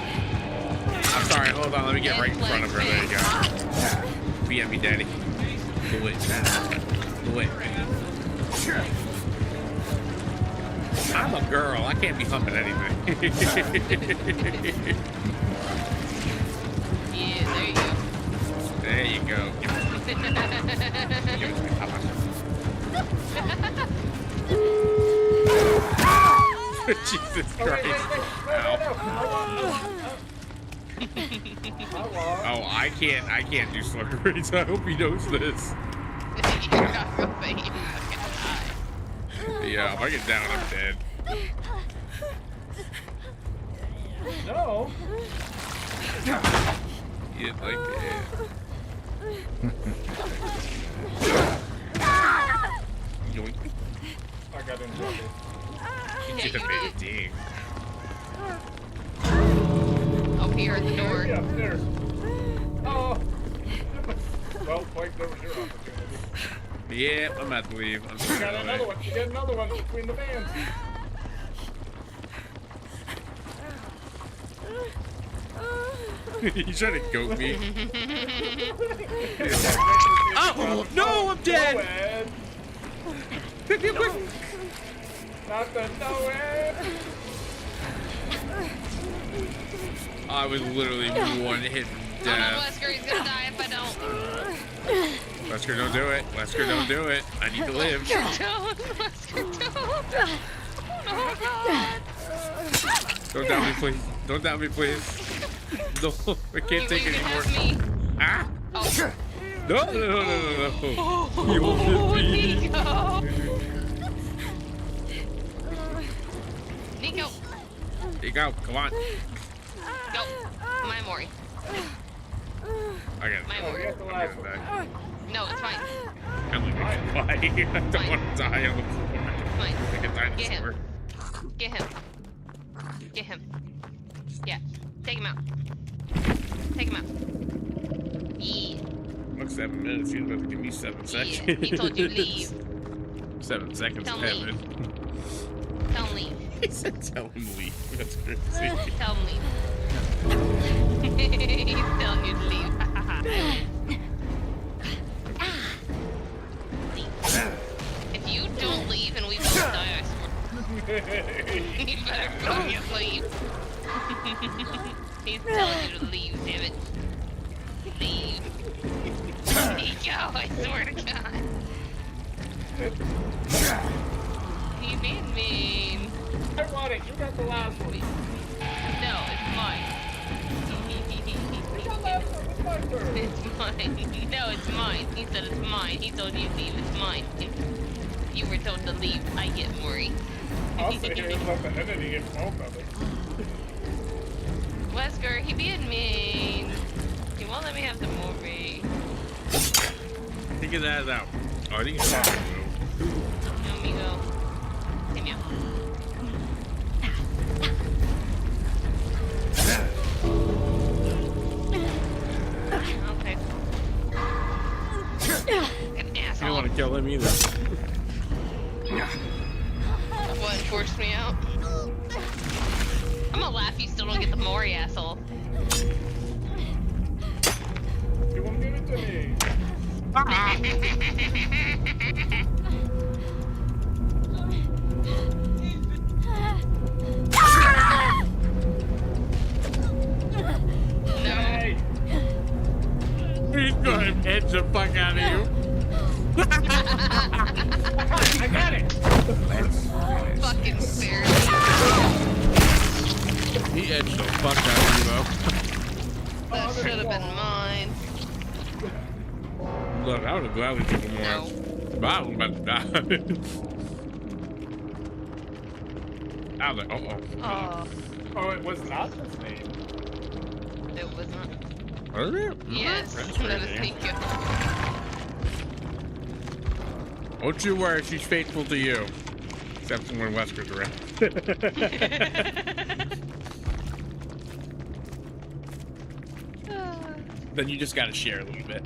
I'm sorry, hold on, let me get right in front of her. There you go. Be at me, daddy. Do it. Do it. I'm a girl. I can't be humping anything. Yeah, there you go. There you go. Give it to me. Give it to me. How about Jesus Oh, wait, Christ. no. Oh, I can't do slippery, so I hope he knows this. You're not gonna say you fucking die. Yeah, if I get down, I'm dead. No. Yeah, like that. Yoink. I got in trouble. You Yeah, just you made a dig. Up here at the door. Yeah, upstairs. Oh. Well, Mike, that was your opportunity. Yeah, I'm about to leave. I'm You sorry. got another one. You get another one between the vans. He's trying to goat me. Oh, no, I'm dead. Quick. Not the no end. I was literally one hit from Oh no, death. Wesker, he's gonna die if I don't. Wesker, don't do it. Wesker, don't do it. I need to live. Don't, Wesker, don't. Oh god. Don't down me, please. Don't down me, please. No, I can't take You it can anymore. have me. Ah! Oh. No. You won't hit me. Nico. There you go. Come on. Go. My Mori. I got it. My Oh, Mori. we got the last one. No, it's fine. I'm leaving. Why? I don't Fine. want to die on the floor. It's fine. Like a Get him. dinosaur. Get him. Get him. Yeah. Take him out. Take him out. Yeah. Look, 7 minutes. He's about to give me 7 seconds. Yeah. He told you leave. 7 seconds Tell of me. heaven. Tell him leave. He said tell him leave. That's crazy. Tell him leave. He's telling you to leave. If you don't leave and we both die, I swear. You better fucking leave. He's telling you to leave, damn it. Leave. Nico, I swear to God. You being mean. I want it. You got the last one. No, it's mine. You got the last one. It's my turn. It's mine. No, it's mine. He said it's mine. He told you to leave. It's mine. If you were told to leave, I get Maury. I'll sit here and let the entity get both of it. Wesker, he being mean. He won't let me have the Maury. Take his ass out. Oh, I think he's out. No, amigo. Hey, meow. Okay. An You don't asshole. want to kill him either. What, forced me out? I'm gonna laugh you still don't get the Maury, asshole. You won't give it to me. No. Hey. He's gonna hit the fuck out of you. I got it. Fucking fair. He edged the fuck out of you, That should have been mine. though. Look, I would have gladly taken more. No. But I was about to die. I was like, Oh, Oh, it was not his name. it was not. Was it? Yes, That's that is crazy. Nico. Don't you worry, she's faithful to you. Except for when Wesker's around. Then you just gotta share a little bit.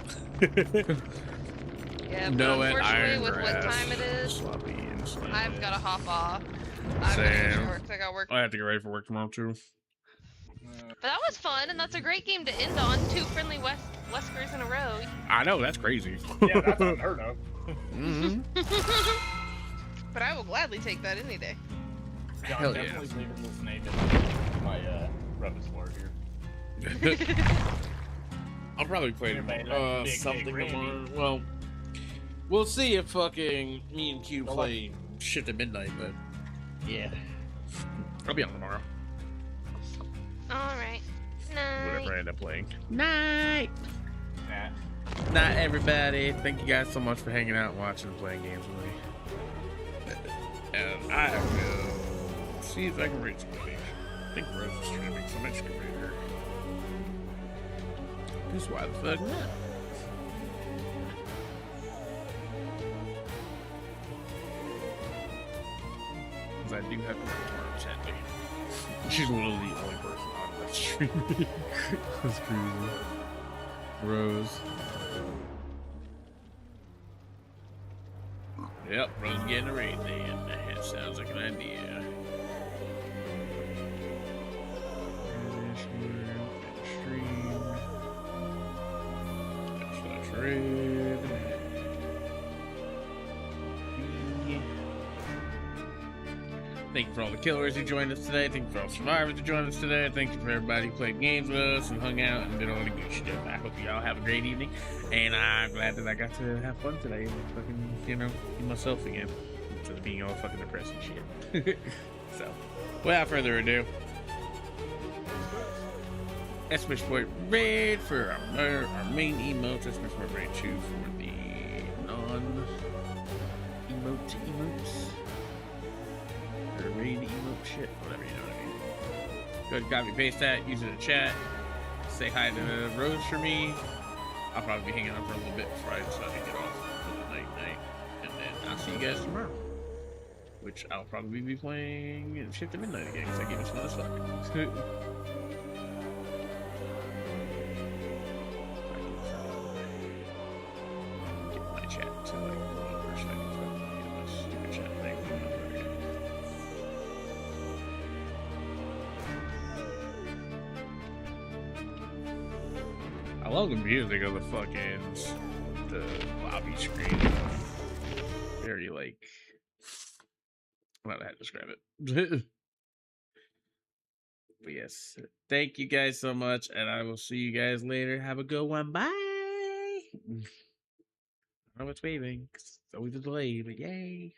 Yeah, but Know it, unfortunately, iron with what grass. time it is, Sloppy and sloppy. I've got to hop off. I've got to Same. to work. I got work. I have to get ready for work tomorrow too. But that was fun, and that's a great game to end on. 2 friendly Weskers in a row. I know, that's crazy. Yeah, that's unheard of. Mhm. But I will gladly take that any day. Yeah, Hell I'm yeah. definitely leaving this name in my repertoire here. I'll probably play Yeah, man, tomorrow. Big Something Randy. tomorrow. Well, we'll see if fucking me and Q Well, play shit at midnight, but yeah. I'll be on tomorrow. All right. Whatever I Night. end up playing. Night. Nah. Not everybody. Thank you guys so much for hanging out, and watching, and playing games with me. And I will see if I can reach somebody. I think Rose is streaming, so I'm just gonna read her. Just why the fuck not? Because I do have to work tomorrow, sadly. She's literally the only person on that stream. That's crazy. Rose. Yep, Rose getting a raid then. That sounds like an idea. Stream. Slash raid. Thank you for all the killers who joined us today. Thank you for all the survivors who joined us today. Thank you for everybody who played games with us and hung out and did all the good stuff. I hope you all have a great evening. And I'm glad that I got to have fun today and fucking, you know, be myself again. Instead of being all fucking depressed and shit. So, without further ado, Esmer Sport Raid for our main emotes. Esmer Sport Raid 2 for the emotes. Or raid emote shit, whatever, you know what I mean. Go ahead, copy paste that, use it in the chat. Say hi to Rose for me. I'll probably be hanging out for a little bit before I decide to get off for the night. And then I'll see you guys tomorrow. Which I'll probably be playing Shift to Midnight again, because I gave it some as fuck. Get my chat to like 1%. Get my stupid chat thing. I love the music of the fucking the lobby screen. Very like, I don't know how to describe it. But yes, thank you guys so much, and I will see you guys later. Have a good one. Bye. I know it's waving. It's always a delay, but yay.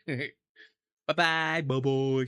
Bye bye. Bye bye.